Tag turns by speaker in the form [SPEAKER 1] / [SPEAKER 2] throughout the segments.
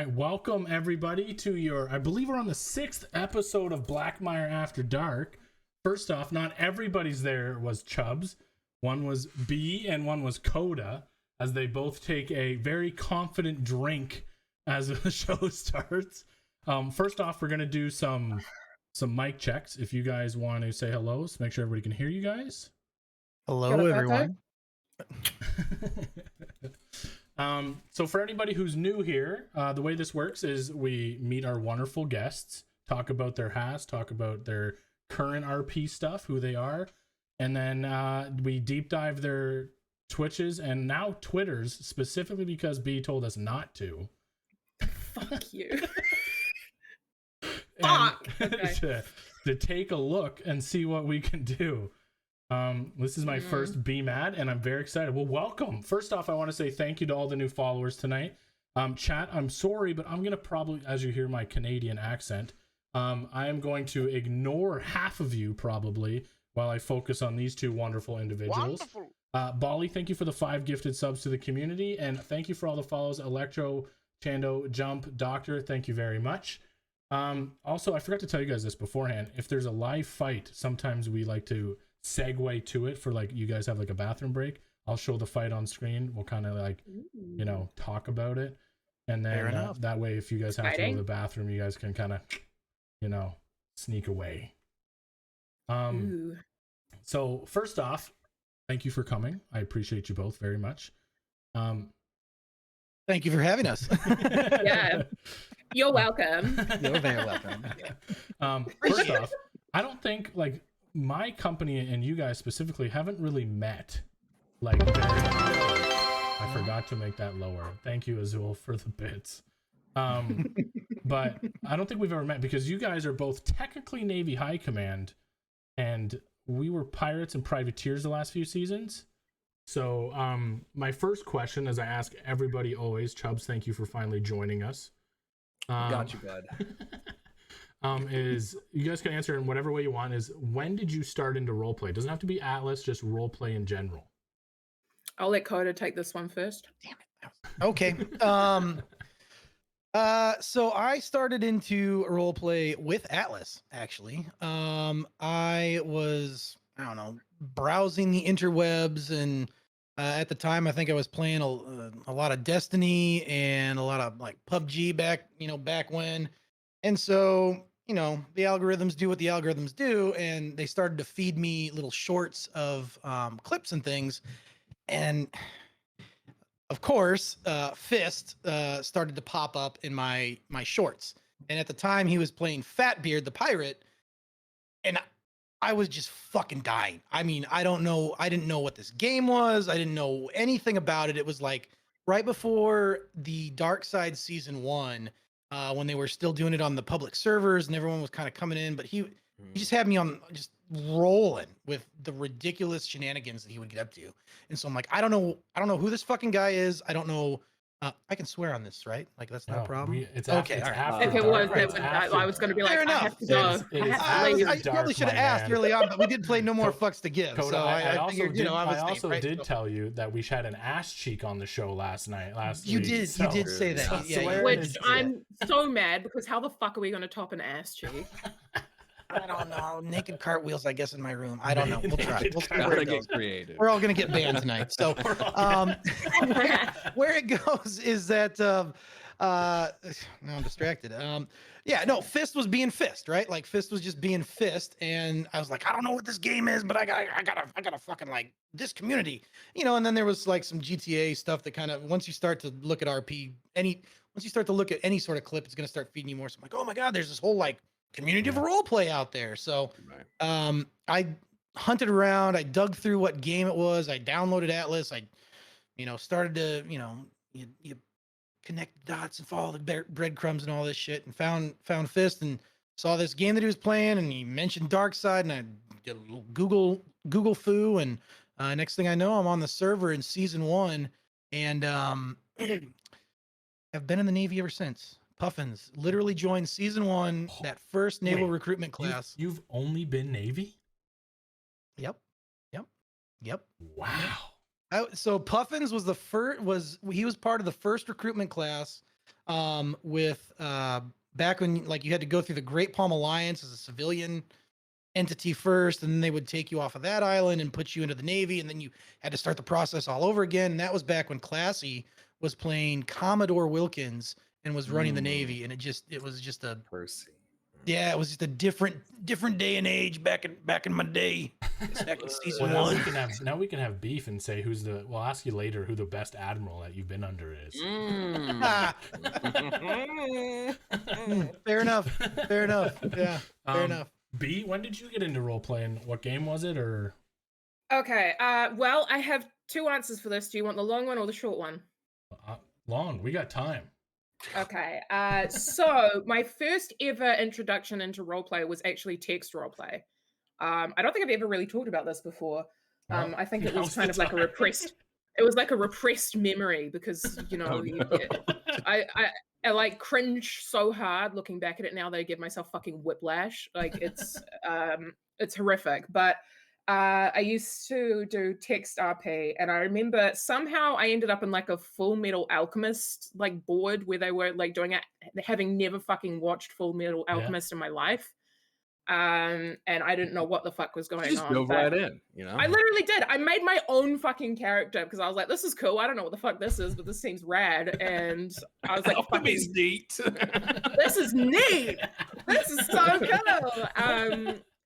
[SPEAKER 1] right, welcome everybody to your, I believe we're on the 6th episode of Blackmire After Dark. First off, not everybody's there was Chubbs. One was B and one was Coda, as they both take a very confident drink as the show starts. First off, we're gonna do some mic checks. If you guys want to say hello, so make sure everybody can hear you guys.
[SPEAKER 2] Hello, everyone.
[SPEAKER 1] So for anybody who's new here, the way this works is we meet our wonderful guests, talk about their past, talk about their current RP stuff, who they are, and then we deep dive their Twitches and now Twitters, specifically because B told us not to.
[SPEAKER 3] Fuck you.
[SPEAKER 1] Fuck! Okay. to take a look and see what we can do. This is my first BMad, and I'm very excited. Well, welcome. First off, I want to say thank you to all the new followers tonight. Chat, I'm sorry, but I'm going to probably, as you hear my Canadian accent, I am going to ignore half of you probably while I focus on these two wonderful individuals. Wonderful. Bali, thank you for the 5 gifted subs to the community, and thank you for all the follows. Electro, Chando, Jump, Doctor, thank you very much. Also, I forgot to tell you guys this beforehand. If there's a live fight, sometimes we like to segue to it for, like, you guys have like a bathroom break. I'll show the fight on screen. We'll kind of like, you know, talk about it, and then that way, if you guys have to go to the bathroom, you guys can kind of, you know, sneak away. So first off, thank you for coming. I appreciate you both very much.
[SPEAKER 2] Thank you for having us.
[SPEAKER 3] Yeah, you're welcome.
[SPEAKER 2] You're very welcome.
[SPEAKER 1] First off, I don't think, like, my company and you guys specifically haven't really met, like, very often. I forgot to make that lower. Thank you, Azul, for the bits. But I don't think we've ever met because you guys are both technically Navy High Command, and we were pirates and privateers the last few seasons. So my first question, as I ask everybody always, Chubbs, thank you for finally joining us.
[SPEAKER 4] Got you, bud.
[SPEAKER 1] Is you guys can answer in whatever way you want. Is when did you start into roleplay? It doesn't have to be Atlas, just roleplay in general.
[SPEAKER 3] I'll let Coda take this one first.
[SPEAKER 2] Damn it. Okay. So I started into roleplay with Atlas, actually. I was, I don't know, browsing the interwebs, and at the time I think I was playing a lot of Destiny and a lot of like PUBG back when. And so, you know, the algorithms do what the algorithms do, and they started to feed me little shorts of clips and things. And of course, Fist started to pop up in my shorts. And at the time, he was playing Fatbeard, the pirate, and I was just fucking dying. I mean, I didn't know what this game was. I didn't know anything about it. It was like right before the Dark Side Season 1, when they were still doing it on the public servers and everyone was kind of coming in, but he just had me on just rolling with the ridiculous shenanigans that he would get up to. And so I'm like, I don't know who this fucking guy is. I don't know. I can swear on this, right? Like, that's no problem.
[SPEAKER 1] It's after,
[SPEAKER 2] okay.
[SPEAKER 1] It's
[SPEAKER 2] after
[SPEAKER 3] if it was, I was going to be like, I have to go.
[SPEAKER 2] I probably should have asked early on, but we did play No More Fucks to Give.
[SPEAKER 1] Coda,
[SPEAKER 2] so I figured,
[SPEAKER 1] I also did tell you that we had an ass cheek on the show last week.
[SPEAKER 2] You did say that.
[SPEAKER 3] Which I'm so mad, because how the fuck are we going to top an ass cheek?
[SPEAKER 2] I don't know. Naked cartwheels, I guess, in my room. I don't know. We'll try. We'll see where it goes.
[SPEAKER 4] Creative.
[SPEAKER 2] We're all gonna get banned tonight. So, where it goes is that now I'm distracted. Fist was being Fist, right? Like, Fist was just being Fist, and I was like, I don't know what this game is, but I gotta fucking like this community, you know. And then there was like some GTA stuff that kind of, once you start to look at once you start to look at any sort of clip, it's gonna start feeding you more. So I'm like, oh my god, there's this whole like community of role play out there. So I hunted around, I dug through what game it was, I downloaded Atlas, I started to you connect the dots and follow the breadcrumbs and all this shit, and found Fist and saw this game that he was playing, and he mentioned Dark Side, and I did a little Google foo, and next thing I know, I'm on the server in season 1, and I've been in the Navy ever since. Puffins literally joined season 1, that first naval recruitment class.
[SPEAKER 1] You've only been Navy?
[SPEAKER 2] Yep.
[SPEAKER 1] Wow.
[SPEAKER 2] So Puffins was he was part of the first recruitment class with back when like you had to go through the Great Palm Alliance as a civilian entity first, and then they would take you off of that island and put you into the Navy, and then you had to start the process all over again. And that was back when Classy was playing Commodore Wilkins and was running the Navy, and it was just a
[SPEAKER 4] Percy.
[SPEAKER 2] yeah, it was just a different day and age back in my day. Back in season
[SPEAKER 1] Well,
[SPEAKER 2] one.
[SPEAKER 1] now we can have beef and say we'll ask you later who the best admiral that you've been under is.
[SPEAKER 2] Fair enough. Yeah, fair enough.
[SPEAKER 1] B, when did you get into role playing? What game was it, or?
[SPEAKER 3] Okay. Well, I have two answers for this. Do you want the long one or the short one?
[SPEAKER 1] Long. We got time.
[SPEAKER 3] Okay. So my first ever introduction into roleplay was actually text roleplay. I don't think I've ever really talked about this before.
[SPEAKER 1] Well,
[SPEAKER 3] I think it was
[SPEAKER 1] now's
[SPEAKER 3] kind
[SPEAKER 1] the
[SPEAKER 3] of like a
[SPEAKER 1] time.
[SPEAKER 3] repressed. It was like a repressed memory because I like cringe so hard looking back at it now that I give myself fucking whiplash. Like it's horrific. But I used to do text RP, and I remember somehow I ended up in like a Full Metal Alchemist like board where they were like doing it, having never fucking watched Full Metal Alchemist in my life. And I didn't know what the fuck was going
[SPEAKER 4] Just
[SPEAKER 3] on.
[SPEAKER 4] dove right in, you know?
[SPEAKER 3] I literally did. I made my own fucking character because I was like, this is cool. I don't know what the fuck this is, but this seems rad. And I was like,
[SPEAKER 4] Alchemy's neat.
[SPEAKER 3] this is neat. This is so cool.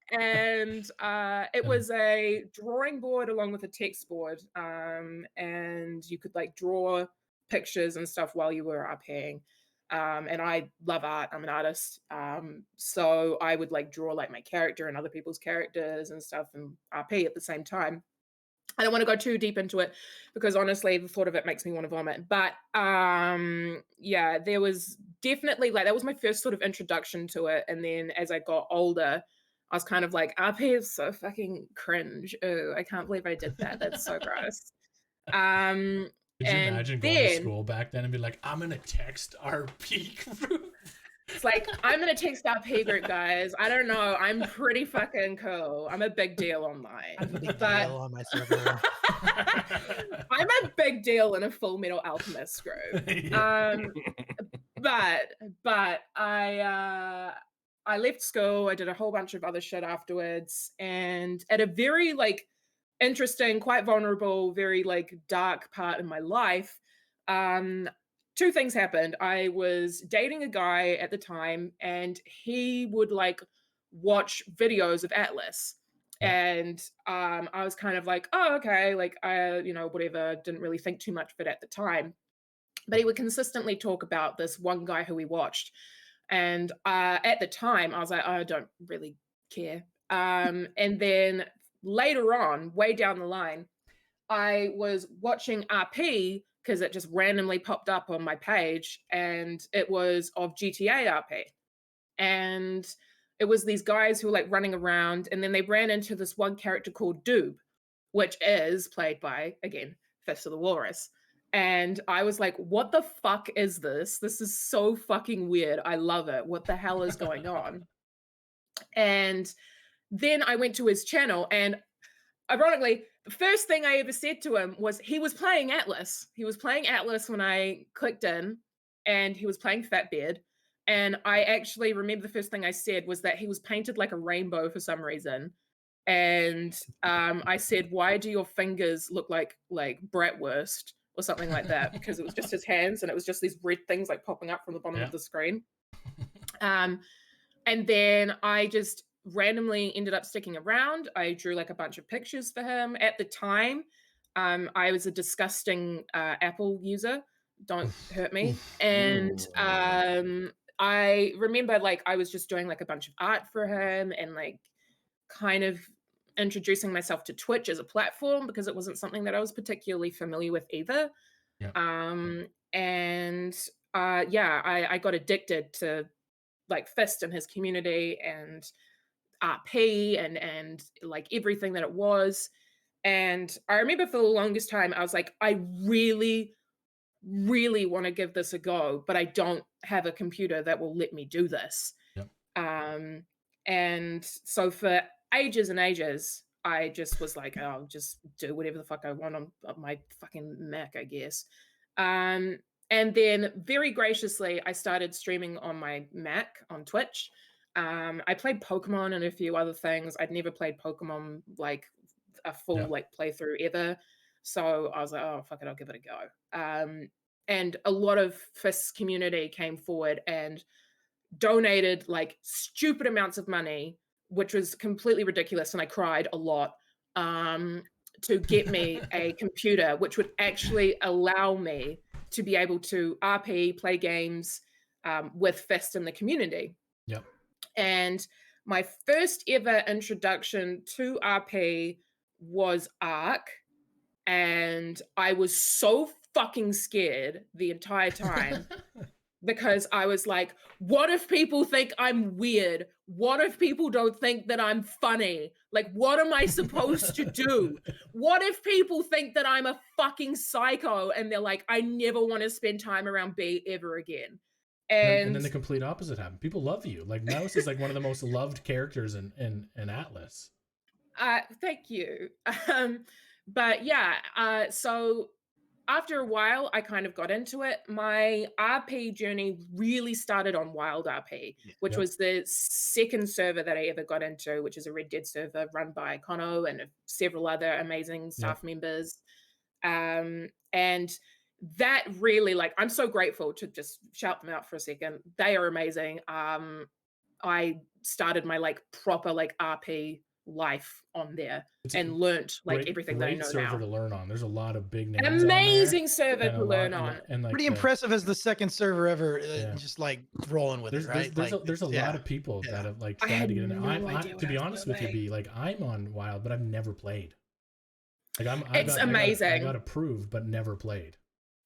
[SPEAKER 3] And it was a drawing board along with a text board. And you could like draw pictures and stuff while you were RPing. And I love art. I'm an artist. So I would like draw like my character and other people's characters and stuff and RP at the same time. I don't want to go too deep into it because honestly, the thought of it makes me want to vomit. But yeah, there was definitely like that was my first sort of introduction to it. And then as I got older, I was kind of like, RP is so fucking cringe. Oh, I can't believe I did that. That's so gross.
[SPEAKER 1] Could you
[SPEAKER 3] and
[SPEAKER 1] imagine going to school back then and be like, I'm gonna text RP group?
[SPEAKER 3] It's like, I'm gonna text RP group, guys. I don't know. I'm pretty fucking cool. I'm a big deal online.
[SPEAKER 2] I'm a big
[SPEAKER 3] But-
[SPEAKER 2] deal on my server.
[SPEAKER 3] I'm a big deal in a Full Metal Alchemist group. But I left school. I did a whole bunch of other shit afterwards, and at a very like interesting, quite vulnerable, very like dark part in my life, two things happened. I was dating a guy at the time, and he would like watch videos of Atlas. And I was kind of like, oh, okay, like whatever, didn't really think too much of it at the time. But he would consistently talk about this one guy who we watched. And at the time, I was like, I don't really care. And then later on, way down the line, I was watching RP because it just randomly popped up on my page, and it was of GTA RP. And it was these guys who were like running around, and then they ran into this one character called Doob, which is played by, again, Fist of the Walrus. And I was like, what the fuck is this? This is so fucking weird. I love it. What the hell is going on? And then I went to his channel, and ironically, the first thing I ever said to him was he was playing Atlas. He was playing Atlas when I clicked in, and he was playing Fatbeard. And I actually remember the first thing I said was that he was painted like a rainbow for some reason. And I said, why do your fingers look like bratwurst or something like that? Because it was just his hands, and it was just these red things like popping up from the bottom of the screen. And then I just randomly ended up sticking around. I drew like a bunch of pictures for him. At the time, I was a disgusting Apple user. Don't hurt me. And I remember like I was just doing like a bunch of art for him and like kind of introducing myself to Twitch as a platform because it wasn't something that I was particularly familiar with either. I got addicted to like Fist and his community and RP and like everything that it was. And I remember for the longest time, I was like, I really, really want to give this a go, but I don't have a computer that will let me do this. And so for ages and ages, I just was like, oh, I'll just do whatever the fuck I want on my fucking Mac, I guess. And And then very graciously, I started streaming on my Mac on Twitch. I played Pokemon and a few other things. I'd never played Pokemon like a full like playthrough ever. So I was like, oh, fuck it, I'll give it a go. And a lot of FIST community came forward and donated like stupid amounts of money, which was completely ridiculous. And I cried a lot to get me a computer, which would actually allow me to be able to RP, play games with FIST in the community.
[SPEAKER 1] Yep.
[SPEAKER 3] And my first ever introduction to RP was Ark. And I was so fucking scared the entire time because I was like, what if people think I'm weird? What if people don't think that I'm funny? Like, what am I supposed to do? What if people think that I'm a fucking psycho and they're like, I never want to spend time around B ever again?
[SPEAKER 1] And then the complete opposite happened. People love you. Like, Mouse is like one of the most loved characters in Atlas.
[SPEAKER 3] Thank you. But yeah, so after a while, I kind of got into it. My RP journey really started on Wild RP, which was the second server that I ever got into, which is a Red Dead server run by Kono and several other amazing staff members. And that really, like, I'm so grateful to just shout them out for a second. They are amazing. I started my like proper like RP life on there and learnt like everything that I know now.
[SPEAKER 1] Great server to learn on. There's a lot of big names.
[SPEAKER 3] An amazing server to learn on.
[SPEAKER 1] And like
[SPEAKER 2] pretty impressive as the second server ever, just like rolling with it, right?
[SPEAKER 1] There's a lot of people that have like tried to get in there. To be honest with you, B, like I'm on Wild, but I've never played. Like
[SPEAKER 3] it's amazing.
[SPEAKER 1] I got approved, but never played.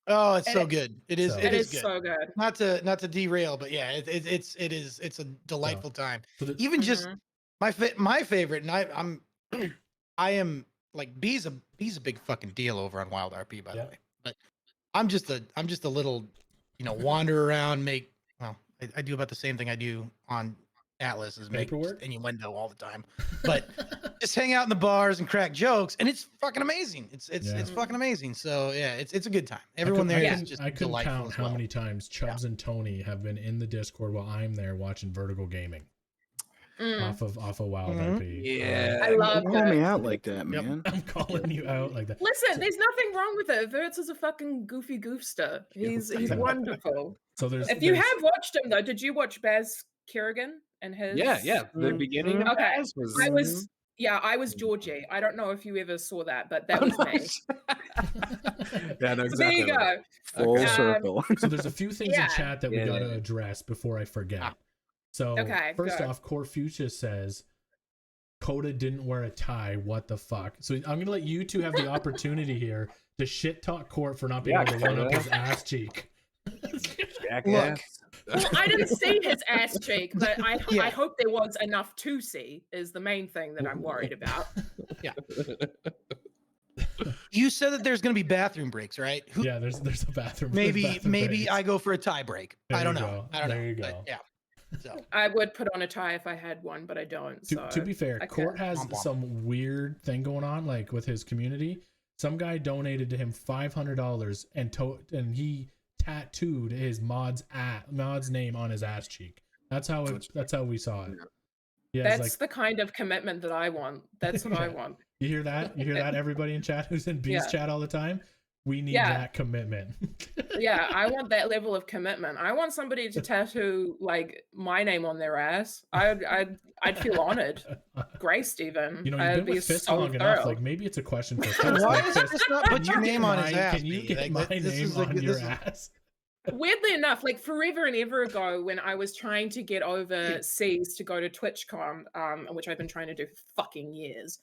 [SPEAKER 2] Oh, it's so good. It is good.
[SPEAKER 3] So good.
[SPEAKER 2] Not to derail, but yeah, it's a delightful time. Even just my favorite, and I am like B's a big fucking deal over on Wild RP, by the way. But I'm just a little, wander around, I do about the same thing I do on Atlas, is make innuendo all the time. But just hang out in the bars and crack jokes, and it's fucking amazing. It's fucking amazing. So yeah, it's a good time. Everyone there is just
[SPEAKER 1] I couldn't count how many times Chubbs and Tony have been in the Discord while I'm there watching Vertical Gaming. Off of Wild RP.
[SPEAKER 5] Yeah,
[SPEAKER 3] I love
[SPEAKER 5] calling me out like that, man.
[SPEAKER 1] I'm calling you out like that.
[SPEAKER 3] Listen, there's nothing wrong with it. Verts is a fucking goofy goofster. He's wonderful.
[SPEAKER 1] So
[SPEAKER 3] if you have watched him though, did you watch Baz Kerrigan and his?
[SPEAKER 5] Yeah. The beginning. Of Baz was...
[SPEAKER 3] I was Georgie. I don't know if you ever saw that, but that was me.
[SPEAKER 5] Yeah, no, exactly.
[SPEAKER 3] So there you go.
[SPEAKER 5] Full circle.
[SPEAKER 1] So there's a few things in chat that we gotta address before I forget. So first off, Core Future says Coda didn't wear a tie. What the fuck? So I'm gonna let you two have the opportunity here to shit talk Court for not being able to run up his ass cheek.
[SPEAKER 3] Look, well, I didn't see his ass cheek, but I hope there was enough to see. Is the main thing that I'm worried about.
[SPEAKER 2] Yeah. You said that there's going to be bathroom breaks, right?
[SPEAKER 1] Yeah, there's a bathroom.
[SPEAKER 2] Maybe I go for a tie break. I don't know.
[SPEAKER 1] There you go.
[SPEAKER 2] But, yeah. So
[SPEAKER 3] I would put on a tie if I had one, but I don't.
[SPEAKER 1] To be fair, Court has some weird thing going on, like with his community. Some guy donated to him $500 and he tattooed his mod's name on his ass cheek. That's how we saw it. Yeah,
[SPEAKER 3] that's the kind of commitment that I want. That's what I want.
[SPEAKER 1] You hear that? You hear that, everybody in chat who's in B's chat all the time? We need that commitment.
[SPEAKER 3] Yeah, I want that level of commitment. I want somebody to tattoo like my name on their ass. I'd feel honored. Grace, even.
[SPEAKER 1] You've been with Fist long enough. Like maybe it's a question for Fist.
[SPEAKER 2] Why does Fist not put your name on his ass?
[SPEAKER 1] Can you get my name on your ass?
[SPEAKER 3] Weirdly enough, like forever and ever ago, when I was trying to get overseas to go to TwitchCon, which I've been trying to do for fucking years,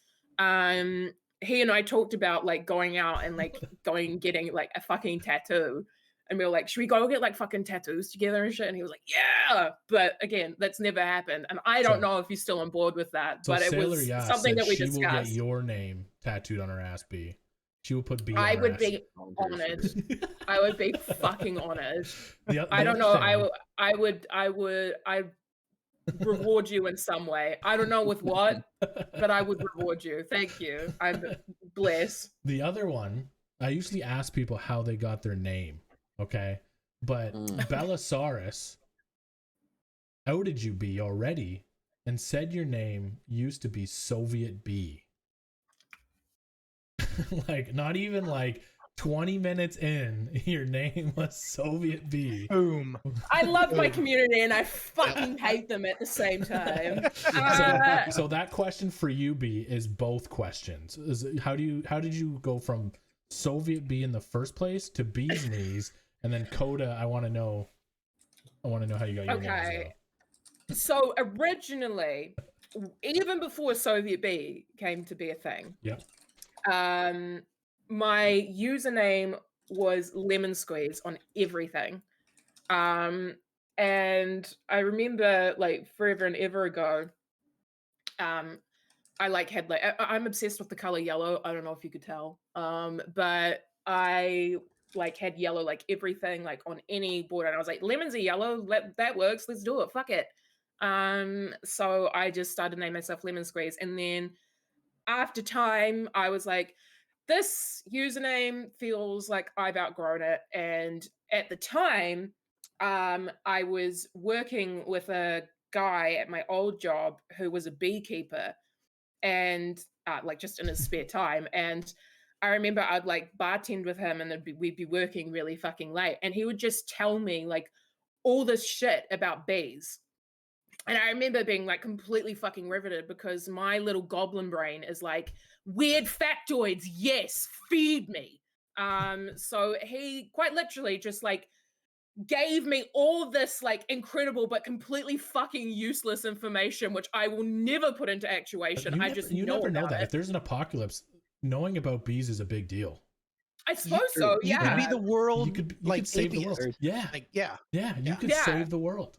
[SPEAKER 3] he and I talked about like going out and like getting like a fucking tattoo, and we were like, should we go get like fucking tattoos together and shit? And he was like, yeah, but again, that's never happened, and I don't know if he's still on board with that. But it was something that we discussed.
[SPEAKER 1] She will get your name tattooed on her ass, B. She will put B on
[SPEAKER 3] I
[SPEAKER 1] her
[SPEAKER 3] would
[SPEAKER 1] ass.
[SPEAKER 3] be honored. I would be fucking honored.
[SPEAKER 1] I don't know.
[SPEAKER 3] I'd reward you in some way. I don't know with what, but I would reward you. Thank you. I'm blessed.
[SPEAKER 1] The other one, I usually ask people how they got their name. Okay. but Bellasaurus outed you, B, already, and said your name used to be Soviet B. Like, not even like 20 minutes in, your name was Soviet B.
[SPEAKER 2] Boom.
[SPEAKER 3] I love my community and I fucking hate them at the same time.
[SPEAKER 1] So that question for you, B, is both questions. How did you go from Soviet B in the first place to B's knees, and then Coda? I want to know how you got your name as well.
[SPEAKER 3] So originally, even before Soviet B came to be a thing, my username was Lemon Squeeze on everything. And I remember like forever and ever ago, I like had like I'm obsessed with the color yellow. I don't know if you could tell. But I like had yellow like everything like on any board, and I was like, lemons are yellow. That works. Let's do it. Fuck it. So I just started naming myself Lemon Squeeze, and then after time, I was like, this username feels like I've outgrown it. And at the time, I was working with a guy at my old job who was a beekeeper, and like just in his spare time. And I remember I'd like bartend with him, and we'd be working really fucking late, and he would just tell me like all this shit about bees. And I remember being like completely fucking riveted, because my little goblin brain is like, weird factoids, yes, feed me. So he quite literally just like gave me all this like incredible but completely fucking useless information, which I will never put into actuation.
[SPEAKER 1] You never know that. If there's an apocalypse, knowing about bees is a big deal.
[SPEAKER 3] I suppose so. Yeah,
[SPEAKER 2] you could be the world.
[SPEAKER 1] You could save the world. Yeah,
[SPEAKER 2] like yeah.
[SPEAKER 1] You could save the world.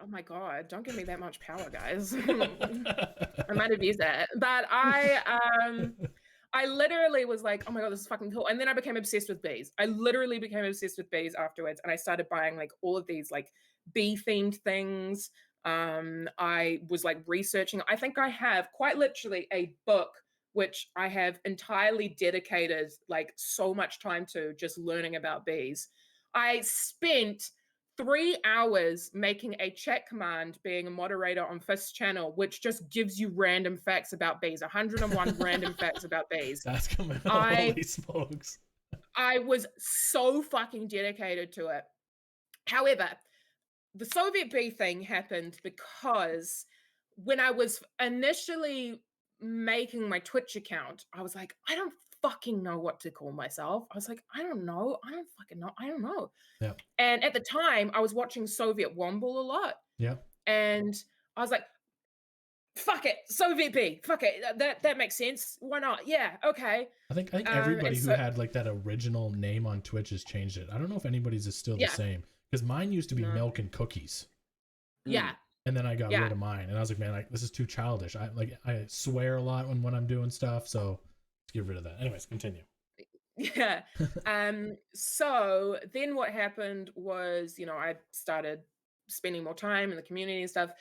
[SPEAKER 3] Oh my god! Don't give me that much power, guys. I might abuse it, but I literally was like, oh my god, this is fucking cool. And then I became obsessed with bees. I literally became obsessed with bees afterwards. And I started buying like all of these like bee themed things. I was like researching. I think I have quite literally a book which I have entirely dedicated like so much time to just learning about bees. I spent 3 hours making a chat command being a moderator on Fist Channel, which just gives you random facts about bees, 101 random facts about bees.
[SPEAKER 1] That's coming out, holy smokes.
[SPEAKER 3] I was so fucking dedicated to it. However, the Soviet bee thing happened because when I was initially making my Twitch account, I was like, I don't fucking know what to call myself. I was like, I don't know. I don't fucking know. I don't know.
[SPEAKER 1] Yeah.
[SPEAKER 3] And at the time, I was watching Soviet Womble a lot.
[SPEAKER 1] Yeah.
[SPEAKER 3] And I was like, fuck it, Soviet B. Fuck it. That makes sense. Why not? Yeah. Okay.
[SPEAKER 1] I think everybody who had like that original name on Twitch has changed it. I don't know if anybody's is still the same, because mine used to be Milk and Cookies.
[SPEAKER 3] Yeah.
[SPEAKER 1] And then I got rid of mine, and I was like, man, like this is too childish. I swear a lot when I'm doing stuff, so let's get rid of that. Anyways, continue.
[SPEAKER 3] Yeah. So then what happened was, I started spending more time in the community and stuff.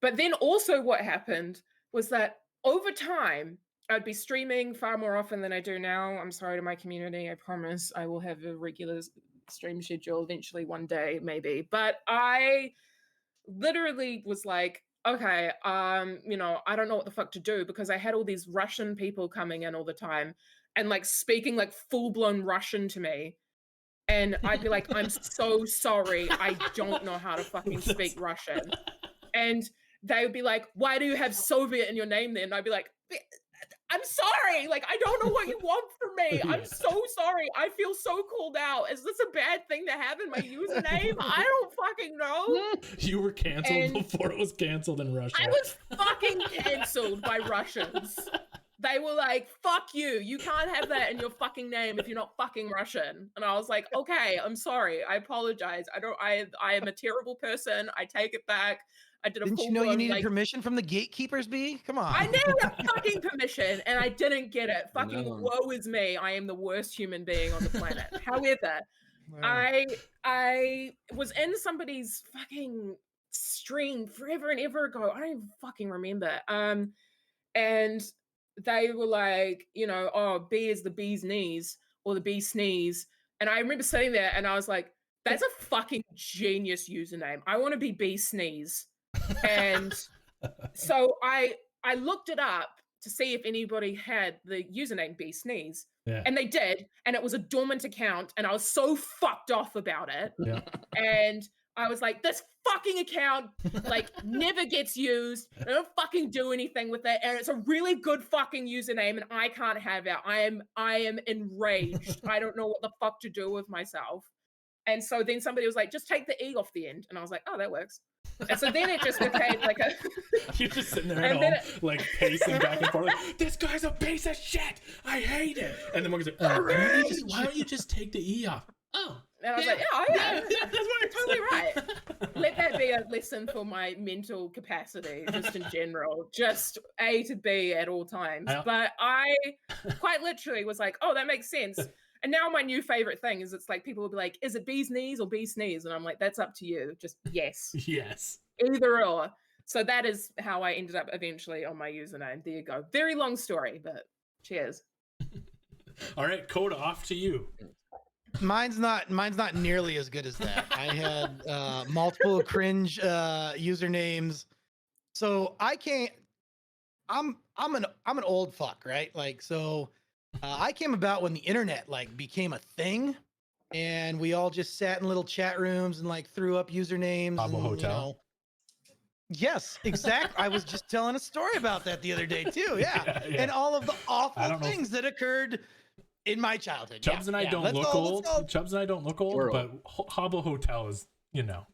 [SPEAKER 3] But then also what happened was that over time, I'd be streaming far more often than I do now. I'm sorry to my community. I promise I will have a regular stream schedule eventually one day, maybe. But I literally was like, okay, I don't know what the fuck to do, because I had all these Russian people coming in all the time and like speaking like full-blown Russian to me. And I'd be like, I'm so sorry. I don't know how to fucking speak Russian. And they would be like, why do you have Soviet in your name then? And I'd be like, I'm sorry. Like, I don't know what you want from me. I'm so sorry. I feel so called out. Is this a bad thing to have in my username? I don't fucking know.
[SPEAKER 1] You were canceled before it was canceled in Russia.
[SPEAKER 3] I was fucking canceled by Russians. They were like, fuck you. You can't have that in your fucking name if you're not fucking Russian. And I was like, okay, I'm sorry. I apologize. I am a terrible person. I take it back. I did a
[SPEAKER 2] Didn't you know you needed permission from the gatekeepers, B? Come on.
[SPEAKER 3] I needed a fucking permission, and I didn't get it. Fucking woe is me. I am the worst human being on the planet. However, I was in somebody's fucking stream forever and ever ago. I don't even fucking remember. And they were like, oh, B is the bee's knees or the bee sneeze. And I remember sitting there and I was like, that's a fucking genius username. I want to be B Sneeze. And so I looked it up to see if anybody had the username B Sneeze.
[SPEAKER 1] Yeah.
[SPEAKER 3] And they did. And it was a dormant account. And I was so fucked off about it.
[SPEAKER 1] Yeah.
[SPEAKER 3] And I was like, this fucking account like never gets used. I don't fucking do anything with it. And it's a really good fucking username and I can't have it. I am enraged. I don't know what the fuck to do with myself. And so then somebody was like, just take the E off the end. And I was like, oh, that works. And so then it just became like a...
[SPEAKER 1] You're just sitting there at home, like pacing back and forth, like, this guy's a piece of shit. I hate it. And then Morgan's like, why don't you just take the E off? Oh.
[SPEAKER 3] And I was like, yeah, that's what you're totally right. Let that be a lesson for my mental capacity, just in general. Just A to B at all times. But I quite literally was like, oh, that makes sense. And now my new favorite thing is it's like people will be like, is it Bee's Knees or Bee Sneeze? And I'm like, that's up to you. Just yes.
[SPEAKER 1] Yes.
[SPEAKER 3] Either or. So that is how I ended up eventually on my username. There you go. Very long story, but cheers.
[SPEAKER 1] All right, Coda, off to you.
[SPEAKER 2] Mine's not nearly as good as that. I had multiple cringe usernames. So I can't. I'm an old fuck, right? Like so. I came about when the internet like became a thing, and we all just sat in little chat rooms and like threw up usernames.
[SPEAKER 1] Habbo
[SPEAKER 2] and,
[SPEAKER 1] Hotel.
[SPEAKER 2] You know, yes, exactly. I was just telling a story about that the other day too. Yeah, and all of the awful things that occurred in my childhood.
[SPEAKER 1] Chubbs and I don't look old. Chubbs and I don't look old, but Habbo Hotel is, you know.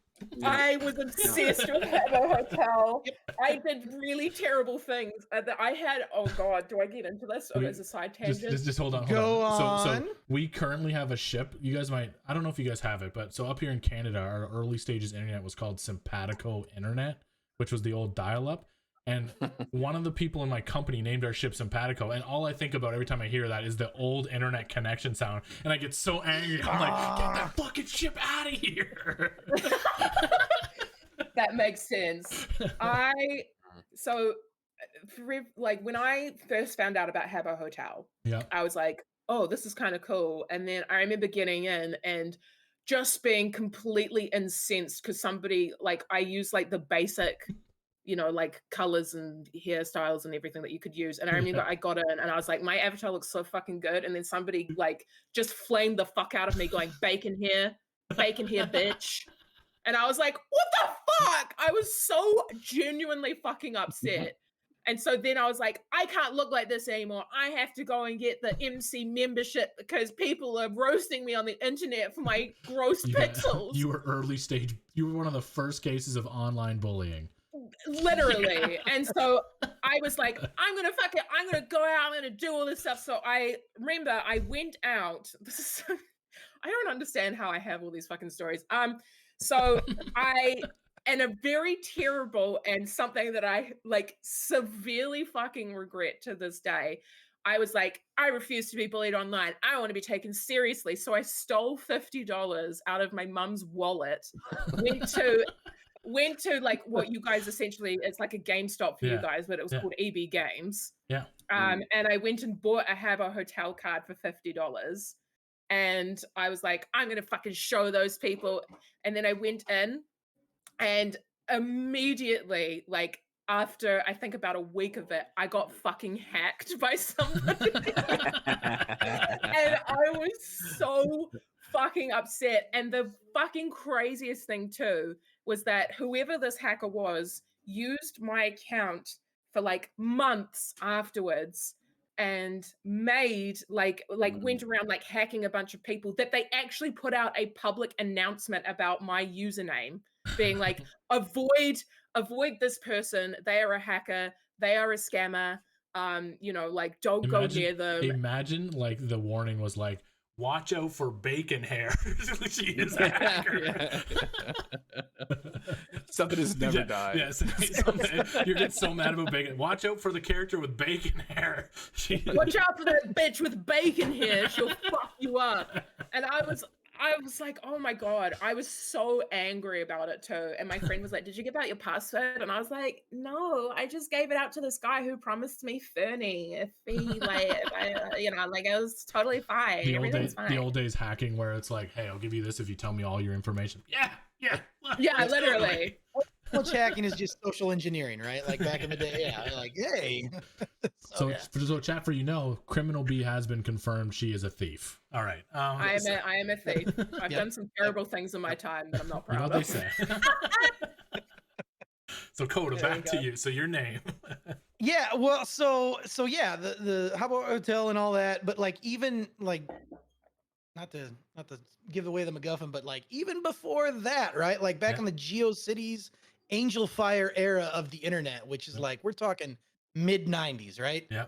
[SPEAKER 3] I was obsessed with Habbo Hotel. I did really terrible things. I had, oh God, do I get into this or as a side tangent?
[SPEAKER 1] Just hold on. Go on. So we currently have a ship. You guys might, I don't know if you guys have it, but so up here in Canada, our early stages internet was called Simpatico Internet, which was the old dial-up. And one of the people in my company named our ship Simpatico, and all I think about every time I hear that is the old internet connection sound, and I get so angry. I'm like, get that fucking ship out of here.
[SPEAKER 3] That makes sense. Like when I first found out about Habbo Hotel, I was like, oh, this is kind of cool. And then I remember getting in and just being completely incensed because somebody, like, I used like the basic, you know, like colors and hairstyles and everything that you could use. And I remember I got in and I was like, my avatar looks so fucking good. And then somebody like just flamed the fuck out of me going, bacon here, bitch. And I was like, what the fuck? I was so genuinely fucking upset. And so then I was like, I can't look like this anymore. I have to go and get the MC membership because people are roasting me on the internet for my gross pixels.
[SPEAKER 1] You were early stage. You were one of the first cases of online bullying.
[SPEAKER 3] Literally. And so I was like, I'm gonna go out, I'm gonna do all this stuff. So I remember I went out. I don't understand how I have all these fucking stories. So I, and a very terrible and something that I like severely fucking regret to this day, I was like, I refuse to be bullied online. I want to be taken seriously. So I stole $50 out of my mum's wallet, went to like what you guys essentially, it's like a GameStop for you guys, but it was called EB Games.
[SPEAKER 1] Yeah.
[SPEAKER 3] And I went and bought a Habbo Hotel card for $50. And I was like, I'm going to fucking show those people. And then I went in and immediately, like after I think about a week of it, I got fucking hacked by somebody. And I was so fucking upset. And the fucking craziest thing too was that whoever this hacker was used my account for like months afterwards and made like went around like hacking a bunch of people, that they actually put out a public announcement about my username being like, avoid this person, they are a hacker, they are a scammer, you know, like don't go near them.
[SPEAKER 1] Imagine like the warning was like, watch out for bacon hair. She is a hacker.
[SPEAKER 5] Something has never died.
[SPEAKER 1] Yes, you're getting so mad about bacon. Watch out for the character with bacon hair.
[SPEAKER 3] Watch out for that bitch with bacon hair. She'll fuck you up. And I I was like, oh my God, I was so angry about it too. And my friend was like, did you give out your password? And I was like, no, I just gave it out to this guy who promised me Fernie if he like it was totally fine. Everything's fine.
[SPEAKER 1] The old days hacking where it's like, hey, I'll give you this if you tell me all your information. Yeah,
[SPEAKER 3] literally.
[SPEAKER 2] Hacking is just social engineering, right? Like back in the day, yeah. Like, hey.
[SPEAKER 1] So chat for Criminal B has been confirmed. She is a thief. All right.
[SPEAKER 3] I am a thief. I've done some terrible things in my time that I'm not proud of.
[SPEAKER 1] They say. So Coda, back to you. So your name.
[SPEAKER 2] Yeah. Well, so yeah, the Habbo Hotel and all that, but like even like not to give away the MacGuffin, but like even before that, right? Like back in the GeoCities Angel Fire era of the internet, which is like we're talking mid 90s, right?
[SPEAKER 1] Yeah.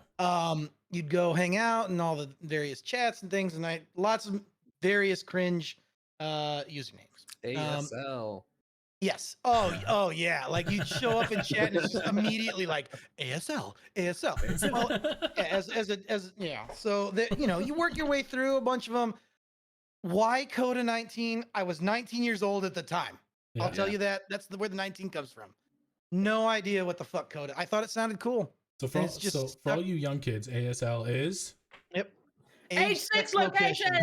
[SPEAKER 2] You'd go hang out and all the various chats and things, and lots of various cringe usernames.
[SPEAKER 5] ASL.
[SPEAKER 2] Yes. Oh yeah. Like you'd show up in chat and it's just immediately like ASL. Well, yeah, So you work your way through a bunch of them. Why Coda 19? I was 19 years old at the time. I'll tell you that. That's where the 19 comes from. No idea what the fuck Coda. I thought it sounded cool.
[SPEAKER 1] So for all you young kids, ASL is
[SPEAKER 3] age 6 location.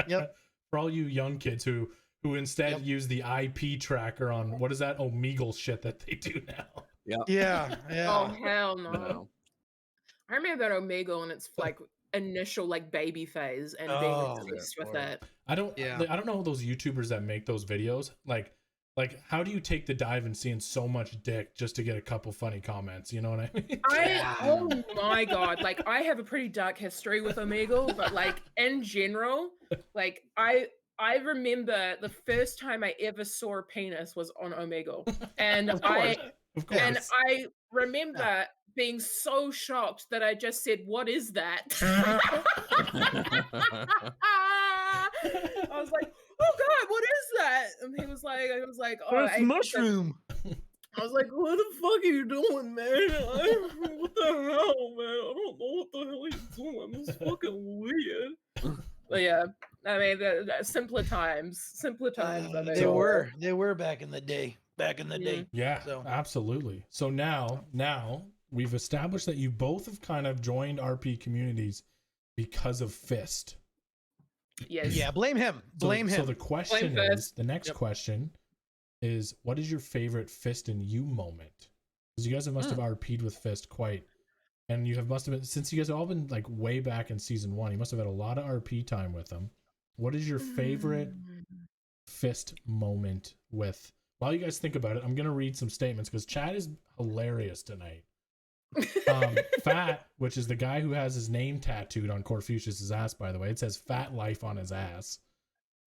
[SPEAKER 2] Yep.
[SPEAKER 1] For all you young kids who instead use the IP tracker on what is that Omegle shit that they do now.
[SPEAKER 2] Yeah.
[SPEAKER 3] Oh hell no. I remember that Omegle and its like initial like baby phase and being obsessed with it.
[SPEAKER 1] I don't know those YouTubers that make those videos. Like how do you take the dive and seeing so much dick just to get a couple funny comments? You know what I mean?
[SPEAKER 3] Oh my God. Like I have a pretty dark history with Omegle, but like in general, like I remember the first time I ever saw a penis was on Omegle. And
[SPEAKER 1] Of course.
[SPEAKER 3] And I remember being so shocked that I just said, "What is that?" I was like, "Oh God, what is that?" And he was like, "I was like, oh,
[SPEAKER 2] it's mushroom."
[SPEAKER 3] I was like, "What the fuck are you doing, man? What the hell, man? I don't know what the hell he's doing. It's fucking weird." But yeah, I mean, the simpler times. I mean,
[SPEAKER 2] They were back in the day.
[SPEAKER 1] Yeah, absolutely. So now we've established that you both have kind of joined RP communities because of Fist.
[SPEAKER 3] Yes.
[SPEAKER 2] Yeah, blame him.
[SPEAKER 1] So the question is, the next question is, what is your favorite Fist and you moment? Because you guys must have RP'd with Fist quite, and must have been, since you guys have all been like way back in season 1, you must have had a lot of RP time with them. What is your favorite Fist moment with? While you guys think about it, I'm gonna read some statements because Chad is hilarious tonight. Fat, which is the guy who has his name tattooed on Corfucius's ass, by the way. It says Fat Life on his ass.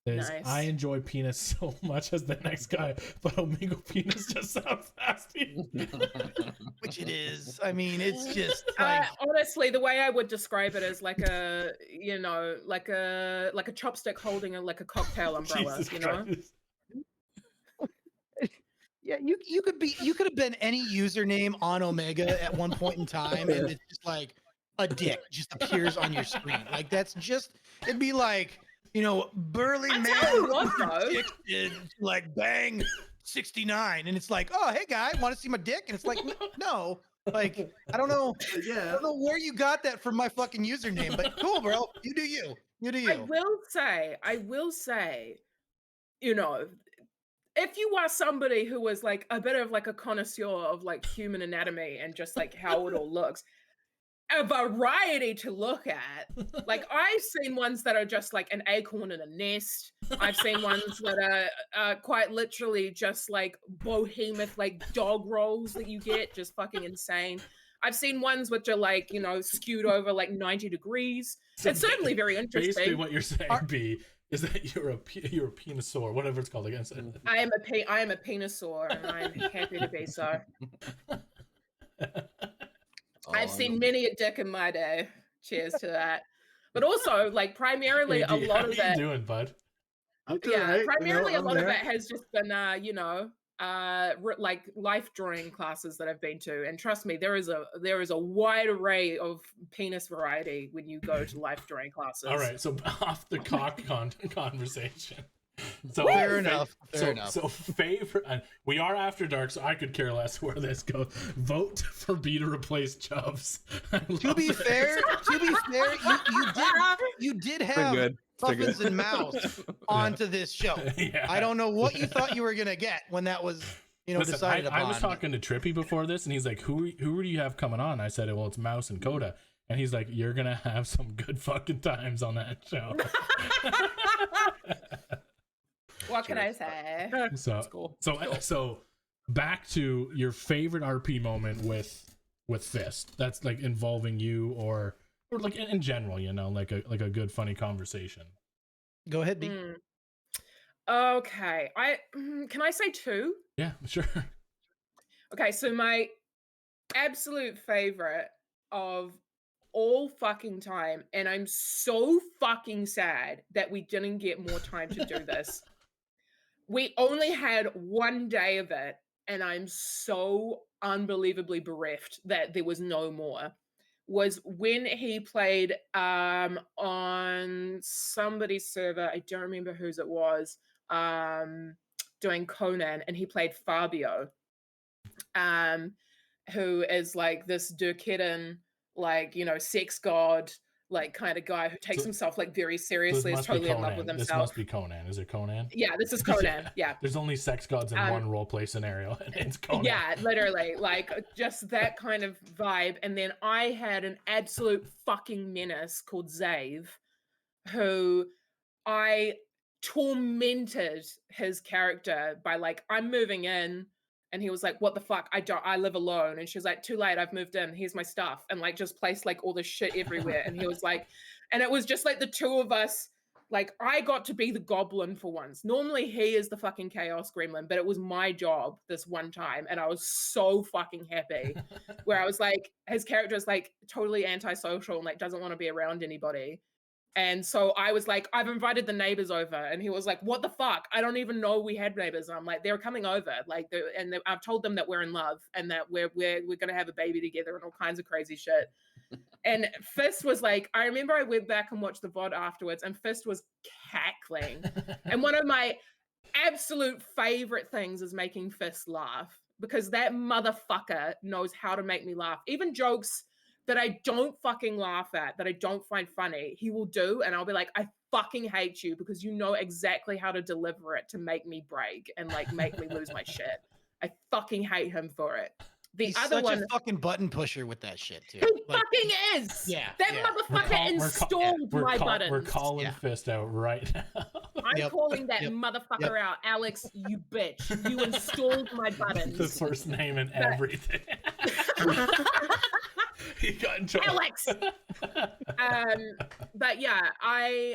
[SPEAKER 1] Nice. I enjoy penis so much as the next guy, but Omegle penis just sounds nasty.
[SPEAKER 2] Which it is. I mean, it's just like...
[SPEAKER 3] honestly, the way I would describe it is like a chopstick holding a cocktail umbrella. Jesus Christ.
[SPEAKER 2] Yeah, you could have been any username on Omega at one point in time, and it's just like a dick just appears on your screen. Like it'd be like, burly man like bang 69, and it's like, oh hey guy, want to see my dick? And it's like, no, like I don't know where you got that from my fucking username, but cool, bro. You do you.
[SPEAKER 3] I will say, if you are somebody who is like a bit of like a connoisseur of like human anatomy and just like how it all looks, a variety to look at. Like I've seen ones that are just like an acorn in a nest. I've seen ones that are quite literally just like behemoth like dog rolls that you get, just fucking insane. I've seen ones which are like, skewed over like 90 degrees. It's certainly very interesting.
[SPEAKER 1] Basically what you're saying, B, is that you're a penisaur, whatever it's called again.
[SPEAKER 3] I am a penisaur, and I'm happy to be so. I've seen many a dick in my day. Cheers to that. But also, like, primarily a lot of it.
[SPEAKER 1] How you doing, bud?
[SPEAKER 3] Yeah, primarily a lot of it has just been, like life drawing classes that I've been to, and trust me, there is a wide array of penis variety when you go to life drawing classes.
[SPEAKER 1] All right, so off the cock conversation. So
[SPEAKER 2] Fair enough.
[SPEAKER 1] So favorite. We are after dark, so I could care less where this goes. Vote for B to replace Chubbs.
[SPEAKER 2] To be fair, you did have
[SPEAKER 5] good.
[SPEAKER 2] Muffins and Mouse onto this show.
[SPEAKER 1] Yeah.
[SPEAKER 2] I don't know what you thought you were gonna get when that was,
[SPEAKER 1] Listen,
[SPEAKER 2] decided upon.
[SPEAKER 1] I was talking to Trippy before this, and he's like, "Who do you have coming on?" I said, "Well, it's Mouse and Coda." And he's like, "You're gonna have some good fucking times on that show."
[SPEAKER 3] What can I say?
[SPEAKER 1] So
[SPEAKER 4] cool.
[SPEAKER 1] So back to your favorite RP moment with Fist. That's like involving you or like in general, like a good funny conversation.
[SPEAKER 2] Go ahead, B.
[SPEAKER 3] Okay, can I say 2?
[SPEAKER 1] Yeah, sure.
[SPEAKER 3] Okay, so my absolute favorite of all fucking time, and I'm so fucking sad that we didn't get more time to do this. We only had 1 day of it, and I'm so unbelievably bereft that there was no more. Was when he played on somebody's server, I don't remember whose it was, doing Conan, and he played Fabio, who is like this Durkheadian, like, sex god, like kind of guy who takes himself like very seriously, is totally in love with himself.
[SPEAKER 1] This must be Conan. Is it Conan?
[SPEAKER 3] Yeah, this is Conan. Yeah.
[SPEAKER 1] There's only sex gods in one roleplay scenario, and it's Conan.
[SPEAKER 3] Yeah, literally, like just that kind of vibe. And then I had an absolute fucking menace called Zave, who I tormented his character by like, I'm moving in. And he was like, "What the fuck? I live alone." And she was like, "Too late, I've moved in. Here's my stuff." And like just placed like all this shit everywhere. And he was like, and it was just like the two of us, like I got to be the goblin for once. Normally he is the fucking chaos gremlin, but it was my job this one time. And I was so fucking happy where I was like, his character is like totally antisocial and like doesn't want to be around anybody. And so I was like, I've invited the neighbors over. And he was like, what the fuck? I don't even know we had neighbors. And I'm like, they're coming over. Like, I've told them that we're in love and that we're going to have a baby together and all kinds of crazy shit. And Fist was like, I remember I went back and watched the VOD afterwards and Fist was cackling. And one of my absolute favorite things is making Fist laugh because that motherfucker knows how to make me laugh. Even jokes that I don't fucking laugh at, that I don't find funny, he will do, and I'll be like, I fucking hate you because you know exactly how to deliver it to make me break and like make me lose my shit. I fucking hate him for it.
[SPEAKER 2] He's such a fucking button pusher with that shit too.
[SPEAKER 3] He fucking is.
[SPEAKER 2] Yeah,
[SPEAKER 3] that motherfucker installed my buttons.
[SPEAKER 1] We're calling Fist out right now.
[SPEAKER 3] I'm calling that motherfucker out. Alex, you bitch. You installed my buttons.
[SPEAKER 1] The first name and everything. He got in trouble.
[SPEAKER 3] Alex. But yeah,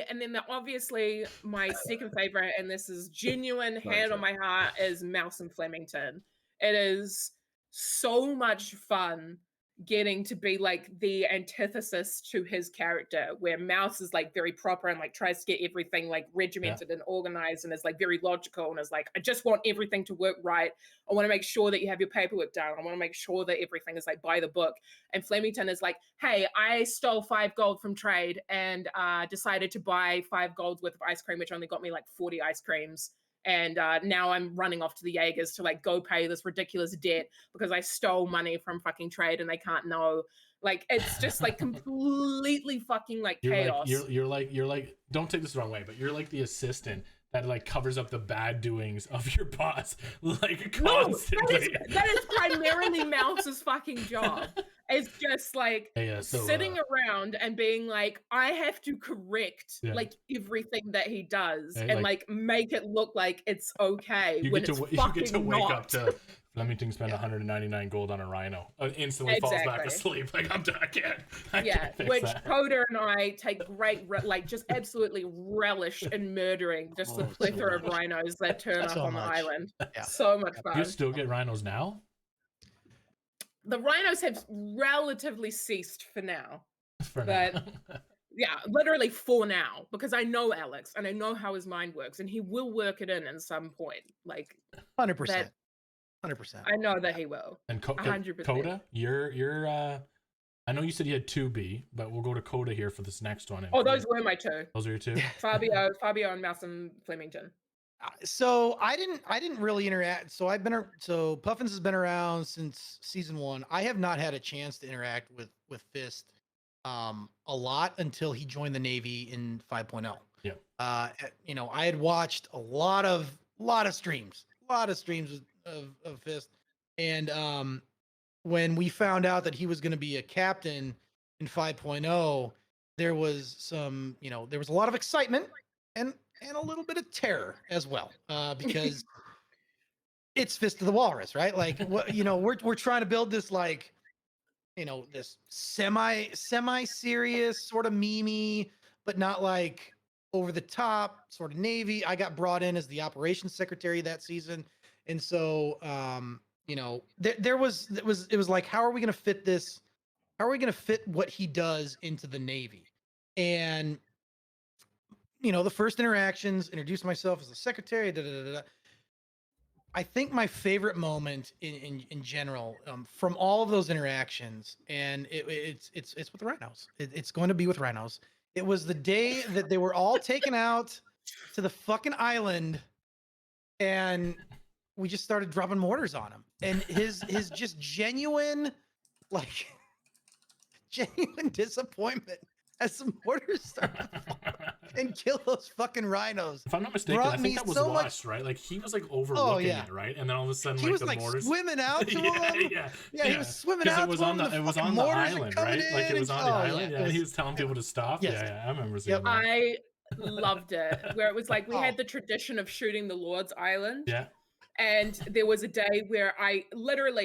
[SPEAKER 3] and then obviously my second favorite, and this is genuine hand on my heart, is Mouse and Flemington. It is so much fun getting to be like the antithesis to his character, where Mouse is like very proper and like tries to get everything like regimented and organized and is like very logical and is like, I just want everything to work right. I want to make sure that you have your paperwork done. I want to make sure that everything is like by the book. And Flemington is like, hey, I stole 5 gold from trade and decided to buy 5 gold worth of ice cream, which only got me like 40 ice creams. And now I'm running off to the Jaegers to like go pay this ridiculous debt because I stole money from fucking trade and they can't know. Like, it's just like completely fucking like chaos.
[SPEAKER 1] You're like, don't take this the wrong way, but you're like the assistant that like covers up the bad doings of your boss, like constantly.
[SPEAKER 3] No, that is primarily Mouse's fucking job. It's just like sitting around and being like, I have to correct like everything that he does and like make it look like it's okay when it's fucking not. You get to wake up to
[SPEAKER 1] Flemington spend 199 gold on a rhino, instantly falls back asleep. Like, I can't
[SPEAKER 3] which
[SPEAKER 1] that.
[SPEAKER 3] Coder and I take great, like, just absolutely relish in murdering just the plethora of rhinos that turn up on the island. Yeah. So much fun.
[SPEAKER 1] Do you still get rhinos now?
[SPEAKER 3] The rhinos have relatively ceased for now. Yeah, literally for now, because I know Alex and I know how his mind works, and he will work it in some point. Like
[SPEAKER 2] 100%. 100%.
[SPEAKER 3] I know that he will.
[SPEAKER 1] And
[SPEAKER 3] 100%.
[SPEAKER 1] Coda, you're I know you said you had 2B, but we'll go to Coda here for this next one.
[SPEAKER 3] Oh, those were my two.
[SPEAKER 1] Those are your two?
[SPEAKER 3] Fabio, and Mouse and Flemington.
[SPEAKER 2] So I didn't really interact. So Puffins has been around since season 1. I have not had a chance to interact with Fist a lot until he joined the Navy in 5.0.
[SPEAKER 1] Yeah.
[SPEAKER 2] I had watched a lot of streams of Fist, and when we found out that he was going to be a captain in 5.0, there was there was a lot of excitement and a little bit of terror as well, because it's Fist of the Walrus, right? Like, what, we're trying to build this, like, this semi serious, sort of memey, but not like over the top sort of Navy. I got brought in as the operations secretary that season, and so it was like, how are we going to fit this? How are we going to fit what he does into the Navy? And the first interactions, introduced myself as the secretary. I think my favorite moment in general, from all of those interactions, and it's with the Rhinos. It's going to be with Rhinos. It was the day that they were all taken out to the fucking island, and we just started dropping mortars on him. And his just genuine disappointment as some mortars started and kill those fucking rhinos.
[SPEAKER 1] If I'm not mistaken, I think that was so watched, right? Like, he was like overlooking it, right? And then all of a sudden,
[SPEAKER 2] he was
[SPEAKER 1] the mortars
[SPEAKER 2] swimming out to him. Yeah, he was swimming out.
[SPEAKER 1] It was on the island, right? Like, it was on the island. Yeah, and he was telling people to stop.
[SPEAKER 2] Yes.
[SPEAKER 1] Yeah, I remember seeing that.
[SPEAKER 3] I loved it. Where it was like, we had the tradition of shooting the Lord's Island.
[SPEAKER 1] Yeah.
[SPEAKER 3] And there was a day where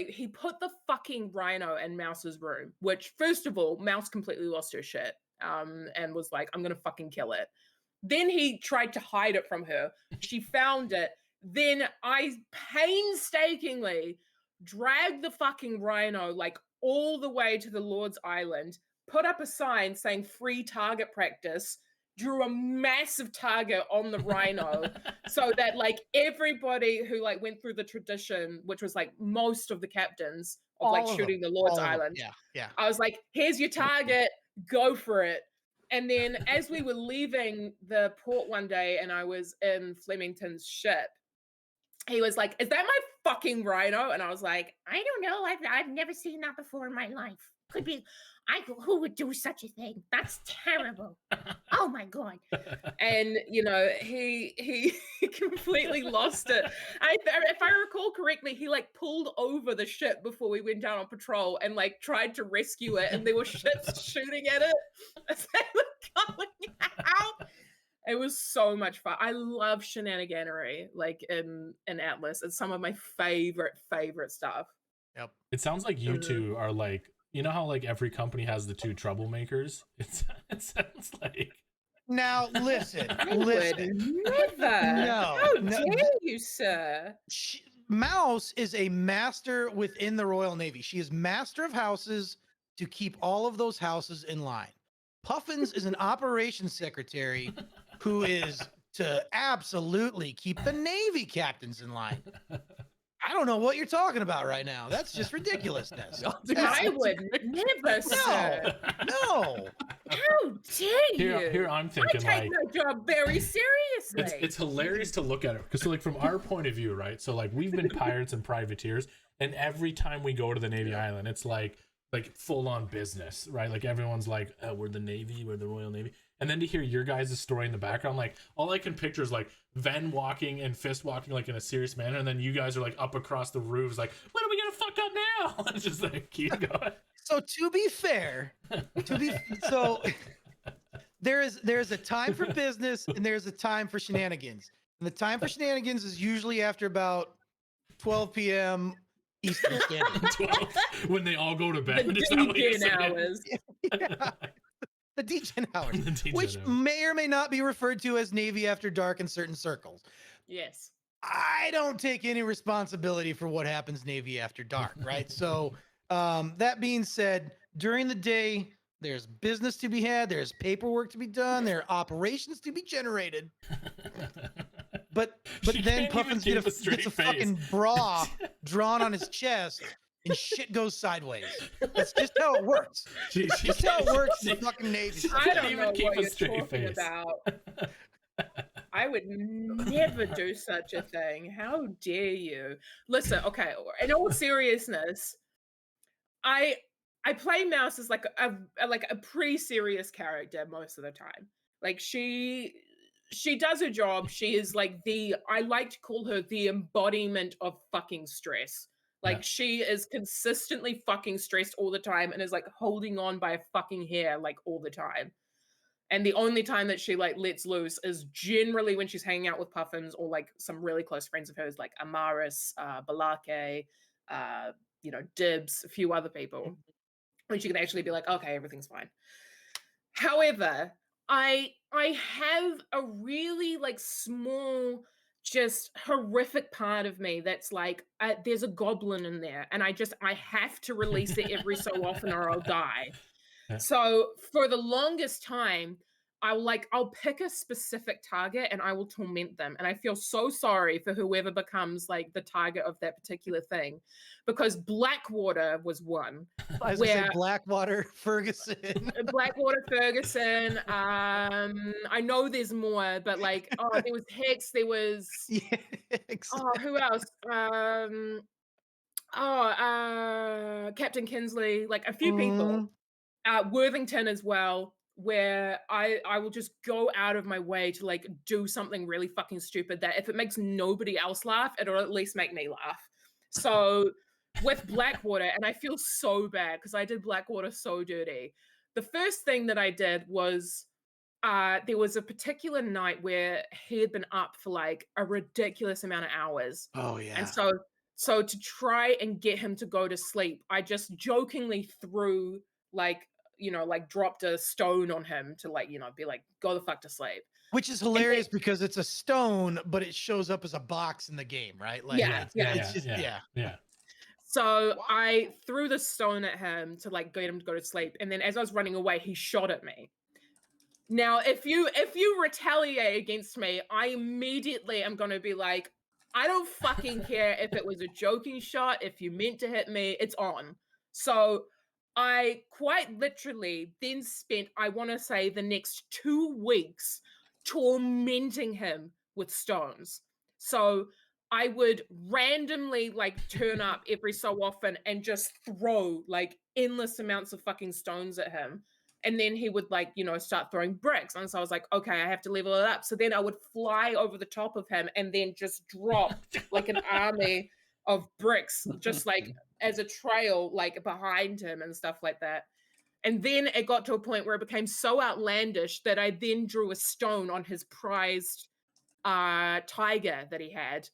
[SPEAKER 3] he put the fucking rhino in Mouse's room, which, first of all, Mouse completely lost her shit, and was like, I'm going to fucking kill it. Then he tried to hide it from her. She found it. Then I painstakingly dragged the fucking rhino like all the way to the Lord's Island, put up a sign saying free target practice, drew a massive target on the rhino so that like everybody who like went through the tradition, which was like most of the captains of like shooting the Lord's Island.
[SPEAKER 2] Yeah.
[SPEAKER 3] I was like, here's your target, go for it. And then as we were leaving the port one day and I was in Flemington's ship, he was like, is that my fucking rhino? And I was like, I don't know. I've never seen that before in my life. Could be, who would do such a thing? That's terrible. Oh my God. And, he completely lost it. If I recall correctly, he like pulled over the ship before we went down on patrol and like tried to rescue it. And there were ships shooting at it as they were going out. It was so much fun. I love shenaniganery, like in Atlas. It's some of my favorite stuff.
[SPEAKER 2] Yep.
[SPEAKER 1] It sounds like you two are like, you know how like every company has the two troublemakers? It sounds like.
[SPEAKER 2] Now listen.
[SPEAKER 3] Never.
[SPEAKER 2] No.
[SPEAKER 3] How dare you, sir?
[SPEAKER 2] Mouse is a master within the Royal Navy. She is master of houses to keep all of those houses in line. Puffins is an operations secretary who is to absolutely keep the Navy captains in line. I don't know what you're talking about right now. That's just ridiculousness.
[SPEAKER 3] I would never, sir.
[SPEAKER 2] No.
[SPEAKER 3] How dare you?
[SPEAKER 1] Here I'm thinking,
[SPEAKER 3] I take my job very seriously.
[SPEAKER 1] It's hilarious to look at it because, so like, from our point of view, right? So like, we've been pirates and privateers, and every time we go to the Navy Island, it's like full on business, right? Like, everyone's like, we're the Navy, we're the Royal Navy. And then to hear your guys' story in the background, like, all I can picture is like Ven walking and Fist walking like in a serious manner, and then you guys are like up across the roofs, like, when are we gonna fuck up now? It's just like, keep going.
[SPEAKER 2] So to be fair, there's a time for business and there's a time for shenanigans. And the time for shenanigans is usually after about 12 p.m. Eastern Standard.
[SPEAKER 1] 12, when they all go to bed.
[SPEAKER 3] The DJ hours.
[SPEAKER 2] Yeah. The DJ hours, which may or may not be referred to as Navy After Dark in certain circles.
[SPEAKER 3] Yes.
[SPEAKER 2] I don't take any responsibility for what happens Navy After Dark, right? So that being said, during the day, there's business to be had, there's paperwork to be done, there are operations to be generated. but
[SPEAKER 1] She
[SPEAKER 2] then
[SPEAKER 1] can't even
[SPEAKER 2] Puffins
[SPEAKER 1] keep
[SPEAKER 2] gets
[SPEAKER 1] a
[SPEAKER 2] a
[SPEAKER 1] straight
[SPEAKER 2] fucking
[SPEAKER 1] face.
[SPEAKER 2] bra drawn on his chest, and shit goes sideways. That's just how it works. That's just how it works in the fucking Navy.
[SPEAKER 3] I don't
[SPEAKER 1] even
[SPEAKER 3] know
[SPEAKER 1] keep
[SPEAKER 3] what
[SPEAKER 1] a
[SPEAKER 3] you're
[SPEAKER 1] straight
[SPEAKER 3] talking
[SPEAKER 1] face.
[SPEAKER 3] about. I would never do such a thing. How dare you? Listen, okay, in all seriousness, I play Mouse as like a pre-serious character most of the time. Like she does her job. She is like I like to call her the embodiment of fucking stress. Like
[SPEAKER 1] Yeah.
[SPEAKER 3] she is consistently fucking stressed all the time and is like holding on by a fucking hair like all the time. And the only time that she like lets loose is generally when she's hanging out with Puffins or like some really close friends of hers, like Amaris, Balake, Dibs, a few other people, when she can actually be like, okay, everything's fine. However, I have a really like small, just horrific part of me that's like, there's a goblin in there, and I have to release it every so often or I'll die.
[SPEAKER 1] Yeah.
[SPEAKER 3] So for the longest time, I'll pick a specific target and I will torment them. And I feel so sorry for whoever becomes like the target of that particular thing, because Blackwater was one.
[SPEAKER 2] I was gonna say Blackwater Ferguson.
[SPEAKER 3] Blackwater Ferguson. I know there's more, but like, there was Hex. There was who else? Captain Kinsley. Like a few people. Worthington as well, where I will just go out of my way to like do something really fucking stupid that if it makes nobody else laugh, it'll at least make me laugh. So with Blackwater, and I feel so bad because I did Blackwater so dirty. The first thing that I did was there was a particular night where he had been up for like a ridiculous amount of hours.
[SPEAKER 2] Oh yeah.
[SPEAKER 3] And so to try and get him to go to sleep, I just jokingly threw like dropped a stone on him to like, be like, go the fuck to sleep.
[SPEAKER 2] Which is hilarious because it's a stone, but it shows up as a box in the game, right? Like,
[SPEAKER 3] yeah. So I threw the stone at him to like get him to go to sleep. And then as I was running away, he shot at me. Now, if you retaliate against me, I immediately am going to be like, I don't fucking care if it was a joking shot. If you meant to hit me, it's on. So I quite literally then spent, I want to say, the next 2 weeks tormenting him with stones. So I would randomly like turn up every so often and just throw like endless amounts of fucking stones at him. And then he would like, start throwing bricks. And so I was like, okay, I have to level it up. So then I would fly over the top of him and then just drop like an army of bricks, just like as a trail, like behind him and stuff like that. And then it got to a point where it became so outlandish that I then drew a stone on his prized tiger that he had.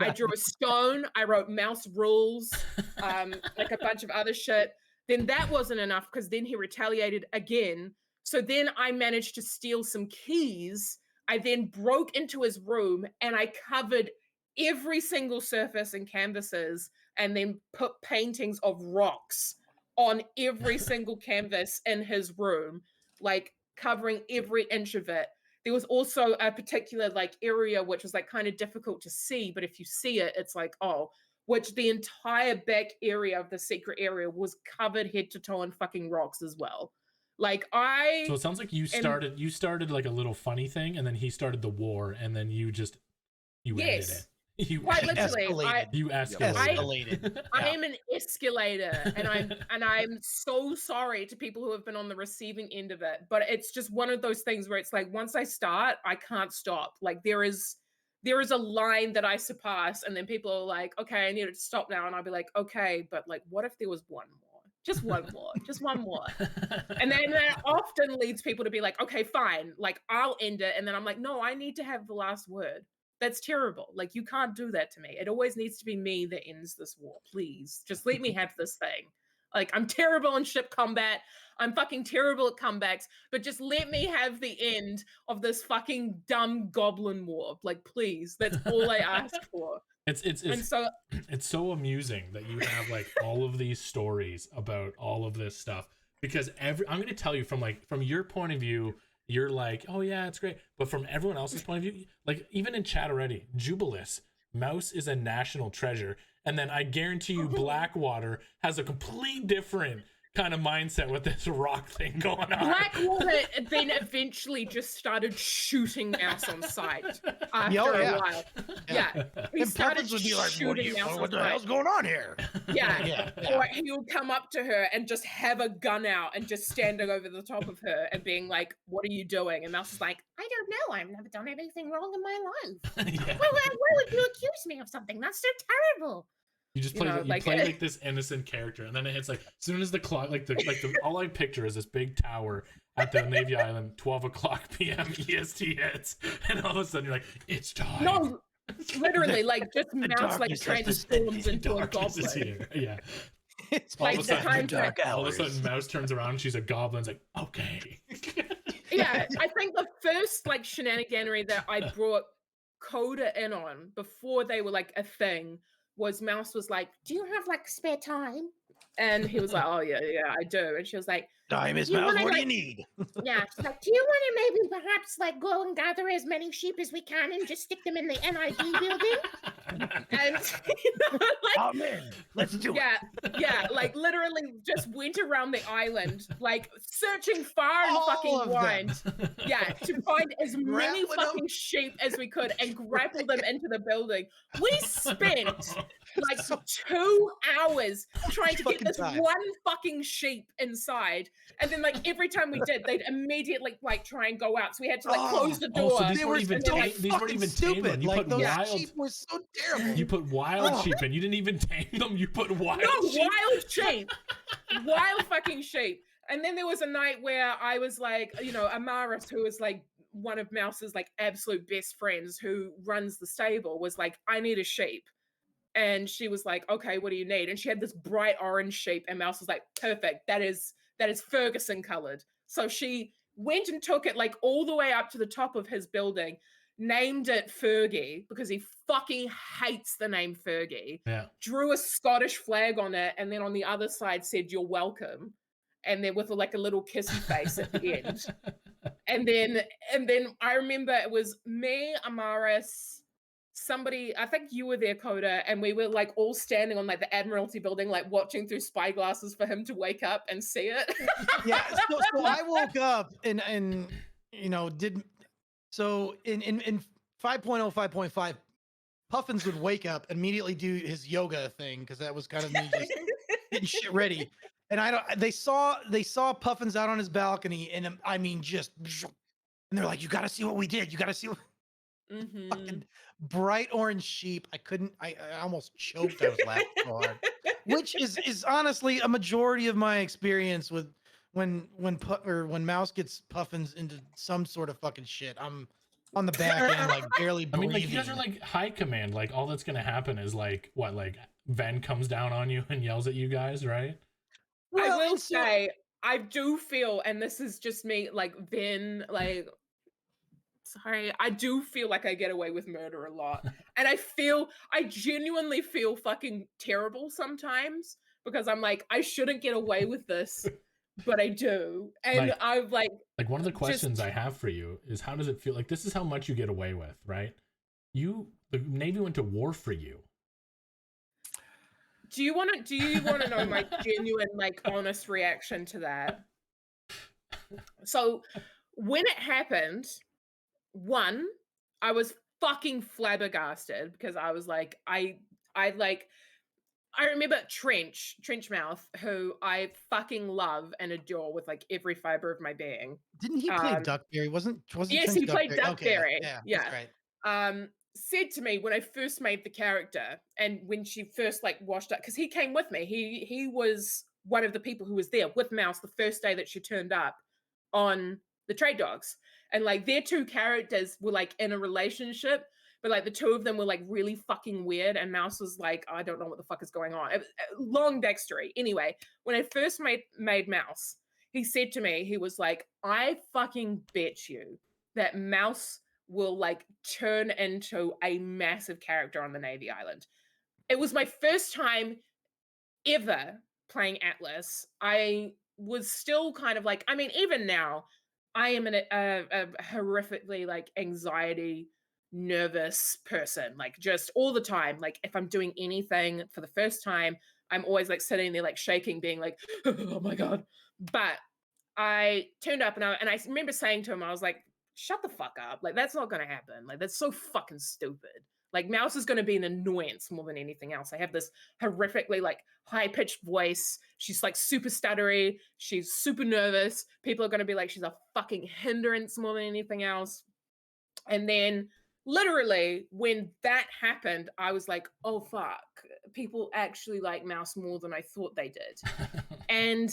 [SPEAKER 3] I drew a stone. I wrote mouse rules, like a bunch of other shit. Then that wasn't enough because then he retaliated again. So then I managed to steal some keys. I then broke into his room and I covered every single surface and canvases and then put paintings of rocks on every single canvas in his room, like covering every inch of it. There was also a particular like area which was like kind of difficult to see, but if you see it, it's like, which the entire back area of the secret area was covered head to toe in fucking rocks as well. Like
[SPEAKER 1] So it sounds like you started like a little funny thing, and then he started the war, and then you ended it.
[SPEAKER 3] Quite literally,
[SPEAKER 1] you escalated.
[SPEAKER 3] I am an escalator, and I'm so sorry to people who have been on the receiving end of it. But it's just one of those things where it's like once I start, I can't stop. Like there is a line that I surpass, and then people are like, "Okay, I need it to stop now," and I'll be like, "Okay, but like, what if there was one more? Just one more, just one more." And then that often leads people to be like, "Okay, fine, like I'll end it," and then I'm like, "No, I need to have the last word." That's terrible. Like, you can't do that to me. It always needs to be me that ends this war. Please, just let me have this thing. Like, I'm terrible in ship combat. I'm fucking terrible at comebacks. But just let me have the end of this fucking dumb goblin war. Like, please. That's all I ask for.
[SPEAKER 1] It's so amusing that you have like all of these stories about all of this stuff, because I'm going to tell you from your point of view, you're like, oh yeah, it's great. But from everyone else's point of view, like even in chat already, Jubilis, Mouse is a national treasure. And then I guarantee you Blackwater has a complete different kind of mindset with this rock thing going on.
[SPEAKER 3] Blackwater then eventually just started shooting Mouse on sight after a while. Yeah. He
[SPEAKER 2] And
[SPEAKER 3] started
[SPEAKER 2] Puffins would be like,
[SPEAKER 3] shooting Mouse
[SPEAKER 2] what
[SPEAKER 3] on
[SPEAKER 2] the hell's
[SPEAKER 3] sight.
[SPEAKER 2] going on here?
[SPEAKER 3] Yeah. Or he would come up to her and just have a gun out and just standing over the top of her and being like, what are you doing? And Mouse is like, I don't know. I've never done anything wrong in my life.
[SPEAKER 1] Yeah.
[SPEAKER 3] Why would you accuse me of something? That's so terrible.
[SPEAKER 1] You just play, play like this innocent character, and then it hits like as soon as the clock, like the all I picture is this big tower at the Navy Island, 12 o'clock p.m. EST hits, and all of a sudden you're like, it's time.
[SPEAKER 3] No, literally, like just Mouse like transforms into a goblin.
[SPEAKER 1] Yeah.
[SPEAKER 2] It's
[SPEAKER 3] like
[SPEAKER 2] all
[SPEAKER 3] the time
[SPEAKER 2] dark hours.
[SPEAKER 1] All of a sudden, Mouse turns around and she's a goblin. It's like, okay.
[SPEAKER 3] Yeah, I think the first like shenaniganery that I brought Coda in on before they were like a thing was Mouse was like, do you have like spare time? And he was like, oh yeah, I do. And she was like,
[SPEAKER 2] time is
[SPEAKER 3] "You
[SPEAKER 2] Mouse,
[SPEAKER 3] wanna,
[SPEAKER 2] what do
[SPEAKER 3] like-
[SPEAKER 2] you need?
[SPEAKER 3] yeah, she's like, do you want to maybe perhaps like go and gather as many sheep as we can and just stick them in the NID building? And like,
[SPEAKER 2] Oh man, let's do it.
[SPEAKER 3] yeah, like literally just went around the island, like searching far and
[SPEAKER 2] All
[SPEAKER 3] fucking
[SPEAKER 2] of
[SPEAKER 3] wide.
[SPEAKER 2] them.
[SPEAKER 3] Yeah, to find as many
[SPEAKER 2] Grappling 'em.
[SPEAKER 3] fucking sheep as we could and grapple them into the building. We spent like 2 hours trying to get
[SPEAKER 2] Fucking
[SPEAKER 3] this
[SPEAKER 2] time.
[SPEAKER 3] one fucking sheep inside. And then like every time we did, they'd immediately like try and go out. So we had to like close the door.
[SPEAKER 1] So these
[SPEAKER 2] They
[SPEAKER 1] weren't
[SPEAKER 2] were
[SPEAKER 1] even
[SPEAKER 2] so
[SPEAKER 1] tame. These weren't
[SPEAKER 2] fucking
[SPEAKER 1] even tame.
[SPEAKER 2] stupid.
[SPEAKER 1] You
[SPEAKER 2] Like
[SPEAKER 1] put
[SPEAKER 2] those
[SPEAKER 1] wild.
[SPEAKER 2] sheep were so terrible.
[SPEAKER 1] You put wild
[SPEAKER 2] Oh.
[SPEAKER 1] sheep in. You didn't even tame them. You put wild
[SPEAKER 3] No,
[SPEAKER 1] sheep.
[SPEAKER 3] wild sheep. Wild fucking sheep. And then there was a night where I was like, you know, Amaris, who is like one of Mouse's like absolute best friends who runs the stable, was like, I need a sheep. And she was like, okay, what do you need? And she had this bright orange sheep, and Mouse was like, perfect. That is Ferguson colored. So she went and took it like all the way up to the top of his building, named it Fergie because he fucking hates the name Fergie.
[SPEAKER 1] Yeah.
[SPEAKER 3] Drew a Scottish flag on it, and then on the other side said, you're welcome. And then with like a little kissy face at the end. And then I remember it was me, Amaris, somebody, I think you were there, Coda, and we were like all standing on like the Admiralty building, like watching through spyglasses for him to wake up and see it.
[SPEAKER 2] Yeah, so I woke up and you know in 5.0 5.5 Puffins would wake up, immediately do his yoga thing because that was kind of me just getting shit ready. And they saw Puffins out on his balcony, and I mean just, and they're like, you got to see what we did. You got to see what fucking bright orange sheep. I almost choked. I was laughing so hard. Which is honestly a majority of my experience with when Mouse gets Puffins into some sort of fucking shit. I'm on the back end, like barely
[SPEAKER 1] I mean,
[SPEAKER 2] breathing.
[SPEAKER 1] like you guys are like high command. Like all that's gonna happen is like what, like Ven comes down on you and yells at you guys, right?
[SPEAKER 3] I will say, I do feel, and this is just me, like Ven, like, sorry, I do feel like I get away with murder a lot. And I genuinely feel fucking terrible sometimes because I'm like, I shouldn't get away with this, but I do. And
[SPEAKER 1] Like-
[SPEAKER 3] I've like
[SPEAKER 1] Like one of the questions I have for you is, how does it feel? Like this is how much you get away with, right? The Navy went to war for you.
[SPEAKER 3] do you want to know my genuine, like, honest reaction to that? So when it happened, one, I was fucking flabbergasted because I was like, I remember Trenchmouth, who I fucking love and adore with like every fiber of my being.
[SPEAKER 2] Didn't he play Duckberry? Wasn't
[SPEAKER 3] Yes,
[SPEAKER 2] Trench
[SPEAKER 3] he played
[SPEAKER 2] Okay,
[SPEAKER 3] Duckberry.
[SPEAKER 2] yeah,
[SPEAKER 3] Yeah.
[SPEAKER 2] that's right.
[SPEAKER 3] Said to me when I first made the character and when she first like washed up, because he came with me. He was one of the people who was there with Mouse the first day that she turned up on the Trade Dogs. And like their two characters were like in a relationship, but like the two of them were like really fucking weird. And Mouse was like, I don't know what the fuck is going on. Long backstory. Anyway, when I first made Mouse, he said to me, he was like, I fucking bet you that Mouse will like turn into a massive character on the Navy Island. It was my first time ever playing Atlas. I was still kind of like, I mean, even now, I am a horrifically like anxiety, nervous person, like just all the time. Like if I'm doing anything for the first time, I'm always like sitting there like shaking, being like, oh my God. But I turned up and I remember saying to him, I was like, shut the fuck up. Like, that's not going to happen. Like, that's so fucking stupid. Like, Mouse is going to be an annoyance more than anything else. I have this horrifically, like, high-pitched voice. She's, like, super stuttery. She's super nervous. People are going to be like, she's a fucking hindrance more than anything else. And then, literally, when that happened, I was like, oh, fuck. People actually like Mouse more than I thought they did. And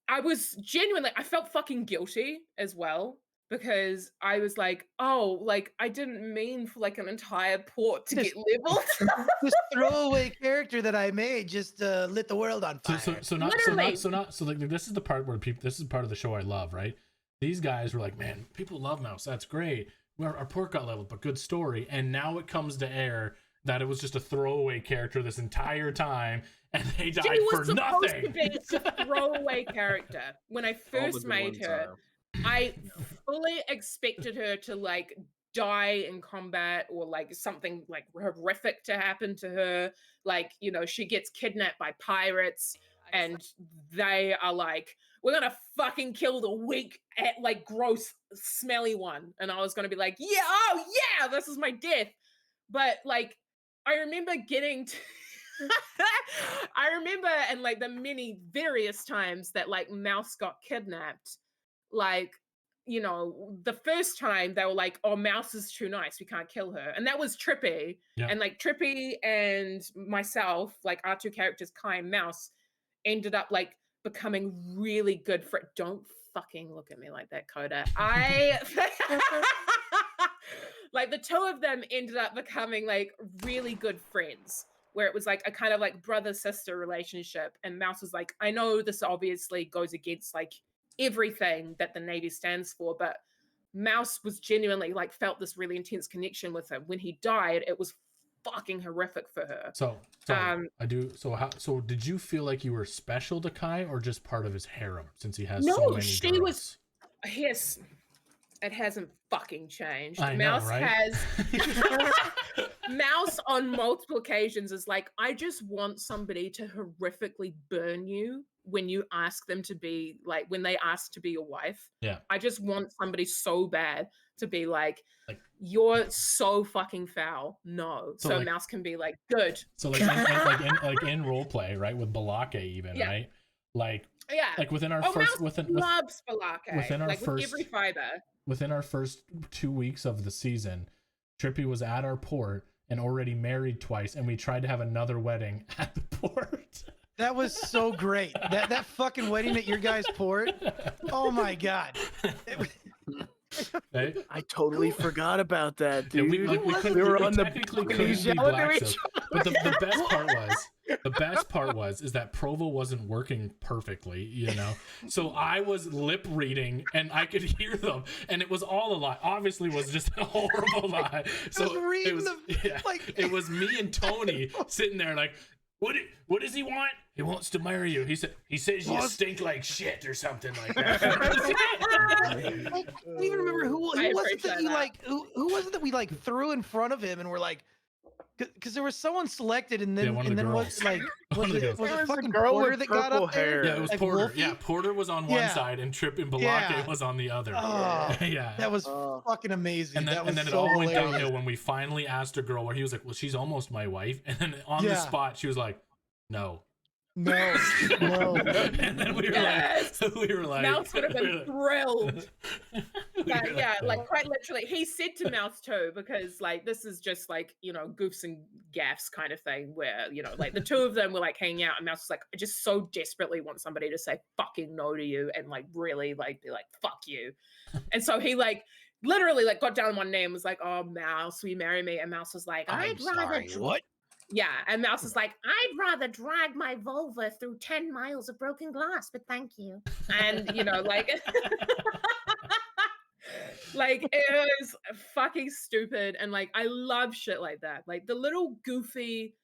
[SPEAKER 3] I was genuinely, I felt fucking guilty as well, because I was like, oh, like I didn't mean for like an entire port to get leveled.
[SPEAKER 2] This throwaway character that I made just lit the world on fire.
[SPEAKER 1] So like this is the part where people, this is part of the show I love, right? These guys were like, man, people love Mouse. That's great. Our port got leveled, but good story. And now it comes to air that it was just a throwaway character this entire time, and they died for nothing.
[SPEAKER 3] She was supposed to be a throwaway character. When I first made her, I fully expected her to like die in combat, or like something like horrific to happen to her. Like, you know, she gets kidnapped by pirates and they are like, we're gonna fucking kill the weak, like gross, smelly one. And I was gonna be like, yeah, oh yeah, this is my death. But like, I remember getting to I remember, and like the many various times that like Mouse got kidnapped, like, you know, the first time they were like, oh, Mouse is too nice, we can't kill her. And that was Trippy.
[SPEAKER 1] Yeah.
[SPEAKER 3] And like Trippy and myself, like our two characters, Kai and Mouse, ended up like becoming really good for it. Don't fucking look at me like that, Coda. Like the two of them ended up becoming like really good friends, where it was like a kind of like brother-sister relationship. And Mouse was like, I know this obviously goes against like everything that the Navy stands for, but Mouse was genuinely like felt this really intense connection with him. When he died, it was fucking horrific for her.
[SPEAKER 1] So did you feel like you were special to Kai, or just part of his harem, since he has so many girls?
[SPEAKER 3] Yes, it hasn't fucking changed.
[SPEAKER 1] I
[SPEAKER 3] Mouse
[SPEAKER 1] know, right?
[SPEAKER 3] has Mouse on multiple occasions is like, I just want somebody to horrifically burn you when you ask them to be like, when they ask to be your wife.
[SPEAKER 1] Yeah.
[SPEAKER 3] I just want somebody so bad to be like you're so fucking foul. No. So like, Mouse can be like, good.
[SPEAKER 1] So like in role play, right? With Balake even,
[SPEAKER 3] yeah.
[SPEAKER 1] right? Like,
[SPEAKER 3] yeah.
[SPEAKER 1] Like within our first,
[SPEAKER 3] Mouse loves Balake.
[SPEAKER 1] Within our
[SPEAKER 3] like
[SPEAKER 1] first,
[SPEAKER 3] with every fiber.
[SPEAKER 1] Within our first 2 weeks of the season, Trippy was at our port and already married twice, and we tried to have another wedding at the port.
[SPEAKER 2] That was so great. That fucking wedding at your guys' port. Oh my God.
[SPEAKER 1] Hey?
[SPEAKER 5] I totally forgot about that, dude.
[SPEAKER 1] We were on the but the best part was is that Provo wasn't working perfectly, you know. So I was lip reading and I could hear them, and it was all a lie. Obviously, it was just a horrible lie. So it was me and Tony sitting there like, what does he want? He wants to marry you. He says you stink like shit or something like that.
[SPEAKER 2] I don't even remember who was it that we like. Who was it that we like threw in front of him and we're like, because there was someone selected, and then was it fucking Porter that got up there?
[SPEAKER 1] Yeah, it was like Porter. Wolfie? Yeah, Porter was on one side and Trip and Balake was on the other.
[SPEAKER 2] Oh, yeah, that was fucking amazing.
[SPEAKER 1] And then it all went downhill when we finally asked a girl, where he was like, "Well, she's almost my wife," and then on the spot she was like, "No."
[SPEAKER 2] No.
[SPEAKER 1] And then we were like,
[SPEAKER 3] Mouse would have been thrilled. But yeah, like quite literally, he said to Mouse too, because like this is just like, you know, goofs and gaffs kind of thing, where, you know, like the two of them were like hanging out, and Mouse was like, I just so desperately want somebody to say fucking no to you and like really like be like fuck you. And so he like literally like got down on one knee and was like, oh, Mouse, will you marry me? And Mouse was like,
[SPEAKER 2] I'm sorry, what?
[SPEAKER 3] Yeah, and Mouse is like, I'd rather drag my vulva through 10 miles of broken glass, but thank you. And, you know, like, like, it was fucking stupid. And, like, I love shit like that. Like, the little goofy,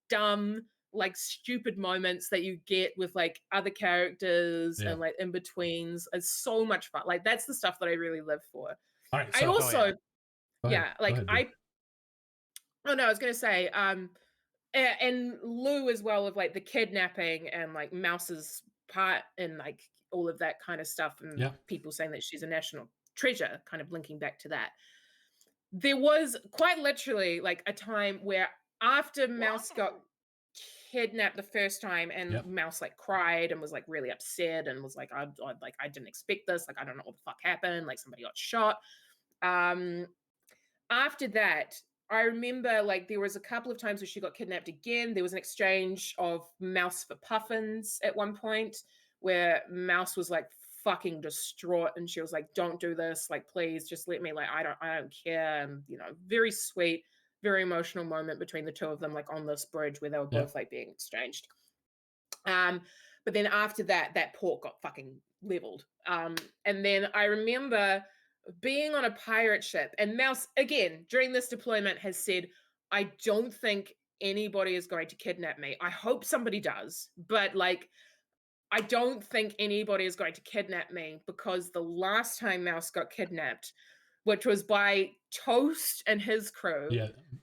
[SPEAKER 3] dumb, like stupid moments that you get with like other characters and like in betweens is so much fun. Like that's the stuff that I really live for.
[SPEAKER 1] All right.
[SPEAKER 3] I
[SPEAKER 1] So,
[SPEAKER 3] also,
[SPEAKER 1] Go ahead.
[SPEAKER 3] like
[SPEAKER 1] Go ahead,
[SPEAKER 3] oh no, I was gonna say, and Lou as well of like the kidnapping and like Mouse's part and like all of that kind of stuff and people saying that she's a national treasure, kind of linking back to that. There was quite literally like a time where after Mouse got kidnapped the first time and Mouse like cried and was like really upset and was like, I didn't expect this, like I don't know what the fuck happened, like somebody got shot. After that, I remember like there was a couple of times where she got kidnapped again. There was an exchange of Mouse for Puffins at one point where Mouse was like fucking distraught and she was like, don't do this, like please just let me, like I don't care. And you know, very sweet, very emotional moment between the two of them, like on this bridge where they were both like being exchanged. But then after that, that port got fucking leveled. And then I remember being on a pirate ship, and Mouse, again, during this deployment has said, I don't think anybody is going to kidnap me. I hope somebody does, but like, I don't think anybody is going to kidnap me because the last time Mouse got kidnapped, which was by Toast and his crew,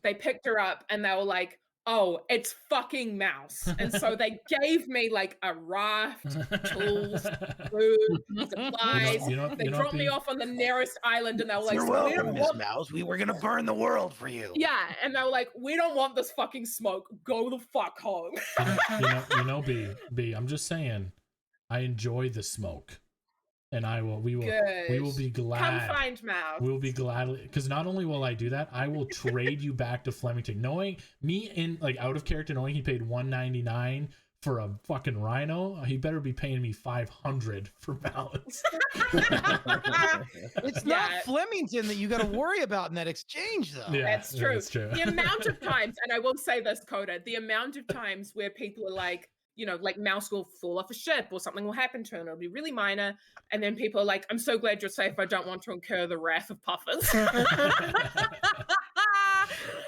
[SPEAKER 3] they picked her up and they were like, oh, it's fucking Mouse. And so they gave me like a raft, tools, food, supplies. They dropped me off on the nearest island and they were like,
[SPEAKER 2] you're welcome, Miss Mouse. We were going to burn the world for you.
[SPEAKER 3] Yeah. And they were like, we don't want this fucking smoke. Go the fuck home.
[SPEAKER 1] B, I'm just saying, I enjoy the smoke. And we will be glad.
[SPEAKER 3] Come find Mouse.
[SPEAKER 1] We'll be glad, because not only will I do that, I will trade you back to Flemington. Knowing me in like out of character, knowing he paid $199 for a fucking rhino, he better be paying me $500 for Mouse.
[SPEAKER 2] It's not Flemington that you got to worry about in that exchange, though.
[SPEAKER 1] Yeah,
[SPEAKER 3] that's true.
[SPEAKER 1] That's true.
[SPEAKER 3] The amount of times, and I will say this, Coda, the amount of times where people are like, you know, like Mouse will fall off a ship or something will happen to him. It'll be really minor. And then people are like, I'm so glad you're safe. I don't want to incur the wrath of Puffins.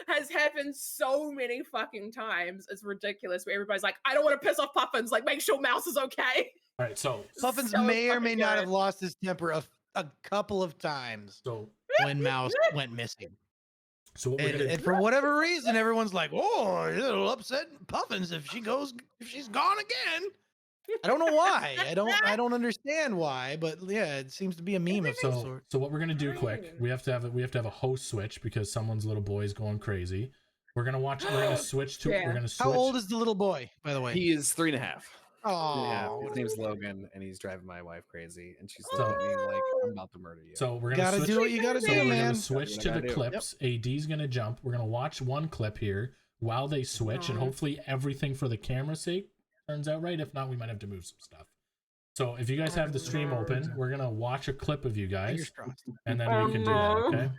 [SPEAKER 3] Has happened so many fucking times. It's ridiculous. Where everybody's like, I don't want to piss off Puffins. Like, make sure Mouse is okay.
[SPEAKER 1] All right, so
[SPEAKER 2] Puffins may or may not have lost his temper a couple of times when Mouse went missing.
[SPEAKER 1] So what
[SPEAKER 2] and for whatever reason, everyone's like, "Oh, it'll upset Puffins if she's gone again." I don't know why. I don't understand why, but yeah, it seems to be a meme of some sort.
[SPEAKER 1] So what we're gonna do, quick, we have to have a host switch because someone's little boy is going crazy. We're gonna switch to. We're gonna switch.
[SPEAKER 2] How old is the little boy, by the way?
[SPEAKER 4] He is 3.5.
[SPEAKER 2] Oh,
[SPEAKER 4] yeah, his name's Logan, and he's driving my wife crazy, and she's looking at me like, I'm about to murder you.
[SPEAKER 1] So we're gonna
[SPEAKER 2] do what you gotta do, man.
[SPEAKER 1] We're gonna switch to the clips. AD's gonna jump. We're gonna watch one clip here while they switch, and hopefully everything for the camera's sake turns out right. If not, we might have to move some stuff. So if you guys have the stream open, we're gonna watch a clip of you guys, and then we can do that. Okay.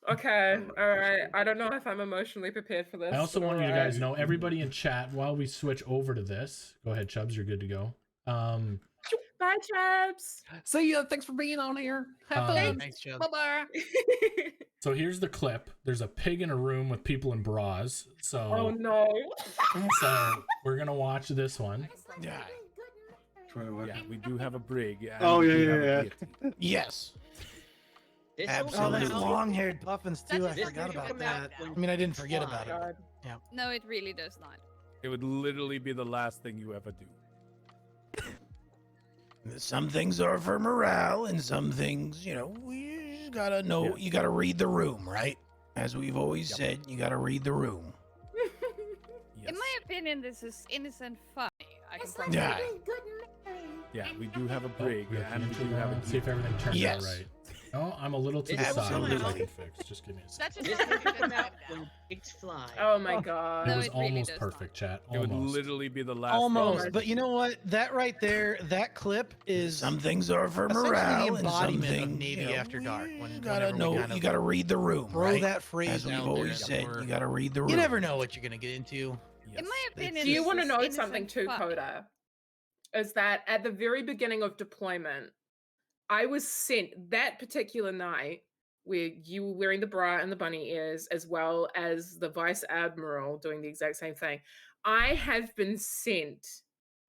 [SPEAKER 3] Okay, all right. I don't know if I'm emotionally prepared for this.
[SPEAKER 1] I also want you guys to know, everybody in chat, while we switch over to this, go ahead, Chubbs, you're good to go.
[SPEAKER 3] Bye, Chubbs.
[SPEAKER 4] See ya. Thanks for being on here. Have fun.
[SPEAKER 2] Thanks, Chubbs.
[SPEAKER 4] Bye-bye.
[SPEAKER 1] So here's the clip. There's a pig in a room with people in bras. So
[SPEAKER 3] oh no.
[SPEAKER 1] So we're gonna watch this one.
[SPEAKER 4] Yeah. We do have a brig.
[SPEAKER 5] Oh yeah.
[SPEAKER 2] Yes. Absolutely. Long-haired Puffins too. I forgot about that. I mean, I didn't forget about it. Yeah.
[SPEAKER 6] No, it really does not.
[SPEAKER 7] It would literally be the last thing you ever do.
[SPEAKER 2] Some things are for morale, and some things, we gotta know. Yeah. You gotta read the room, right? As we've always said, you gotta read the room.
[SPEAKER 6] Yes. In my opinion, this is innocent funny. I can
[SPEAKER 2] probably
[SPEAKER 7] yeah, we do have a brig, and we do have a
[SPEAKER 1] see if everything turns out right. No, I'm a little to the side. I can fix. Just give me a second.
[SPEAKER 8] Pigs fly.
[SPEAKER 3] Oh my god.
[SPEAKER 1] It was almost perfect, chat.
[SPEAKER 7] Almost. It would literally be the last.
[SPEAKER 2] Almost, but you know what? That right there, that clip is some things are for morale, the embodiment of Navy After Dark. You gotta know. You gotta read the room. Throw that phrase. As we've always said, you gotta read the room. You never know what you're gonna get into.
[SPEAKER 6] Yes. In my opinion,
[SPEAKER 3] do you want to know something too, Coda? Is that at the very beginning of deployment, I was sent that particular night where you were wearing the bra and the bunny ears, as well as the vice admiral doing the exact same thing. I have been sent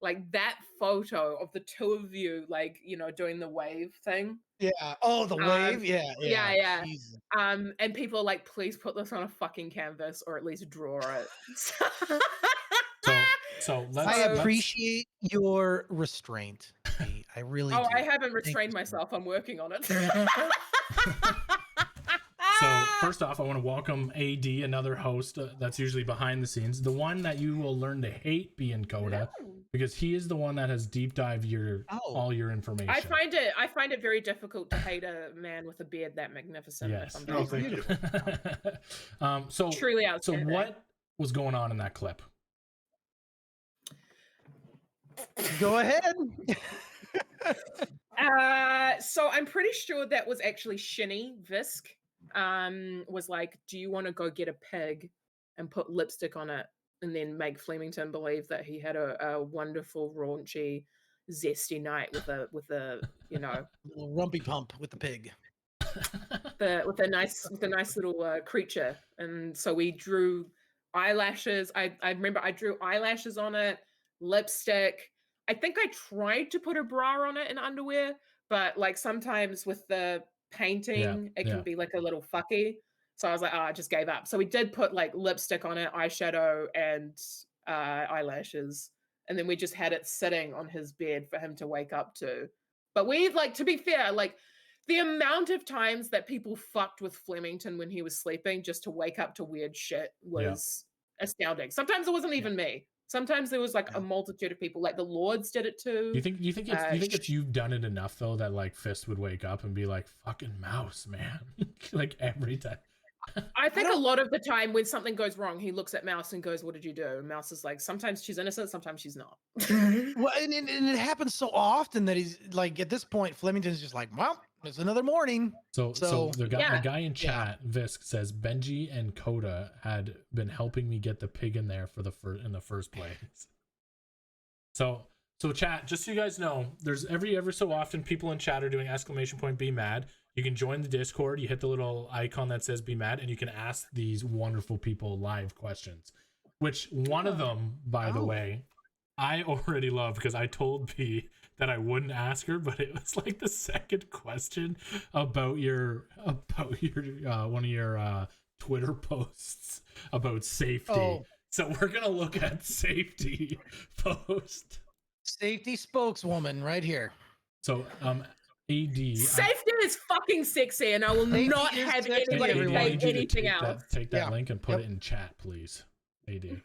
[SPEAKER 3] like that photo of the two of you, like, you know, doing the wave thing.
[SPEAKER 2] Yeah. Oh, the wave. Yeah.
[SPEAKER 3] Yeah.
[SPEAKER 2] Jesus.
[SPEAKER 3] And people are like, please put this on a fucking canvas or at least draw it.
[SPEAKER 1] So
[SPEAKER 2] I
[SPEAKER 1] let's
[SPEAKER 2] appreciate your restraint. I really do.
[SPEAKER 3] I haven't
[SPEAKER 2] Thank
[SPEAKER 3] restrained
[SPEAKER 2] you so
[SPEAKER 3] myself. I'm working on it.
[SPEAKER 1] So first off, I want to welcome AD, another host that's usually behind the scenes, the one that you will learn to hate being Coda, because he is the one that has deep dived all your information.
[SPEAKER 3] I find it very difficult to hate a man with a beard that magnificent.
[SPEAKER 1] Yes.
[SPEAKER 3] If I'm being honest.
[SPEAKER 1] So
[SPEAKER 3] Truly
[SPEAKER 1] so
[SPEAKER 3] outstanding.
[SPEAKER 1] what was going on in that clip?
[SPEAKER 2] Go ahead.
[SPEAKER 3] So I'm pretty sure that was actually Shinny Visk. Was like, do you want to go get a pig and put lipstick on it and then make Flemington believe that he had a wonderful, raunchy, zesty night with a you know,
[SPEAKER 2] little rumpy pump with the pig.
[SPEAKER 3] with a nice little creature. And so we drew eyelashes. I remember I drew eyelashes on it, lipstick. I think I tried to put a bra on it and underwear, but like sometimes with the painting, it can be like a little fucky. So I was like, I just gave up. So we did put like lipstick on it, eyeshadow, and eyelashes. And then we just had it sitting on his bed for him to wake up to. But we, like, to be fair, like the amount of times that people fucked with Flemington when he was sleeping just to wake up to weird shit was astounding. Sometimes it wasn't even me. Sometimes there was like a multitude of people. Like the Lords did it too.
[SPEAKER 1] You think it's you've done it enough though that like Fist would wake up and be like, fucking Mouse, man. Like every time.
[SPEAKER 3] I think a lot of the time when something goes wrong, he looks at Mouse and goes, what did you do? And Mouse is like, sometimes she's innocent, sometimes she's not.
[SPEAKER 2] Well, and it happens so often that he's like, at this point, Flemington's just like, well, it's another morning.
[SPEAKER 1] So the guy in chat, Visk, says Benji and Coda had been helping me get the pig in there in the first place. So chat, just so you guys know, there's every so often people in chat are doing !BMad. You can join the Discord, you hit the little icon that says BMad, and you can ask these wonderful people live questions. Which one of them, by the way, I already love because I told B that I wouldn't ask her, but it was like the second question about your one of your Twitter posts about safety. So we're gonna look at safety post.
[SPEAKER 2] Safety spokeswoman right here.
[SPEAKER 1] So AD,
[SPEAKER 3] safety is fucking sexy, and I will not have anybody say anything else.
[SPEAKER 1] Take that link and put it in chat, please, AD.
[SPEAKER 5] Okay.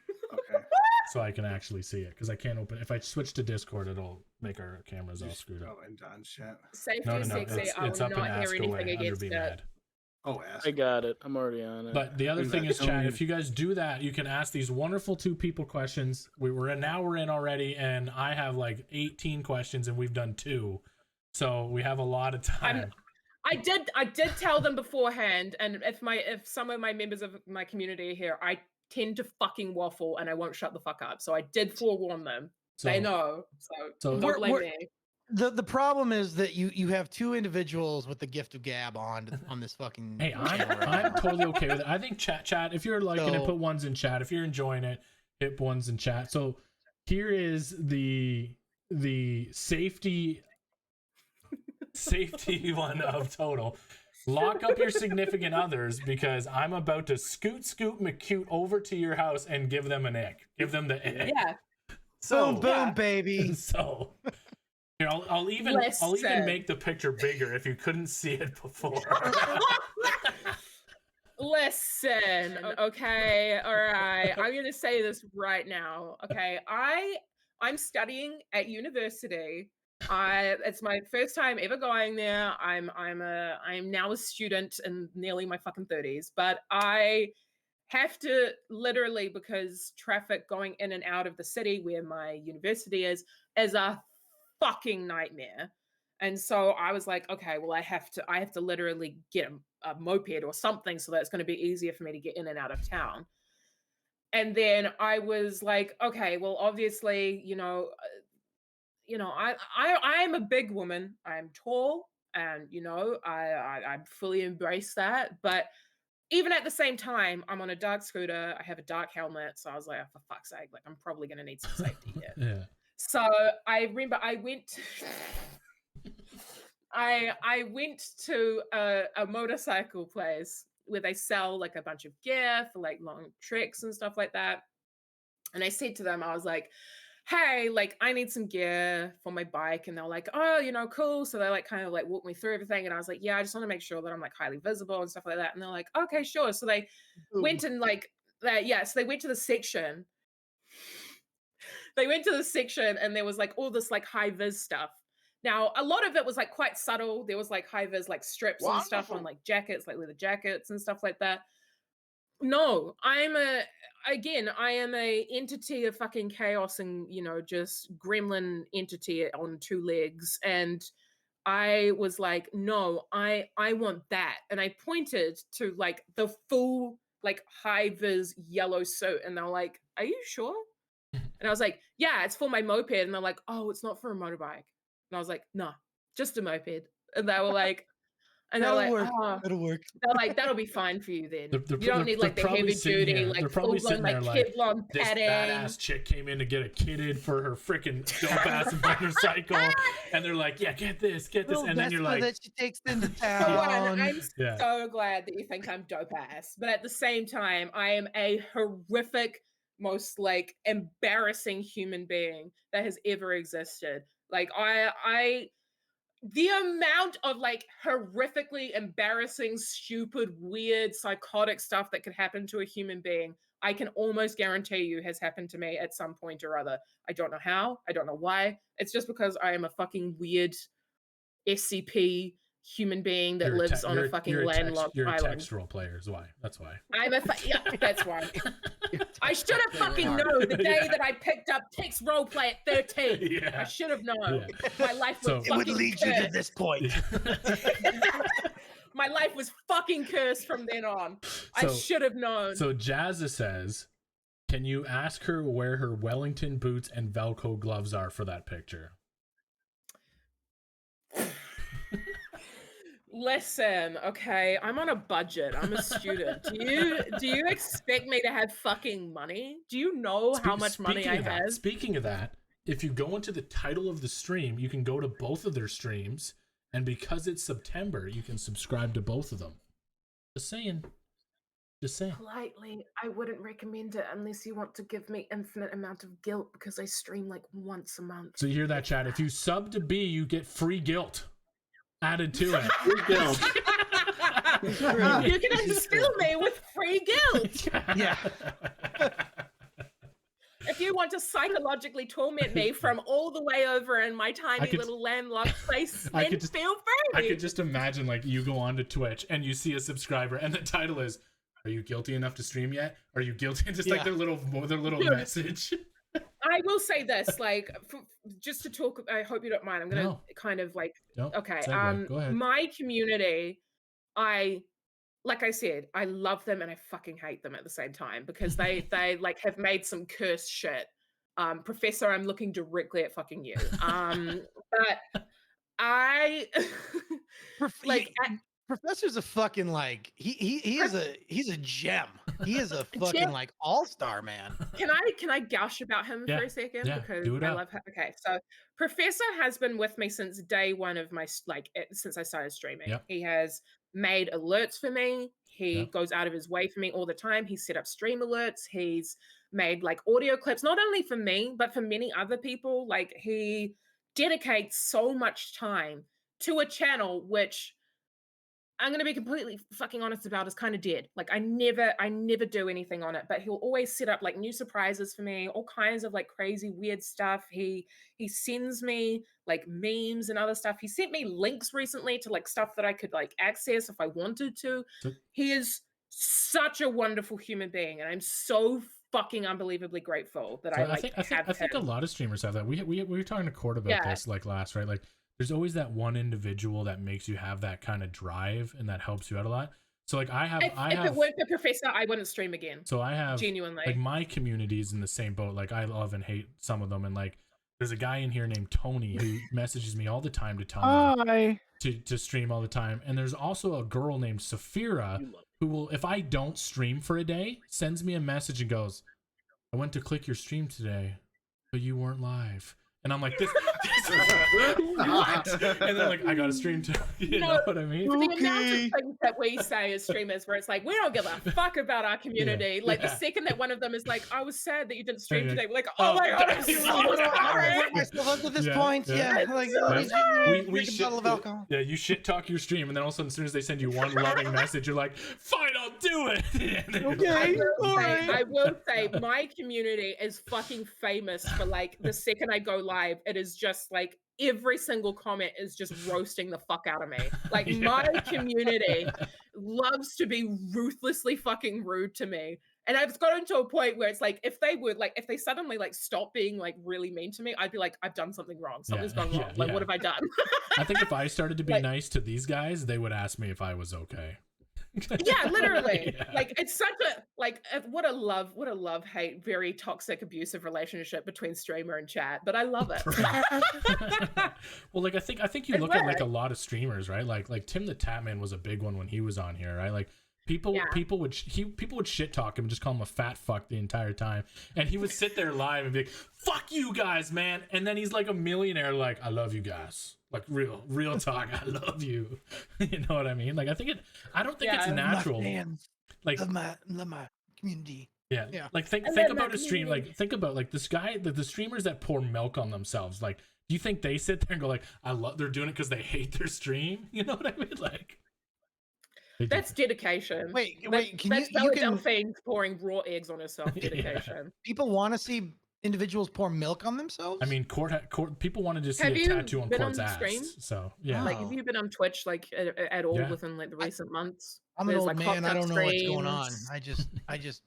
[SPEAKER 1] So I can actually see it, because I can't open it. If I switch to Discord, it'll make our cameras all screwed up.
[SPEAKER 5] Oh, and Don's chat.
[SPEAKER 3] Safety is sexy.
[SPEAKER 1] It's
[SPEAKER 3] I
[SPEAKER 1] up
[SPEAKER 3] will
[SPEAKER 1] in
[SPEAKER 3] not hear
[SPEAKER 1] Ask
[SPEAKER 3] anything
[SPEAKER 1] Away under
[SPEAKER 3] against
[SPEAKER 1] Be
[SPEAKER 3] that.
[SPEAKER 1] Mad.
[SPEAKER 5] Oh, ask.
[SPEAKER 9] I got it. I'm already on it.
[SPEAKER 1] But the other thing is, chat, if you guys do that, you can ask these wonderful two people questions. We're in already, and I have like 18 questions, and we've done 2. So we have a lot of time.
[SPEAKER 3] I did tell them beforehand, and if some of my members of my community are here, I tend to fucking waffle and I won't shut the fuck up. So I did forewarn them. They know. So don't blame me.
[SPEAKER 2] The problem is that you have 2 individuals with the gift of gab on this fucking.
[SPEAKER 1] Hey, I'm totally okay with it. I think chat. If you're liking it, put ones in chat. If you're enjoying it, hit ones in chat. So here is the safety one of total. Lock up your significant others, because I'm about to scoot McCute over to your house and give them an ick. Give them the ick.
[SPEAKER 3] Yeah.
[SPEAKER 2] So boom, baby.
[SPEAKER 1] So here, I'll even make the picture bigger if you couldn't see it before.
[SPEAKER 3] Listen, okay, all right. I'm gonna say this right now. Okay, I'm studying at university. It's my first time ever going there. I'm now a student in nearly my fucking 30s, but I have to literally, because traffic going in and out of the city where my university is a fucking nightmare. And so I was like, okay, well, I have to literally get a moped or something so that it's going to be easier for me to get in and out of town. And then I was like, okay, well, obviously, I'm a big woman. I'm tall, and I fully embrace that. But even at the same time, I'm on a dark scooter. I have a dark helmet. So I was like, oh, for fuck's sake, like I'm probably going to need some safety here.
[SPEAKER 1] Yeah.
[SPEAKER 3] So I remember I went I went to a motorcycle place where they sell like a bunch of gear for like long treks and stuff like that. And I said to them, I was like, hey, like I need some gear for my bike. And they're like, oh, you know, cool. So they like kind of like walk me through everything. And I was like, yeah, I just want to make sure that I'm like highly visible and stuff like that. And they're like, okay, sure. So they went and like that, yeah. So they went to the section. They went to the section and there was like all this like high vis stuff. Now, a lot of it was like quite subtle. There was like high vis like strips and stuff on like jackets, like leather jackets and stuff like that. No, I am a entity of fucking chaos and, you know, just gremlin entity on two legs. And I was like, no, I want that. And I pointed to like the full like high vis yellow suit. And they're like, are you sure? And I was like, yeah, it's for my moped. And they're like, oh, it's not for a motorbike. And I was like, no, just a moped. And they were like, and they're like, oh,
[SPEAKER 2] that'll work.
[SPEAKER 3] They're like, that'll be fine for you then.
[SPEAKER 1] They're
[SPEAKER 3] you don't need like the heavy duty, like full blown like Kevlar
[SPEAKER 1] this
[SPEAKER 3] padding.
[SPEAKER 1] badass chick came in to get a kitted for her freaking dope ass motorcycle, and they're like, yeah, get this, and then you're like,
[SPEAKER 2] that she takes into
[SPEAKER 3] One,
[SPEAKER 2] town.
[SPEAKER 3] I'm so glad that you think I'm dope ass, but at the same time, I am a horrific, most like embarrassing human being that has ever existed. Like the amount of like horrifically embarrassing, stupid, weird, psychotic stuff that could happen to a human being, I can almost guarantee you has happened to me at some point or other. I don't know how, I don't know why. It's just because I am a fucking weird SCP human being that lives on a fucking landlocked island.
[SPEAKER 1] You're a text role player is why. That's why.
[SPEAKER 3] Yeah, that's why. I should have fucking known the day that I picked up text roleplay at 13.
[SPEAKER 1] Yeah.
[SPEAKER 3] I should have known. My life was
[SPEAKER 2] It would lead you to this point.
[SPEAKER 3] My life was fucking cursed from then on. I should have known.
[SPEAKER 1] So Jazza says, can you ask her where her Wellington boots and Velcro gloves are for that picture?
[SPEAKER 3] Listen, okay, I'm on a budget. I'm a student. Do you expect me to have fucking money? Do you know how much money I have?
[SPEAKER 1] Speaking of that, if you go into the title of the stream, you can go to both of their streams, and because it's September, you can subscribe to both of them. Just saying.
[SPEAKER 3] Politely, I wouldn't recommend it unless you want to give me infinite amount of guilt because I stream like once a month.
[SPEAKER 1] So you hear that, chat? If you sub to B, you get free guilt added to it.
[SPEAKER 3] You're gonna steal me with free guilt.
[SPEAKER 2] Yeah.
[SPEAKER 3] If you want to psychologically torment me from all the way over in my tiny little landlocked place, then feel free.
[SPEAKER 1] I could just imagine like you go on to Twitch and you see a subscriber and the title is, "Are you guilty enough to stream yet? Are you guilty?" Just like their little message.
[SPEAKER 3] I will say this, like, just to talk. I hope you don't mind. I'm gonna kind of like, okay.
[SPEAKER 1] Go ahead.
[SPEAKER 3] My community, like I said, I love them and I fucking hate them at the same time because they like have made some cursed shit. Professor, I'm looking directly at fucking you. But I like.
[SPEAKER 2] Professor's a fucking like he's a gem. He is a fucking like all-star, man.
[SPEAKER 3] Can I gush about him for a second?
[SPEAKER 1] Yeah,
[SPEAKER 3] because
[SPEAKER 1] do it
[SPEAKER 3] I
[SPEAKER 1] up.
[SPEAKER 3] love him. Okay, so Professor has been with me since day one of my since I started streaming.
[SPEAKER 1] Yep.
[SPEAKER 3] He has made alerts for me. He goes out of his way for me all the time. He's set up stream alerts. He's made like audio clips, not only for me, but for many other people. Like he dedicates so much time to a channel which I'm going to be completely fucking honest about is kind of dead. Like I never do anything on it, but he'll always set up like new surprises for me, all kinds of like crazy weird stuff. He sends me like memes and other stuff. He sent me links recently to like stuff that I could like access if I wanted to. He is such a wonderful human being and I'm so fucking unbelievably grateful that I
[SPEAKER 1] think a lot of streamers have that. We were talking to Court about this like last, right? Like there's always that one individual that makes you have that kind of drive and that helps you out a lot. So like I have
[SPEAKER 3] if it weren't the Professor, I wouldn't stream again.
[SPEAKER 1] So I have
[SPEAKER 3] genuinely
[SPEAKER 1] like my community is in the same boat. Like I love and hate some of them, and like there's a guy in here named Tony who messages me all the time to tell me to stream all the time. And there's also a girl named Saphira who will, if I don't stream for a day, sends me a message and goes, I went to click your stream today, but you weren't live. And I'm like, this what? And then like, I got to stream too. You know what I mean?
[SPEAKER 3] The amount of things that we say as streamers where it's like, we don't give a fuck about our community. Like the second that one of them is like, I was sad that you didn't stream today. We're like, oh my God, I'm so sorry.
[SPEAKER 2] I still up to this point. Yeah. Like,
[SPEAKER 1] we shit,
[SPEAKER 2] bottle of alcohol.
[SPEAKER 1] Yeah, you shit talk your stream, and then all of a sudden, as soon as they send you one loving message, you're like, fine, I'll do it.
[SPEAKER 2] Okay.
[SPEAKER 3] I will say my community is fucking famous for like the second I go live, it is just like every single comment is just roasting the fuck out of me. Like my community loves to be ruthlessly fucking rude to me. And I've gotten to a point where it's like, if they suddenly like stop being like really mean to me, I'd be like, I've done something wrong. Something's gone wrong. Like, what have I done?
[SPEAKER 1] I think if I started to be nice to these guys, they would ask me if I was okay.
[SPEAKER 3] Yeah, literally. Like it's such a what a love hate, very toxic, abusive relationship between streamer and chat. But I love it.
[SPEAKER 1] Well, like I think you look at like a lot of streamers, right? Like Tim the Tatman was a big one when he was on here, right? Like people would shit talk him and just call him a fat fuck the entire time, and he would sit there live and be like, "Fuck you guys, man!" And then he's like a millionaire, like, "I love you guys." Like real talk. I love you. You know what I mean? Like I don't think it's natural. Like
[SPEAKER 2] love my community.
[SPEAKER 1] Yeah. Like think about a stream. Like think about like this guy, the streamers that pour milk on themselves. Like, do you think they sit there and go like, they're doing it because they hate their stream? You know what I mean? Like
[SPEAKER 3] that's dedication.
[SPEAKER 2] Wait,
[SPEAKER 3] that's Delphine pouring raw eggs on herself. Dedication.
[SPEAKER 2] People want to see individuals pour milk on themselves.
[SPEAKER 1] I mean, court people wanted to see a tattoo on Court's ass.
[SPEAKER 3] Stream?
[SPEAKER 1] So yeah.
[SPEAKER 3] Like, have you been on Twitch like at all within like the recent months?
[SPEAKER 2] I'm an old man. I don't know what's going on. I just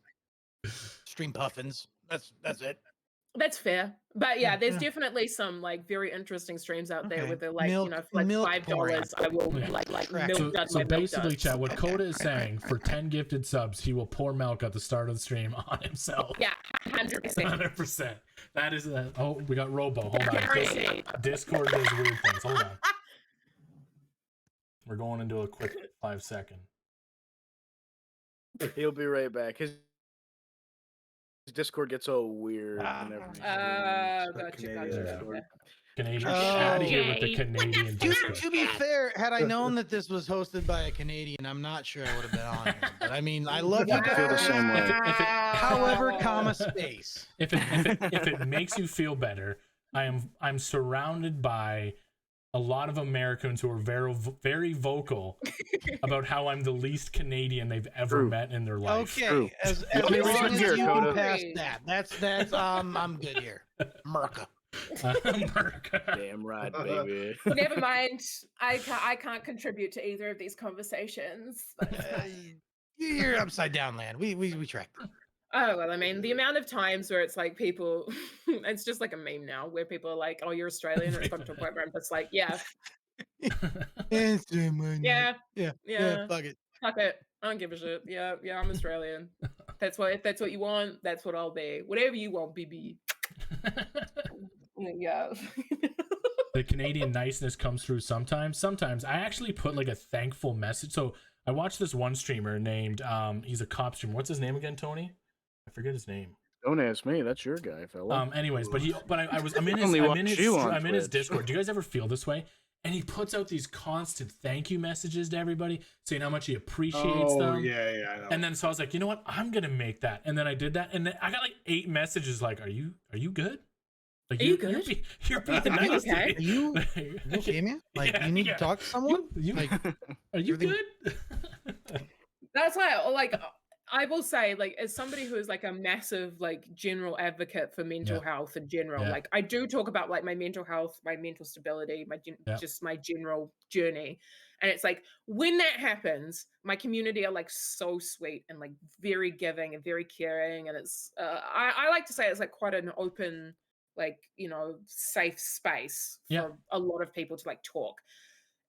[SPEAKER 2] stream puffins. That's it.
[SPEAKER 3] That's fair. But yeah, there's definitely some like very interesting streams out there where they're like, for like $5, I will like milk.
[SPEAKER 1] So basically, chat, what Coda is saying, for 10 gifted subs, he will pour milk at the start of the stream on himself.
[SPEAKER 3] Yeah, 100%.
[SPEAKER 1] 100%. That is that. Oh, we got Robo. Hold on. Discord does weird things. Hold on. We're going into a quick 5-second.
[SPEAKER 9] He'll be right back. His Discord gets all weird and everything.
[SPEAKER 3] Gotcha.
[SPEAKER 1] Canadian. Out of here with the Canadian Discord.
[SPEAKER 2] To be fair, had I known that this was hosted by a Canadian, I'm not sure I would have been on here. But I mean, I love you
[SPEAKER 9] feel the same way.
[SPEAKER 2] However, space.
[SPEAKER 1] If it makes you feel better, I'm surrounded by a lot of Americans who are very vocal about how I'm the least Canadian they've ever met in their life.
[SPEAKER 2] Okay, as long as you can pass that, that's I'm good here. America.
[SPEAKER 9] Damn right, baby.
[SPEAKER 3] Never mind. I can't contribute to either of these conversations.
[SPEAKER 2] You're upside down, land. We track.
[SPEAKER 3] Oh, well, I mean, the amount of times where it's like people, it's just like a meme now where people are like, oh, you're Australian, or it's got to a point where I'm just like, yeah. Yeah,
[SPEAKER 2] fuck it.
[SPEAKER 3] Fuck it. I don't give a shit. Yeah, I'm Australian. If that's what you want, that's what I'll be. Whatever you want, BB. Yeah.
[SPEAKER 1] The Canadian niceness comes through sometimes. Sometimes I actually put like a thankful message. So I watched this one streamer named, he's a cop streamer. What's his name again, Tony? I forget his name.
[SPEAKER 9] Don't ask me. That's your guy, fella.
[SPEAKER 1] Anyways, I'm in his Discord. Do you guys ever feel this way? And he puts out these constant thank you messages to everybody, saying how much he appreciates them.
[SPEAKER 5] Yeah, I know.
[SPEAKER 1] And then so I was like, you know what? I'm gonna make that. And then I did that, and then I got like 8 messages like, "Are you good? Like,
[SPEAKER 3] are you good?
[SPEAKER 1] You're being nice to me.
[SPEAKER 2] Are you okay, man? Like, you need to talk to someone?
[SPEAKER 1] Like, are you good?"
[SPEAKER 3] That's why, I will say, like, as somebody who is like a massive, like, general advocate for mental health in general, like, I do talk about like my mental health, my mental stability, just my general journey. And it's like, when that happens, my community are like so sweet and like very giving and very caring. And it's, I like to say it's like quite an open, like, safe space for a lot of people to like talk.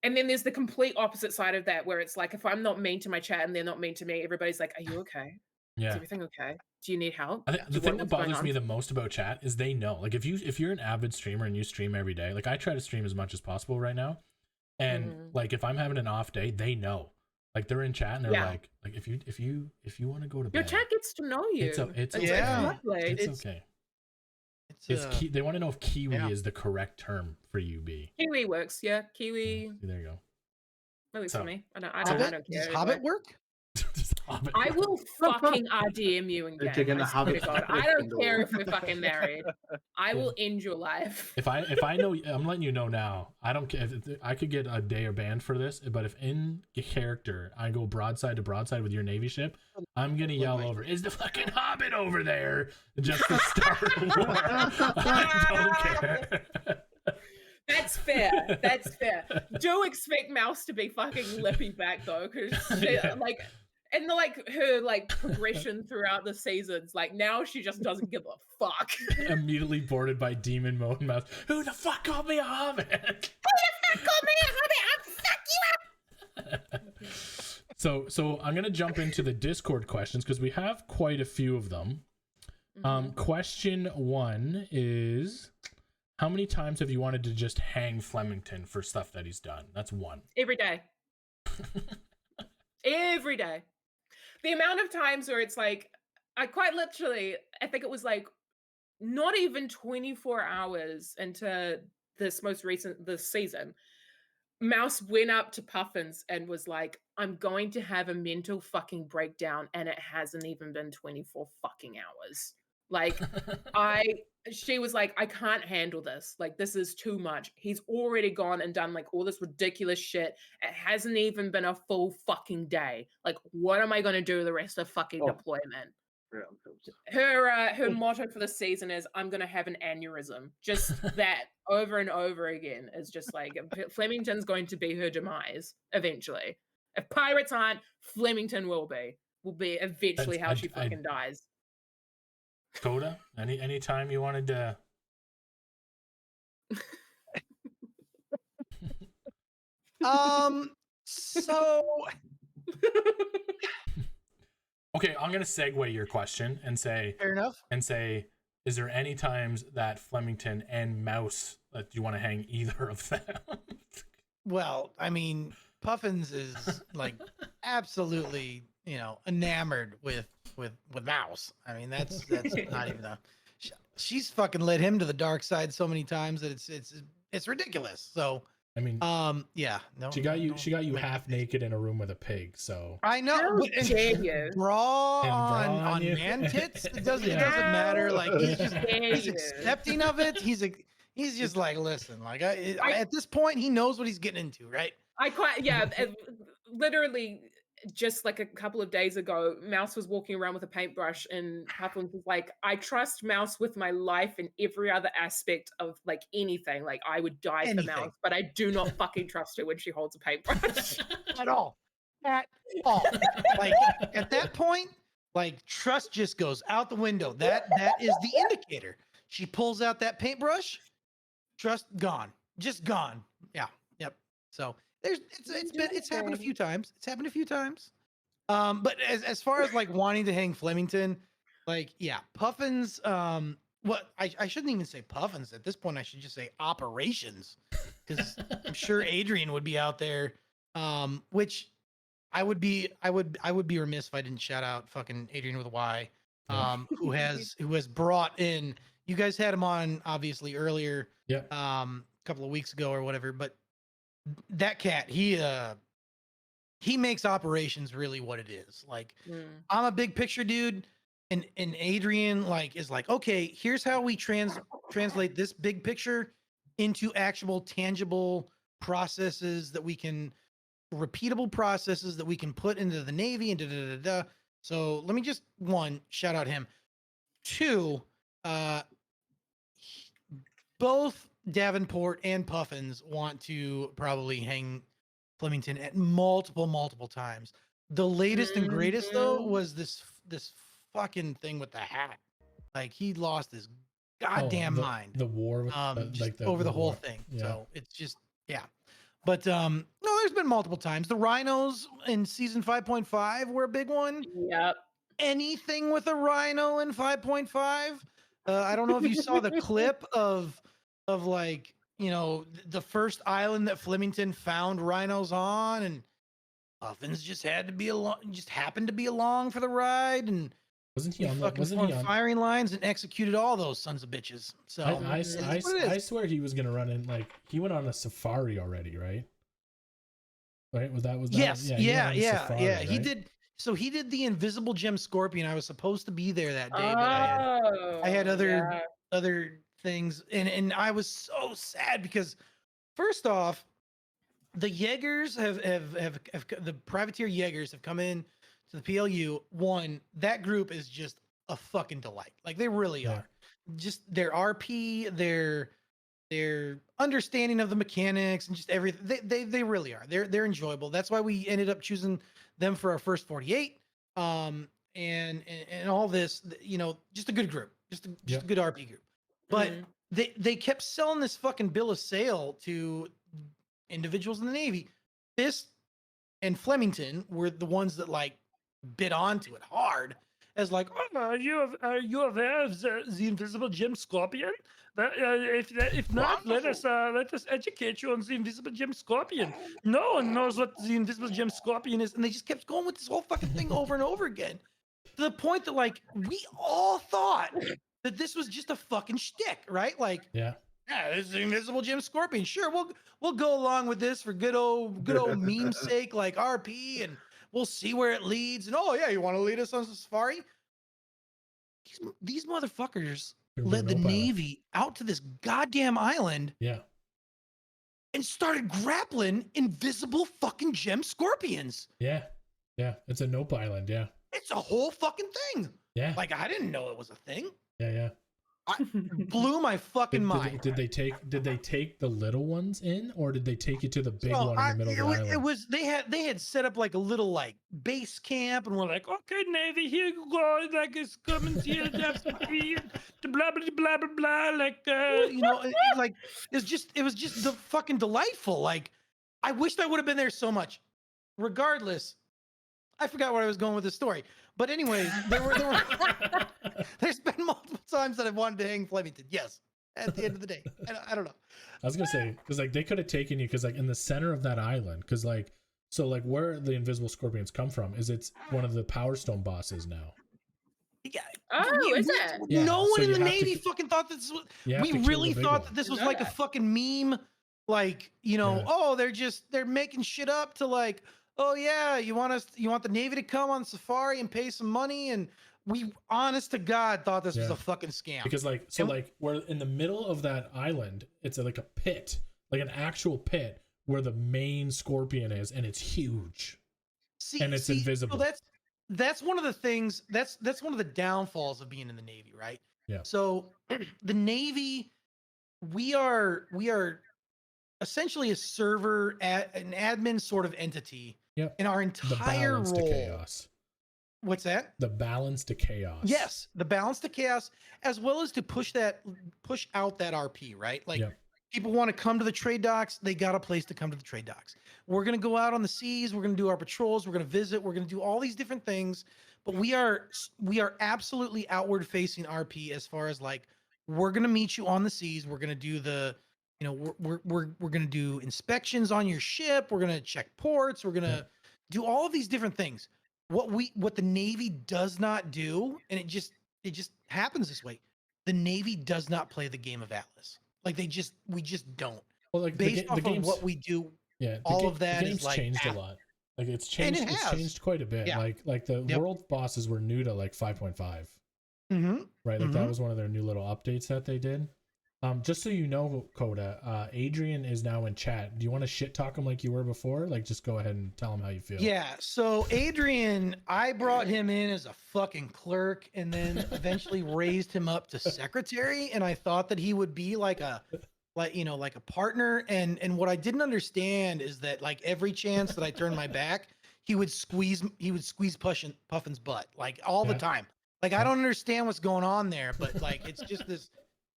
[SPEAKER 3] And then there's the complete opposite side of that, where it's like, if I'm not mean to my chat and they're not mean to me, everybody's like, are you okay?
[SPEAKER 1] Yeah.
[SPEAKER 3] Is everything okay? Do you need help?
[SPEAKER 1] The thing that bothers me the most about chat is they know. Like, if you're an avid streamer and you stream every day, like I try to stream as much as possible right now. And like, if I'm having an off day, they know. Like they're in chat and they're
[SPEAKER 3] Yeah.
[SPEAKER 1] like if you want to go to
[SPEAKER 3] Your
[SPEAKER 1] bed,
[SPEAKER 3] chat gets to know you.
[SPEAKER 1] it's
[SPEAKER 2] Yeah.
[SPEAKER 3] lovely.
[SPEAKER 1] it's okay. It's they want to know if Kiwi
[SPEAKER 2] yeah.
[SPEAKER 1] is the correct term for you, B.
[SPEAKER 3] Kiwi works, yeah. Kiwi.
[SPEAKER 1] There you go.
[SPEAKER 3] At least
[SPEAKER 1] So-
[SPEAKER 3] for me. I don't
[SPEAKER 2] Hobbit?
[SPEAKER 3] care.
[SPEAKER 2] Does
[SPEAKER 3] either
[SPEAKER 2] Hobbit
[SPEAKER 3] way.
[SPEAKER 2] work?
[SPEAKER 3] I will fucking RDM you in
[SPEAKER 5] They're
[SPEAKER 3] game.
[SPEAKER 5] taking
[SPEAKER 3] I
[SPEAKER 5] the
[SPEAKER 3] swear to
[SPEAKER 5] Hobbit
[SPEAKER 3] God.
[SPEAKER 5] to
[SPEAKER 3] I don't
[SPEAKER 5] Gryffindor.
[SPEAKER 3] care if we're fucking married. I will end your life.
[SPEAKER 1] If I know, I'm letting you know now. I don't care. If I could get a day or banned for this, but if in character I go broadside to broadside with your Navy ship, I'm gonna yell over, "Is the fucking Hobbit over there?" Just to start a war. I don't care.
[SPEAKER 3] That's fair. That's fair. Do expect Mouse to be fucking lippy back though, because like, and her progression throughout the seasons, like now she just doesn't give a fuck.
[SPEAKER 1] Immediately boarded by demon mode mouse. Who the fuck called me a Hobbit?
[SPEAKER 3] Who the fuck called me a Hobbit? I'll fuck you up.
[SPEAKER 1] So I'm gonna jump into the Discord questions because we have quite a few of them. Question 1 is, how many times have you wanted to just hang Flemington for stuff that he's done? That's 1.
[SPEAKER 3] Every day. Every day. The amount of times where it's like, I quite literally, I think it was like not even 24 hours into this season, Mouse went up to Puffins and was like, I'm going to have a mental fucking breakdown, and it hasn't even been 24 fucking hours. Like, she was like, I can't handle this. Like, this is too much. He's already gone and done like all this ridiculous shit. It hasn't even been a full fucking day. Like, what am I going to do the rest of fucking deployment? Her motto for the season is, I'm going to have an aneurysm. Just that over and over again is just like, Flemington's going to be her demise eventually. If pirates aren't, Flemington will be eventually how she fucking dies.
[SPEAKER 1] Coda, any time you wanted to.
[SPEAKER 2] So
[SPEAKER 1] Okay, I'm gonna segue your question and say,
[SPEAKER 2] fair enough.
[SPEAKER 1] Is there any times that Flemington and Mouse that you want to hang either of them?
[SPEAKER 2] Well, I mean, Puffins is like absolutely, enamored with Mouse. I mean, that's not even a. She's fucking led him to the dark side so many times that it's ridiculous. So
[SPEAKER 1] I mean,
[SPEAKER 2] yeah, no.
[SPEAKER 1] she got you half naked in a room with a pig. So
[SPEAKER 2] I know.
[SPEAKER 3] How dare you?
[SPEAKER 2] Bra
[SPEAKER 1] And bra
[SPEAKER 2] on
[SPEAKER 1] on you.
[SPEAKER 2] man tits. It doesn't matter. Like he's
[SPEAKER 3] you?
[SPEAKER 2] accepting of it. He's just like, listen, like at this point he knows what he's getting into, right?
[SPEAKER 3] Literally just like a couple of days ago, Mouse was walking around with a paintbrush and Puffins was like, I trust Mouse with my life and every other aspect of like anything. Like I would die for Mouse, but I do not fucking trust her when she holds a paintbrush.
[SPEAKER 2] At all. At all. Like at that point, like trust just goes out the window. That is the indicator. She pulls out that paintbrush, trust gone. Just gone. Yeah. Yep. So it's happened a few times. It's happened a few times. But as far as like wanting to hang Flemington, like yeah, Puffins. What I shouldn't even say Puffins at this point. I should just say operations, because I'm sure Adrian would be out there. Which I would be remiss if I didn't shout out fucking Adrian with a Y. Who has brought in. You guys had him on obviously earlier.
[SPEAKER 1] Yeah.
[SPEAKER 2] A couple of weeks ago or whatever, but. That cat, he makes operations really what it is. Like I'm a big picture dude, and Adrian is like, okay, here's how we translate this big picture into actual tangible processes that we can repeatable processes that we can put into the Navy and da da da da. So let me just shout out him. 2, both Davenport and Puffins want to probably hang Flemington at multiple times. The latest and greatest though was this fucking thing with the hat. Like he lost his goddamn mind.
[SPEAKER 1] The war with
[SPEAKER 2] over the whole thing. Yeah. So it's just But no, there's been multiple times. The rhinos in season 5.5 were a big one.
[SPEAKER 3] Yep.
[SPEAKER 2] Anything with a rhino in 5.5. I don't know if you saw the clip of like, the first island that Flemington found rhinos on, and Puffins just had to be along, just happened to be along for the ride, and
[SPEAKER 1] Wasn't he
[SPEAKER 2] we
[SPEAKER 1] on the?
[SPEAKER 2] fucking
[SPEAKER 1] Wasn't he
[SPEAKER 2] formed
[SPEAKER 1] on?
[SPEAKER 2] firing lines and executed all those sons of bitches. So
[SPEAKER 1] I
[SPEAKER 2] it is what it
[SPEAKER 1] I
[SPEAKER 2] is.
[SPEAKER 1] swear he was gonna run in like he went on a safari already, right? Right? Was that
[SPEAKER 2] Yes,
[SPEAKER 1] yeah, he went on a safari,
[SPEAKER 2] yeah. He
[SPEAKER 1] right?
[SPEAKER 2] did. So he did the Invisible Gem Scorpion. I was supposed to be there that day, but I had
[SPEAKER 3] yeah.
[SPEAKER 2] other things, and I was so sad because first off, the Jaegers have the privateer Jaegers have come in to the PLU. One, that group is just a fucking delight. Like they really
[SPEAKER 1] Yeah.
[SPEAKER 2] are. Just their RP, their understanding of the mechanics and just everything. They really are. They're enjoyable. That's why we ended up choosing them for our first 48. And all this, you know, just a good group, just
[SPEAKER 1] Yep.
[SPEAKER 2] a good RP group. But
[SPEAKER 3] Mhm.
[SPEAKER 2] they kept selling this fucking bill of sale to individuals in the Navy. Fisk and Flemington were the ones that like bit onto it hard as like, oh, are you aware of the Invisible Gem Scorpion? If not, let us educate you on the Invisible Gem Scorpion. No one knows what the Invisible Gem Scorpion is, and they just kept going with this whole fucking thing over and over again, to the point that like we all thought that this was just a fucking shtick, right? Like,
[SPEAKER 1] Yeah.
[SPEAKER 2] yeah, this is the Invisible Gem Scorpion. Sure, we'll go along with this for good old meme sake, like RP, and we'll see where it leads. And oh yeah, you want to lead us on safari? These motherfuckers led the Navy out to this goddamn island.
[SPEAKER 1] Yeah.
[SPEAKER 2] And started grappling invisible fucking gem scorpions.
[SPEAKER 1] Yeah. Yeah. It's a nope island. Yeah.
[SPEAKER 2] It's a whole fucking thing.
[SPEAKER 1] Yeah.
[SPEAKER 2] Like I didn't know it was a thing.
[SPEAKER 1] Yeah. Yeah.
[SPEAKER 2] Blew my fucking mind.
[SPEAKER 1] Did they take the little ones in, or did they take you to the big one in the middle of the island?
[SPEAKER 2] It was they had set up like a little like base camp, and we're like, okay, Navy, here you go, like it's coming here, blah blah blah blah blah, like you know, like it was just the fucking delightful. Like I wished I would have been there so much. Regardless, I forgot where I was going with the story. But anyways, there's been multiple times that I've wanted to hang Flemington. Yes, at the end of the day, I don't know.
[SPEAKER 1] I was gonna say because like they could have taken you because like in the center of that island, because like so like where the invisible scorpions come from is it's one of the Power Stone bosses now.
[SPEAKER 2] Yeah.
[SPEAKER 3] Oh, is it?
[SPEAKER 1] Yeah,
[SPEAKER 2] No one
[SPEAKER 1] so
[SPEAKER 2] in
[SPEAKER 1] you
[SPEAKER 2] the
[SPEAKER 1] have to
[SPEAKER 2] Navy
[SPEAKER 1] ki-
[SPEAKER 2] fucking thought this was.
[SPEAKER 1] You have
[SPEAKER 2] We
[SPEAKER 1] to kill
[SPEAKER 2] really
[SPEAKER 1] the big
[SPEAKER 2] thought
[SPEAKER 1] one.
[SPEAKER 2] that this was
[SPEAKER 3] know
[SPEAKER 2] like a
[SPEAKER 3] that.
[SPEAKER 2] fucking meme. Like, you know,
[SPEAKER 1] Yeah.
[SPEAKER 2] oh, they're making shit up to like, oh yeah, you want the Navy to come on safari and pay some money, and we honest to God thought this was
[SPEAKER 1] Yeah.
[SPEAKER 2] a fucking scam.
[SPEAKER 1] Because like so
[SPEAKER 2] And-
[SPEAKER 1] like we're in the middle of that island, it's like a pit, like an actual pit where the main scorpion is, and it's huge. and it's invisible.
[SPEAKER 2] So that's one of the things. That's one of the downfalls of being in the Navy, right?
[SPEAKER 1] Yeah.
[SPEAKER 2] So the Navy, we are essentially a server, an admin sort of entity.
[SPEAKER 1] Yep.
[SPEAKER 2] And our
[SPEAKER 1] The
[SPEAKER 2] entire
[SPEAKER 1] balance to
[SPEAKER 2] role.
[SPEAKER 1] chaos.
[SPEAKER 2] What's that?
[SPEAKER 1] The balance to chaos.
[SPEAKER 2] Yes, the balance to chaos, as well as to push out that RP, right? Like
[SPEAKER 1] Yep.
[SPEAKER 2] people want to come to the trade docks, they got a place to come to the trade docks. We're gonna go out on the seas, we're gonna do our patrols, we're gonna visit, we're gonna do all these different things, but we are absolutely outward facing RP as far as like we're gonna meet you on the seas, we're gonna do we're gonna do inspections on your ship, we're gonna check ports, we're gonna do all of these different things. What the Navy does not do, and it just happens this way. The Navy does not play the game of Atlas. Like we just don't.
[SPEAKER 1] Well, like
[SPEAKER 2] Based off
[SPEAKER 1] the
[SPEAKER 2] of
[SPEAKER 1] game's,
[SPEAKER 2] what we do,
[SPEAKER 1] yeah,
[SPEAKER 2] all of that
[SPEAKER 1] the game's
[SPEAKER 2] is like
[SPEAKER 1] changed a lot. Like it's changed.
[SPEAKER 2] it
[SPEAKER 1] It's
[SPEAKER 2] has.
[SPEAKER 1] changed quite a bit.
[SPEAKER 2] Yeah.
[SPEAKER 1] Like the
[SPEAKER 2] Yep.
[SPEAKER 1] world bosses were new to like 5.5.
[SPEAKER 2] Mm-hmm.
[SPEAKER 1] Right. Like that was one of their new little updates that they did. Just so you know, Coda, Adrian is now in chat. Do you want to shit talk him like you were before? Like, just go ahead and tell him how you feel.
[SPEAKER 2] Yeah. So Adrian, I brought him in as a fucking clerk, and then eventually raised him up to secretary. And I thought that he would be like a partner. And what I didn't understand is that like every chance that I turned my back, he would squeeze Puffin's butt like all the time. Like I don't understand what's going on there, but like it's just this.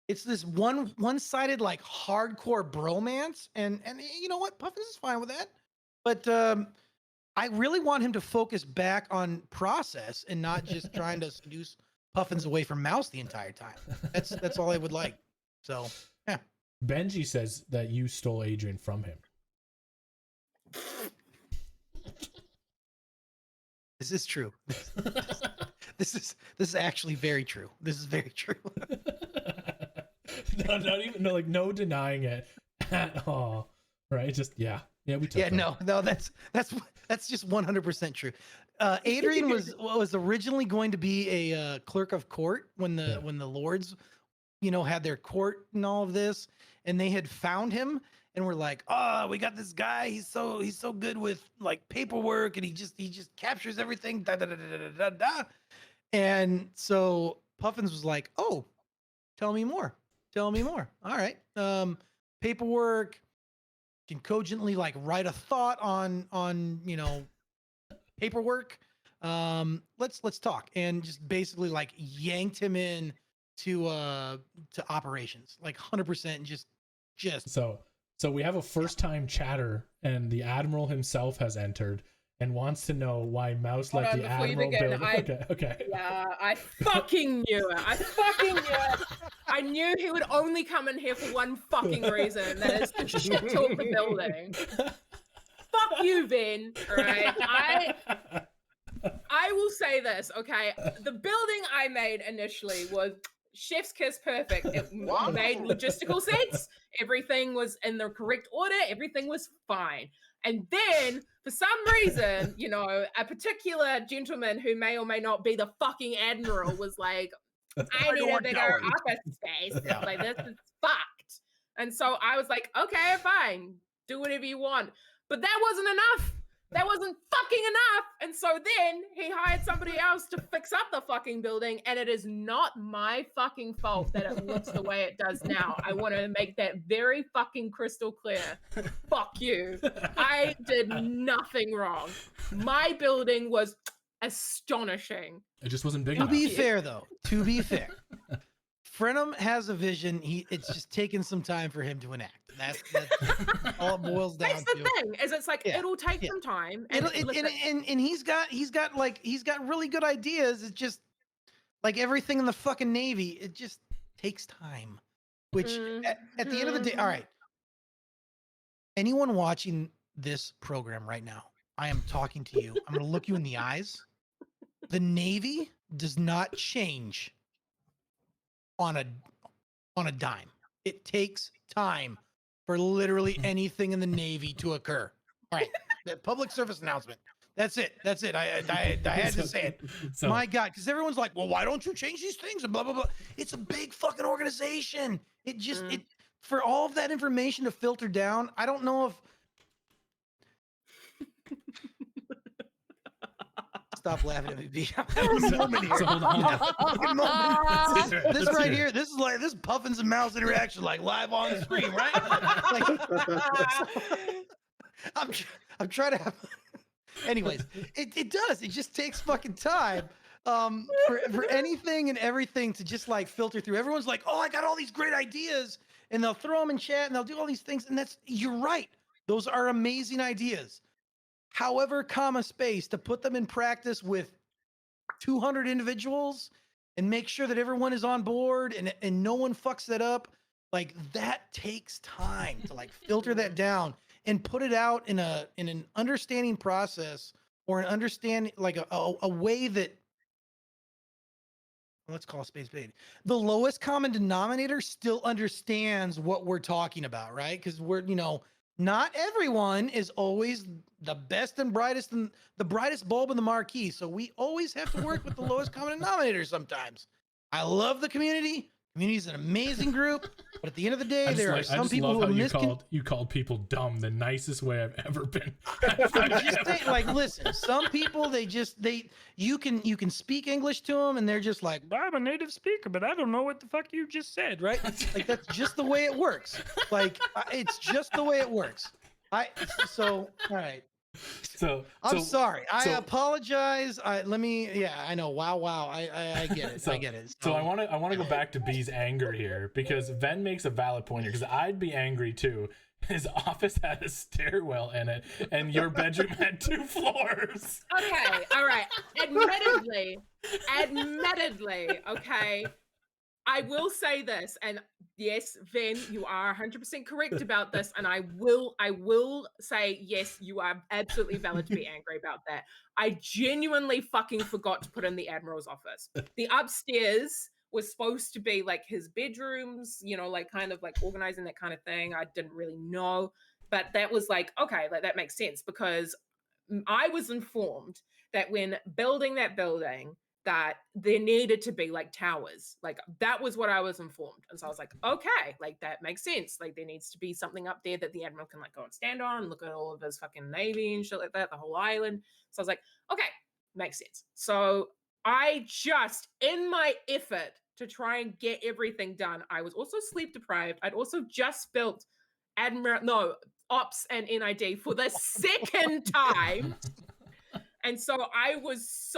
[SPEAKER 2] It's this one-sided like hardcore bromance, and you know what, Puffins is fine with that, but I really want him to focus back on process and not just trying to seduce Puffins away from Mouse the entire time. That's all I would like. So yeah.
[SPEAKER 1] Benji says that you stole Adrian from him.
[SPEAKER 2] This is true. This is actually very true. This is very true.
[SPEAKER 1] No denying it at all. Right? Just yeah, we took
[SPEAKER 2] Yeah,
[SPEAKER 1] them.
[SPEAKER 2] no, that's just 100% true. Adrian was originally going to be a clerk of court when the lords, had their court and all of this, and they had found him and were like, "Oh, we got this guy. He's so good with like paperwork, and he just captures everything." Da, da, da, da, da, da, da. And so Puffins was like, "Oh, tell me more. Tell me more. All right, paperwork." Can cogently like write a thought on paperwork. Let's talk, and just basically like yanked him in to operations like 100%, and just
[SPEAKER 1] so we have a first time chatter, and the admiral himself has entered and wants to know why Mouse let the admiral build. Okay.
[SPEAKER 3] Yeah, I fucking knew it. I knew he would only come in here for one fucking reason. That is to shit talk the building. Fuck you, Vin. Alright. I will say this, okay? The building I made initially was chef's kiss perfect. It made logistical sense. Everything was in the correct order. Everything was fine. And then, for some reason, a particular gentleman who may or may not be the fucking admiral was like, I need a bigger office space. Yeah. Like, this is fucked. And so I was like, okay, fine. Do whatever you want. But that wasn't enough. That wasn't fucking enough. And so then he hired somebody else to fix up the fucking building. And it is not my fucking fault that it looks the way it does now. I want to make that very fucking crystal clear. Fuck you. I did nothing wrong. My building was astonishing.
[SPEAKER 1] It just wasn't big
[SPEAKER 2] to
[SPEAKER 1] enough.
[SPEAKER 2] Be fair, Frenham has a vision. It's just taken some time for him to enact. That's all it boils down to.
[SPEAKER 3] That's the thing, is it's like it'll take some time. And
[SPEAKER 2] he's got really good ideas. It's just like everything in the fucking Navy, it just takes time. Which at the end of the day, all right. Anyone watching this program right now, I am talking to you. I'm gonna look you in the eyes. The Navy does not change on a dime. It takes time for literally anything in the Navy to occur. All right, the public service announcement. That's it. I had to say it. So, my God, because everyone's like, well, why don't you change these things and blah blah blah. It's a big fucking organization. It just for all of that information to filter down. I don't know if. Stop laughing at me, B. I'm having a moment here. This right here, this is Puffins and Mouse interaction, like live on the screen, right? I'm trying to have. Anyways, it does. It just takes fucking time for anything and everything to just like filter through. Everyone's like, oh, I got all these great ideas, and they'll throw them in chat and they'll do all these things, and you're right. Those are amazing ideas. However, space to put them in practice with 200 individuals and make sure that everyone is on board and no one fucks that up. Like that takes time to like filter that down and put it out in an understanding process, or an understanding like a way that, let's call space baby, the lowest common denominator still understands what we're talking about, right? Because we're, not everyone is always the best and brightest and the brightest bulb in the marquee. So we always have to work with the lowest common denominator sometimes. I love the community. Community is an amazing group, but at the end of the day, there are some people who
[SPEAKER 1] you called people dumb the nicest way I've ever been.
[SPEAKER 2] Listen, some people you can speak English to them and they're just like, I'm a native speaker, but I don't know what the fuck you just said, right? Like that's just the way it works. Like it's just the way it works. All right.
[SPEAKER 1] So
[SPEAKER 2] I'm sorry. I apologize. I know. Wow. I get it. I get it.
[SPEAKER 1] So I want to go back to B's anger here, because Ven makes a valid point here, because I'd be angry too. His office had a stairwell in it, and your bedroom had 2 floors.
[SPEAKER 3] Okay, all right. Admittedly, okay. I will say this, and yes, Ven, you are 100% correct about this, and I will say yes, you are absolutely valid to be angry about that. I genuinely fucking forgot to put in the Admiral's office. The upstairs was supposed to be like his bedrooms, you know, like kind of like organizing that kind of thing. I didn't really know, but that was like, okay, like that makes sense because I was informed that when building that building, that there needed to be like towers. Like that was what I was informed. And so I was like, okay, like that makes sense. Like there needs to be something up there that the Admiral can like go and stand on and look at all of his fucking navy and shit like that, the whole island. So I was like, okay, makes sense. So I just, in my effort to try and get everything done, I was also sleep deprived. I'd also just built Ops and NID for the second time. And so I was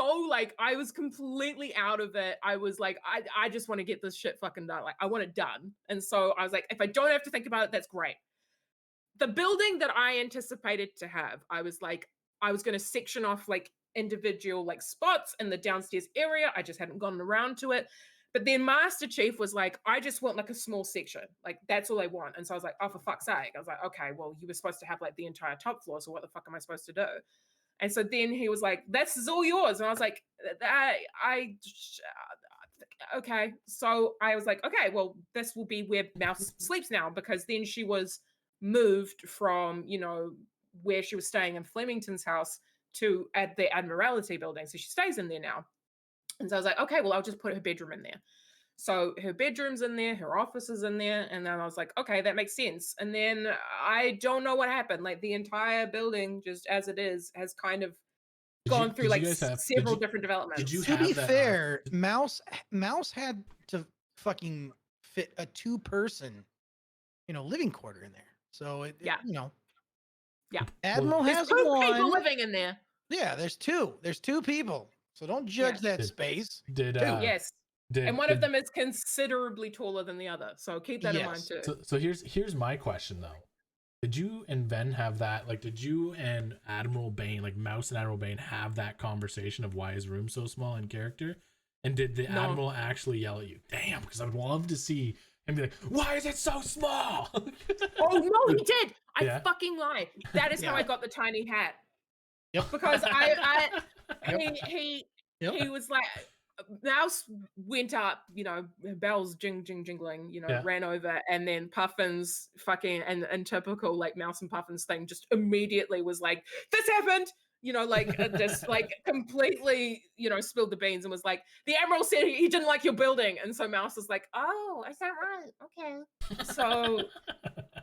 [SPEAKER 3] I was completely out of it. I was like, I just want to get this shit fucking done. Like, I want it done. And so I was like, if I don't have to think about it, that's great. The building that I anticipated to have, I was like, I was going to section off like individual like spots in the downstairs area. I just hadn't gotten around to it. But then Master Chief was like, I just want like a small section. Like, that's all I want. And so I was like, oh, for fuck's sake. I was like, okay, well, you were supposed to have like the entire top floor. So what the fuck am I supposed to do? And so then he was like, this is all yours. And I was like, okay. So I was like, okay, well, this will be where Mouse sleeps now, because then she was moved from, you know, where she was staying in Flemington's house to at the Admiralty building. So she stays in there now. And so I was like, okay, well, I'll just put her bedroom in there. So her bedroom's in there, her office is in there. And then I was like, okay, that makes sense. And then I don't know what happened. Like the entire building, just as it is, has kind of gone through like several different developments.
[SPEAKER 2] To be fair, Mouse had to fucking fit a 2-person, you know, living quarter in there. So
[SPEAKER 3] yeah,
[SPEAKER 2] you know,
[SPEAKER 3] yeah.
[SPEAKER 2] Admiral has
[SPEAKER 3] two
[SPEAKER 2] one.
[SPEAKER 3] people living in there.
[SPEAKER 2] Yeah, there's 2. There's 2 people. So don't judge that space.
[SPEAKER 3] Yes. And one of them is considerably taller than the other. So keep that in mind too.
[SPEAKER 1] So here's my question though. Did you and Ben have that? Like, did you and Admiral Bane, like Mouse and Admiral Bane, have that conversation of why his room's so small in character? And did the Admiral actually yell at you? Damn, because I would love to see him be like, why is it so small?
[SPEAKER 3] Oh no, he did. I fucking lie. That is how I got the tiny hat.
[SPEAKER 2] Yep.
[SPEAKER 3] Because he was like, Mouse went up, you know, bells jingling, you know, ran over, and then Puffin's fucking and typical like Mouse and Puffin's thing just immediately was like, this happened, you know, like just like completely, you know, spilled the beans and was like, the Admiral said he didn't like your building. And so Mouse is like, oh, is that right? Okay. So,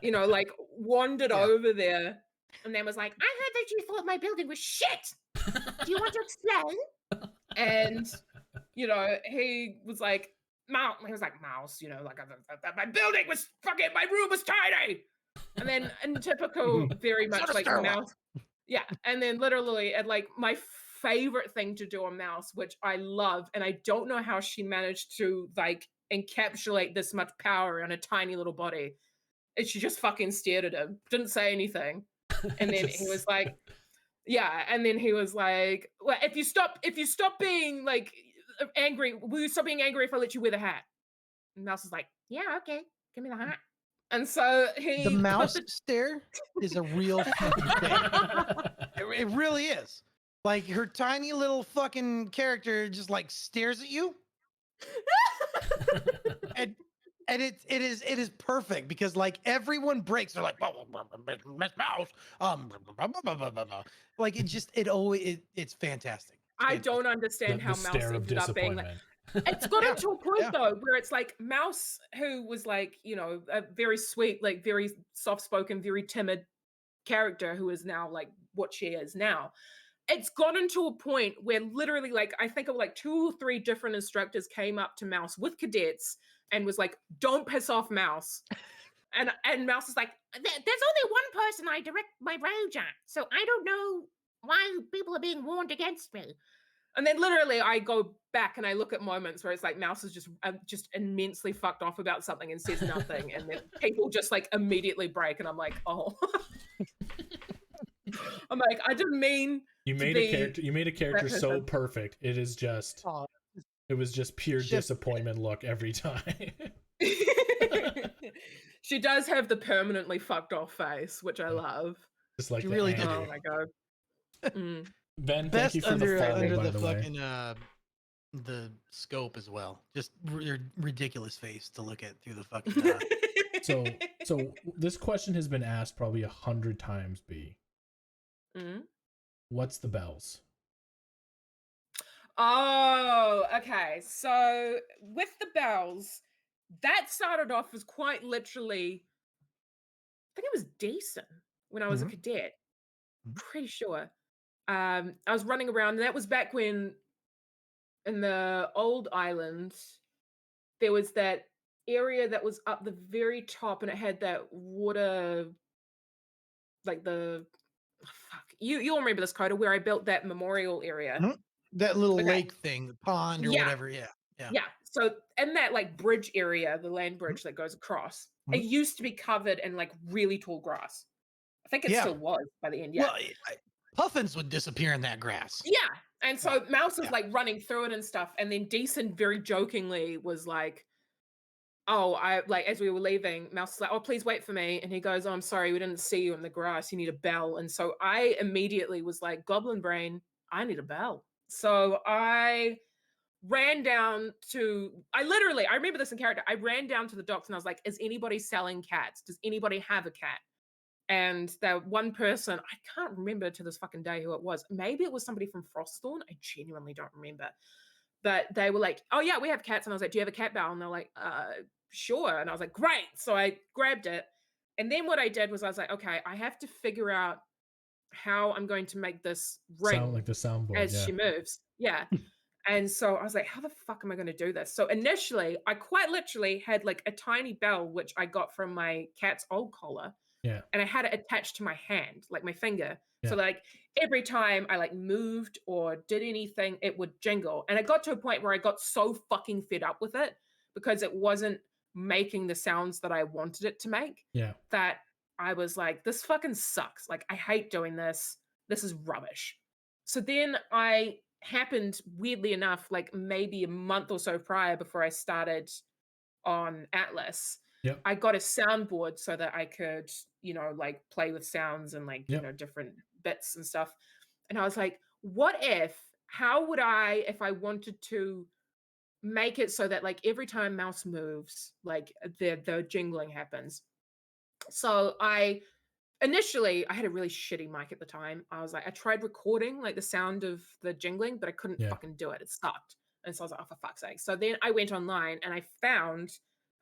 [SPEAKER 3] you know, like wandered over there and then was like, I heard that you thought my building was shit. Do you want to explain? And you know, he was like, Mouse, you know, like my building was fucking, my room was tiny. And then in typical, very much like Mouse. Yeah. And then literally at like my favorite thing to do on Mouse, which I love, and I don't know how she managed to like encapsulate this much power in a tiny little body. And she just fucking stared at him, didn't say anything. And then he was like, yeah. And then he was like, well, if you stop being like angry, will you stop being angry if I let you wear the hat? And Mouse is like, yeah, okay, give me the hat. And so
[SPEAKER 2] the Mouse stare is a real fucking thing. It really is. Like her tiny little fucking character just like stares at you. and it is perfect because like everyone breaks. They're like, Miss Mouse, like it's fantastic.
[SPEAKER 3] I don't understand how Mouse ended up being like. It's got into a point though where it's like Mouse, who was like, you know, a very sweet, like very soft-spoken, very timid character, who is now like what she is now. It's gotten to a point where literally, like, I think of like 2 or 3 different instructors came up to Mouse with cadets and was like, "Don't piss off Mouse." And Mouse is like, "There's only one person I direct my rage at, so I don't know why people are being warned against me." And then literally I go back and I look at moments where it's like Mouse is just immensely fucked off about something and says nothing, and then people just like immediately break, and I'm like, oh. I'm like, I didn't mean
[SPEAKER 1] you made a character so perfect. It is just It was just pure disappointment look every time.
[SPEAKER 3] She does have the permanently fucked off face, which I love.
[SPEAKER 1] Just like
[SPEAKER 2] She really
[SPEAKER 1] anger.
[SPEAKER 2] did.
[SPEAKER 3] Oh my god. Mm.
[SPEAKER 1] Ben,
[SPEAKER 2] Best
[SPEAKER 1] thank you for
[SPEAKER 2] under
[SPEAKER 1] the follow,
[SPEAKER 2] under
[SPEAKER 1] by
[SPEAKER 2] the
[SPEAKER 1] the way.
[SPEAKER 2] fucking the scope as well. Just ridiculous face to look at through the fucking.
[SPEAKER 1] So this question has been asked probably 100 times. B.
[SPEAKER 3] Mm.
[SPEAKER 1] What's the bells?
[SPEAKER 3] Oh, okay. So with the bells, that started off as quite literally, I think it was decent when I was a cadet. Pretty sure. I was running around, and that was back when in the old island there was that area that was up the very top, and it had that water, like the fuck. You'll remember this, Coda, where I built that memorial area.
[SPEAKER 2] Mhm. That little
[SPEAKER 3] Okay.
[SPEAKER 2] lake thing, the pond or
[SPEAKER 3] Yeah.
[SPEAKER 2] whatever. Yeah.
[SPEAKER 3] Yeah. So in that like bridge area, the land bridge that goes across, it used to be covered in like really tall grass. I think it
[SPEAKER 2] Yeah.
[SPEAKER 3] still was by the end. Yeah.
[SPEAKER 2] Well, puffins would disappear in that grass.
[SPEAKER 3] Yeah. And so Mouse was like running through it and stuff. And then Decent very jokingly was like, oh, I like as we were leaving, Mouse was like, oh, please wait for me. And he goes, oh, I'm sorry, we didn't see you in the grass. You need a bell. And so I immediately was like, Goblin Brain, I need a bell. So I ran down to, I remember this in character. I ran down to the docks and I was like, is anybody selling cats? Does anybody have a cat? And that one person, I can't remember to this fucking day who it was. Maybe it was somebody from Frostthorn. I genuinely don't remember. But they were like, oh yeah, we have cats. And I was like, do you have a cat bell? And they're like, sure. And I was like, great. So I grabbed it. And then what I did was I was like, okay, I have to figure out how I'm going to make this ring
[SPEAKER 1] Sound like the soundboard
[SPEAKER 3] as she moves. Yeah. And so I was like, how the fuck am I going to do this? So initially, I quite literally had like a tiny bell, which I got from my cat's old collar.
[SPEAKER 1] Yeah.
[SPEAKER 3] And I had it attached to my hand, like my finger.
[SPEAKER 1] Yeah.
[SPEAKER 3] So like every time I like moved or did anything, it would jingle. And it got to a point where I got so fucking fed up with it because it wasn't making the sounds that I wanted it to make.
[SPEAKER 1] Yeah.
[SPEAKER 3] That I was like, this fucking sucks. Like, I hate doing this. This is rubbish. So then I happened, weirdly enough, like maybe a month or so prior before I started on Atlas,
[SPEAKER 1] Yep.
[SPEAKER 3] I got a soundboard so that I could, you know, like play with sounds and like, you know, different bits and stuff. And I was like, how would I, if I wanted to make it so that like every time Mouse moves, like the jingling happens. So initially I had a really shitty mic at the time. I was like, I tried recording like the sound of the jingling, but I couldn't fucking do it. It sucked. And so I was like, oh, for fuck's sake. So then I went online and I found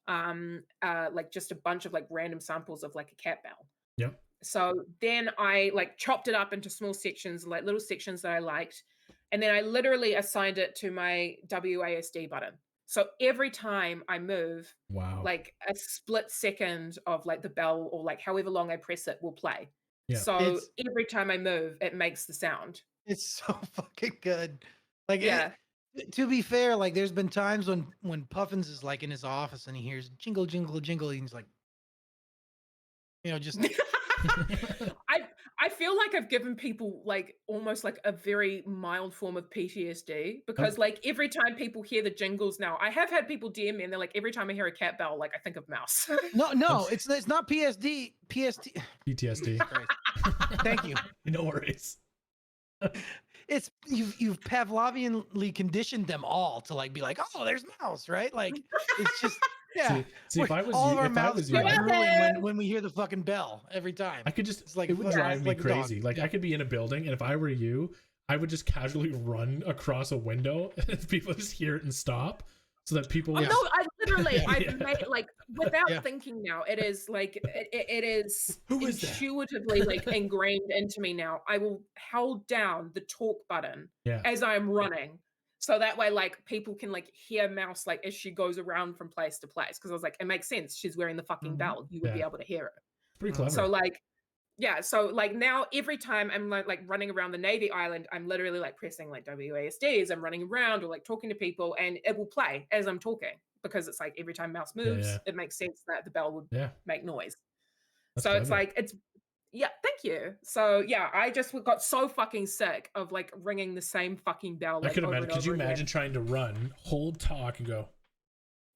[SPEAKER 3] like just a bunch of like random samples of like a cat bell.
[SPEAKER 1] Yep.
[SPEAKER 3] So then I like chopped it up into small sections, like little sections that I liked. And then I literally assigned it to my WASD button. So every time I move, like a split second of like the bell or like however long I press it will play. Yeah. So every time I move, it makes the sound.
[SPEAKER 2] It's so fucking good. Like, yeah. To be fair, like there's been times when Puffins is like in his office and he hears jingle, jingle, jingle, and he's like, you know, just.
[SPEAKER 3] I feel like I've given people like almost like a very mild form of PTSD because like every time people hear the jingles now, I have had people DM me and they're like, every time I hear a cat bell, like I think of Mouse.
[SPEAKER 2] No, it's not PTSD. Thank you.
[SPEAKER 1] No worries.
[SPEAKER 2] It's you've Pavlovianly conditioned them all to like be like, oh, there's Mouse, right? Like it's just. Yeah.
[SPEAKER 1] See, if I was
[SPEAKER 2] all
[SPEAKER 1] you,
[SPEAKER 2] of our
[SPEAKER 1] if I
[SPEAKER 2] mouths
[SPEAKER 1] was
[SPEAKER 2] start
[SPEAKER 1] you,
[SPEAKER 2] drooling when we hear the fucking bell every time.
[SPEAKER 1] I could just
[SPEAKER 2] it's like
[SPEAKER 1] it would drive me
[SPEAKER 2] like
[SPEAKER 1] crazy. Like I could be in a building, and if I were you, I would just casually run across a window, and people just hear it and stop, so that people.
[SPEAKER 3] No, I literally, I've made like without thinking now. It is like it is intuitively like ingrained into me now. I will hold down the talk button as I'm running. So that way, like, people can, like, hear Mouse, like, as she goes around from place to place. Because I was like, it makes sense. She's wearing the fucking bell. You would be able to hear it.
[SPEAKER 1] Pretty clever.
[SPEAKER 3] So, like, yeah. So, like, now every time I'm, like running around the Navy Island, I'm literally, like, pressing, like, WASD as I'm running around or, like, talking to people. And it will play as I'm talking. Because it's, like, every time Mouse moves, it makes sense that the bell would make noise. That's so clever. It's, like, Yeah, thank you. So yeah, I just got so fucking sick of like ringing the same fucking bell.
[SPEAKER 1] I
[SPEAKER 3] Like,
[SPEAKER 1] could
[SPEAKER 3] over
[SPEAKER 1] imagine.
[SPEAKER 3] and
[SPEAKER 1] Could you
[SPEAKER 3] over
[SPEAKER 1] imagine
[SPEAKER 3] again.
[SPEAKER 1] trying to run, hold talk, and go?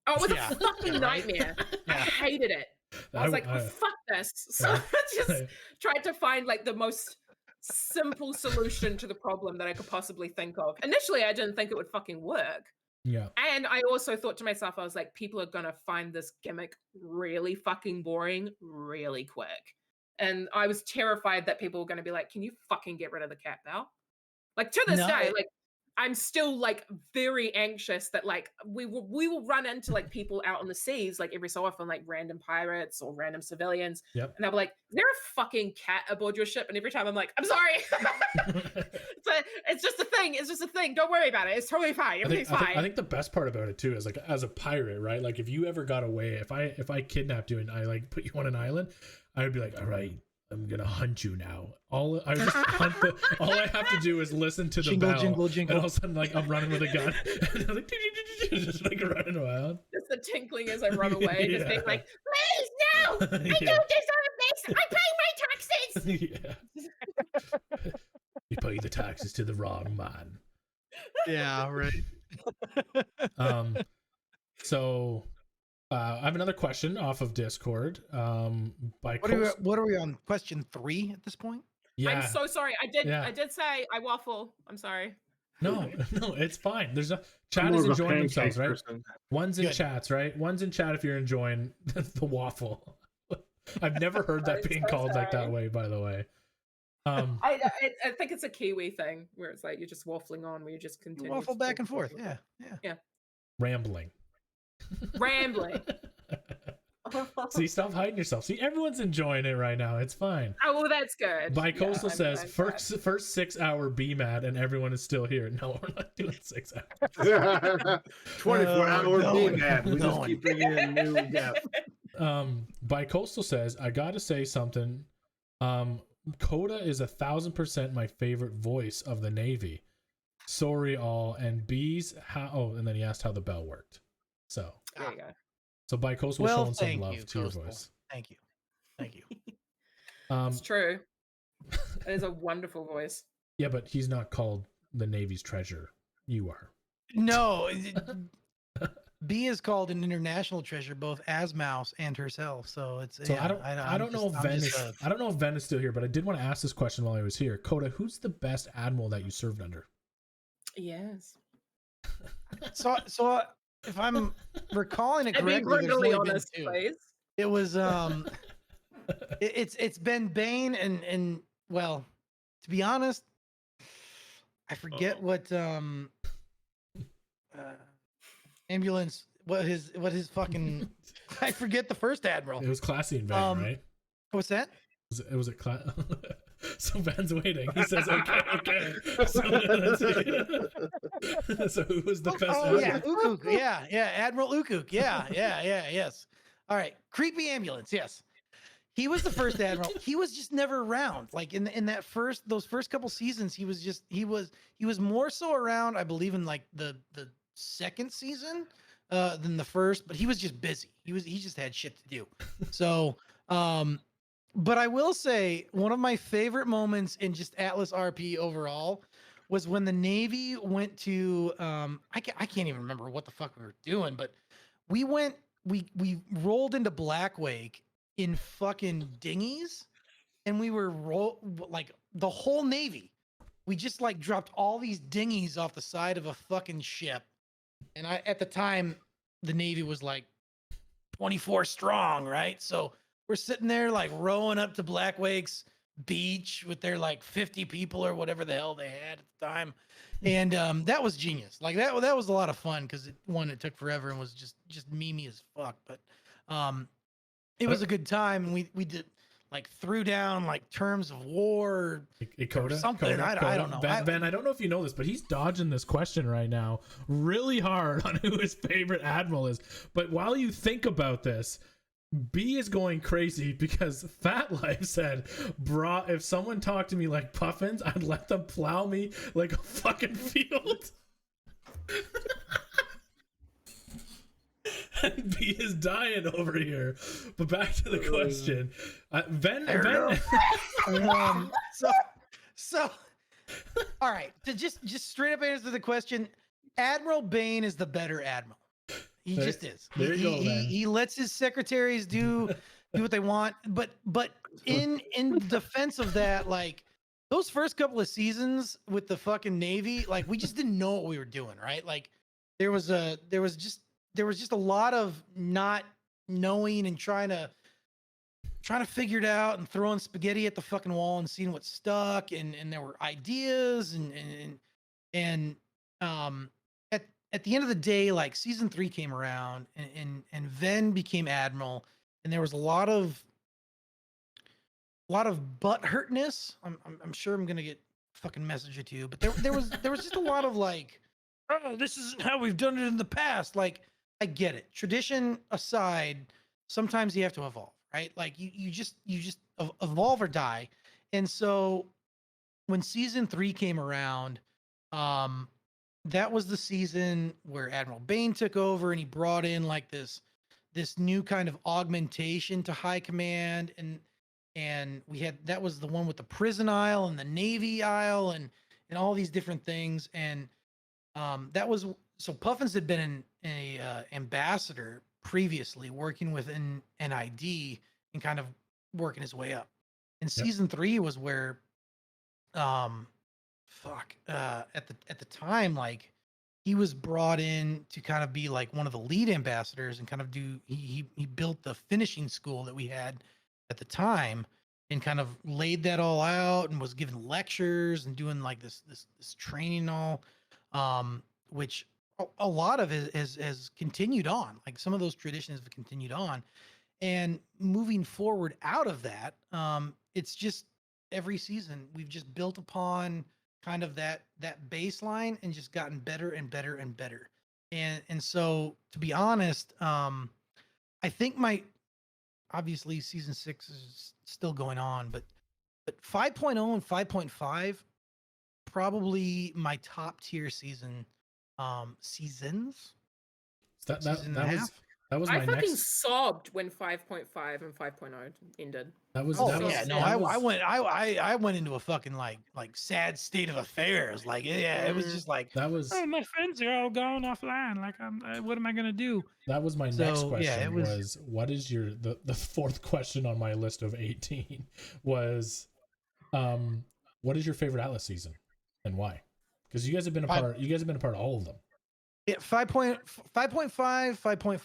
[SPEAKER 3] Oh, it was
[SPEAKER 2] Yeah.
[SPEAKER 3] a fucking nightmare. I hated it. I was like, oh, fuck this. So I just tried to find like the most simple solution to the problem that I could possibly think of. Initially, I didn't think it would fucking work.
[SPEAKER 1] Yeah.
[SPEAKER 3] And I also thought to myself, I was like, people are gonna find this gimmick really fucking boring really quick. And I was terrified that people were gonna be like, can you fucking get rid of the cat bell? Like to this day, like I'm still like very anxious that like we will run into like people out on the seas like every so often, like random pirates or random civilians.
[SPEAKER 1] Yep.
[SPEAKER 3] And they'll be like, is there a fucking cat aboard your ship? And every time I'm like, I'm sorry. It's just a thing. It's just a thing. Don't worry about it. It's totally fine. Everything's fine.
[SPEAKER 1] I think the best part about it too is like as a pirate, right? Like if you ever got away, if I kidnapped you and I like put you on an island, I would be like, all right, I'm gonna hunt you now. All I have to do is listen to the
[SPEAKER 2] jingle,
[SPEAKER 1] bell,
[SPEAKER 2] jingle,
[SPEAKER 1] and all of a sudden, like I'm running with a gun, and I'm like, just like running around.
[SPEAKER 3] Just the tinkling as I run away, just being like, please no, I don't deserve this. I pay my taxes.
[SPEAKER 1] Yeah. You pay the taxes to the wrong man.
[SPEAKER 2] Yeah, right.
[SPEAKER 1] So I have another question off of Discord. By
[SPEAKER 2] what are we on? Question 3 at this point?
[SPEAKER 1] Yeah.
[SPEAKER 3] I'm so sorry. I did say I waffle. I'm sorry.
[SPEAKER 1] No, it's fine. There's a chat is enjoying themselves, right? One's in chats, right? One's in chat if you're enjoying the waffle. I've never heard that being called like that way, by the way.
[SPEAKER 3] I think it's a Kiwi thing where it's like you're just waffling on, where you just continue
[SPEAKER 2] waffle back and forth. Yeah.
[SPEAKER 1] Rambling. See, stop hiding yourself. See, everyone's enjoying it right now. It's fine.
[SPEAKER 3] Oh, well, that's good.
[SPEAKER 1] Bicoastal says first 6 hour BMad and everyone is still here. No, we're not doing 6 hours.
[SPEAKER 5] 24-hour BMad. We just keep bringing in new guests.
[SPEAKER 1] Bicoastal says, I gotta say something. Coda is 1000% my favorite voice of the Navy. Sorry all, and B's how. Oh, and then he asked how the bell worked. So
[SPEAKER 3] there you go.
[SPEAKER 1] So Bicoastal showing some love to your voice.
[SPEAKER 2] Thank you.
[SPEAKER 3] It's true. It is a wonderful voice.
[SPEAKER 1] Yeah, but he's not called the Navy's treasure. You are.
[SPEAKER 2] No. B is called an international treasure, both as Mouse and herself. So it's.
[SPEAKER 1] So yeah, I don't know if Ven is still here, but I did want to ask this question while I was here. Coda, who's the best admiral that you served under?
[SPEAKER 3] Yes.
[SPEAKER 2] So if I'm recalling it correctly,
[SPEAKER 3] brutally honest, please.
[SPEAKER 2] It was it's been Bane and well, to be honest, I forget what ambulance what his fucking I forget the first admiral.
[SPEAKER 1] It was Classy and Van, right?
[SPEAKER 2] What's that?
[SPEAKER 1] Was it So Van's waiting. He says, okay. So who was the best?
[SPEAKER 2] Oh yeah, Ukuk. Yeah, Admiral Ukuk. Yeah, yes. All right, creepy ambulance. Yes, he was the first admiral. He was just never around. Like in those first couple seasons, he was more so around. I believe in like the second season than the first, but he was just busy. He just had shit to do. So but I will say one of my favorite moments in just Atlas RP overall was when the Navy went to I can't even remember what the fuck we were doing, but we rolled into Blackwake in fucking dinghies, and we were like the whole Navy. We just like dropped all these dinghies off the side of a fucking ship. And at the time the Navy was like 24 strong, right? So we're sitting there like rowing up to Blackwake's beach with their like 50 people or whatever the hell they had at the time. And that was genius. Like that was a lot of fun because it took forever and was just memey as fuck. But it was a good time. And we did like threw down like terms of war or something. I don't know.
[SPEAKER 1] Ben, I don't know if you know this, but he's dodging this question right now really hard on who his favorite admiral is. But while you think about this, B is going crazy because Fat Life said, "Brah, if someone talked to me like puffins, I'd let them plow me like a fucking field." B is dying over here. But back to the question. Ben.
[SPEAKER 2] So, all right. To just straight up answer the question, Admiral Bane is the better admiral. He just is.
[SPEAKER 1] There you go, man.
[SPEAKER 2] He lets his secretaries do what they want. But in defense of that, like those first couple of seasons with the fucking Navy, like we just didn't know what we were doing, right? Like there was just a lot of not knowing and trying to figure it out and throwing spaghetti at the fucking wall and seeing what stuck, and there were ideas and at the end of the day, like season 3 came around and Ven became admiral, and there was a lot of butt hurtness. I'm sure I'm gonna get fucking message at you, but there was just a lot of like, oh, this isn't how we've done it in the past. Like, I get it. Tradition aside, sometimes you have to evolve, right? Like you just evolve or die. And so when season 3 came around, that was the season where Admiral Bane took over and he brought in like this new kind of augmentation to high command, and we had, that was the one with the prison aisle and the Navy aisle and all these different things. And that was, so Puffins had been a ambassador previously, working with an NID and kind of working his way up. And season 3 was where at the time, like he was brought in to kind of be like one of the lead ambassadors and kind of do, he built the finishing school that we had at the time and kind of laid that all out and was giving lectures and doing like this training and all, which a lot of it has continued on. Like some of those traditions have continued on, and moving forward out of that, it's just every season we've just built upon kind of that baseline and just gotten better and better and better. And so, to be honest, I think obviously season 6 is still going on, but 5.0 and 5.5 probably my top tier seasons.
[SPEAKER 1] That was
[SPEAKER 3] I
[SPEAKER 1] my
[SPEAKER 3] fucking
[SPEAKER 1] next.
[SPEAKER 3] sobbed when 5.5 and 5.0 ended.
[SPEAKER 1] That was.
[SPEAKER 2] Oh
[SPEAKER 1] that
[SPEAKER 2] yeah,
[SPEAKER 1] was,
[SPEAKER 2] no,
[SPEAKER 1] that
[SPEAKER 2] I
[SPEAKER 1] was,
[SPEAKER 2] went into a fucking like sad state of affairs. Like, yeah, it was just like,
[SPEAKER 1] that was.
[SPEAKER 2] oh, my friends are all gone offline. Like, what am I gonna do?
[SPEAKER 1] That was my next
[SPEAKER 2] So,
[SPEAKER 1] question.
[SPEAKER 2] yeah, it
[SPEAKER 1] was what is your the fourth question on my list of 18 was, what is your favorite Atlas season and why? Because you guys have been a part. You guys have been a part of all of them.
[SPEAKER 2] Yeah, 5.5, 5.0,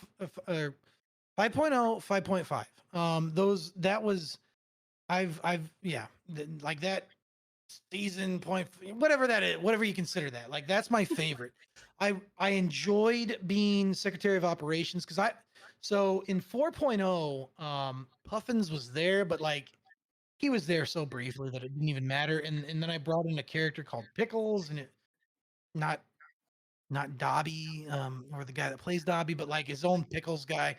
[SPEAKER 2] 5.5. Those, that was, like that season point, whatever that is, whatever you consider that. Like, that's my favorite. I enjoyed being Secretary of Operations because so in 4.0, Puffins was there, but like he was there so briefly that it didn't even matter. And then I brought in a character called Pickles, and it not Dobby, or the guy that plays Dobby, but like his own Pickles guy.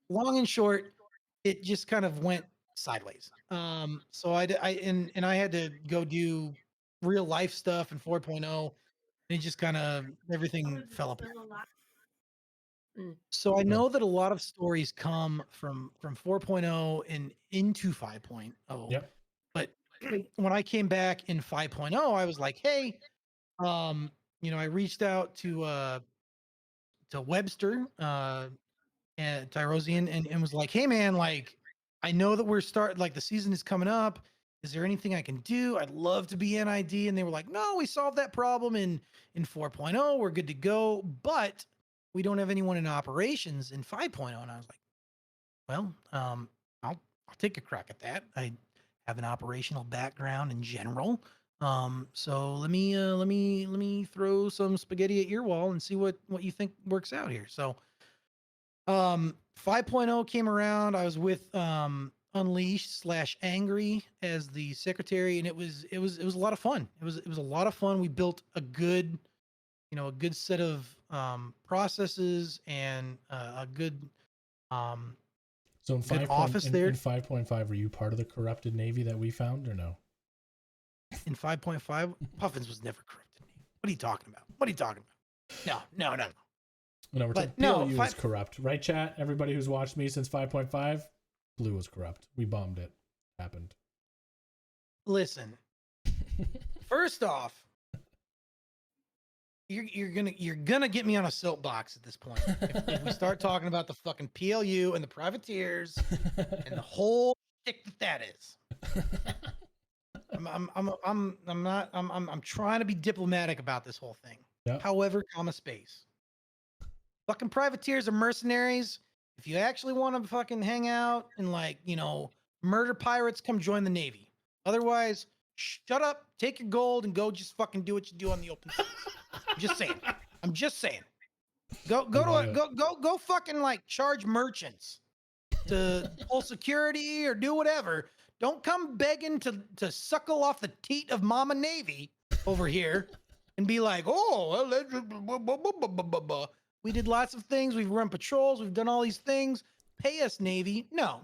[SPEAKER 2] Long and short, it just kind of went sideways. So I had to go do real life stuff in 4.0, and it just kind of, everything fell apart. So I know that a lot of stories come from 4.0 and into 5.0.
[SPEAKER 1] Yep.
[SPEAKER 2] But when I came back in 5.0, I was like, hey, I reached out to Webster and Tyrosian and was like, hey man, like I know that we're like the season is coming up. Is there anything I can do? I'd love to be NID. And they were like, no, we solved that problem in 4.0. We're good to go, but we don't have anyone in operations in 5.0. And I was like, well, I'll take a crack at that. I have an operational background in general. So let me throw some spaghetti at your wall and see what you think works out here. So 5.0 came around. I was with Unleashed / Angry as the secretary, and it was a lot of fun. It was a lot of fun. We built a good set of processes and a good
[SPEAKER 1] so in 5
[SPEAKER 2] office there.
[SPEAKER 1] In 5.5, were you part of the corrupted Navy that we found or no?
[SPEAKER 2] In 5.5, Puffins was never corrupted. What are you talking about? No.
[SPEAKER 1] No, we're
[SPEAKER 2] But
[SPEAKER 1] talking
[SPEAKER 2] no,
[SPEAKER 1] PLU is corrupt, right? Chat. Everybody who's watched me since 5.5, Blue was corrupt. We bombed it. Happened.
[SPEAKER 2] Listen. First off, you're gonna get me on a soapbox at this point if we start talking about the fucking PLU and the privateers and the whole shit that is. I'm trying to be diplomatic about this whole thing.
[SPEAKER 1] Yep.
[SPEAKER 2] However, space. Fucking privateers are mercenaries. If you actually want to fucking hang out and murder pirates, come join the Navy. Otherwise, shut up, take your gold, and go just fucking do what you do on the open seas. I'm just saying. Go fucking charge merchants to pull security or do whatever. Don't come begging to suckle off the teat of Mama Navy over here and be like, oh, we did lots of things. We've run patrols. We've done all these things. Pay us, Navy. No.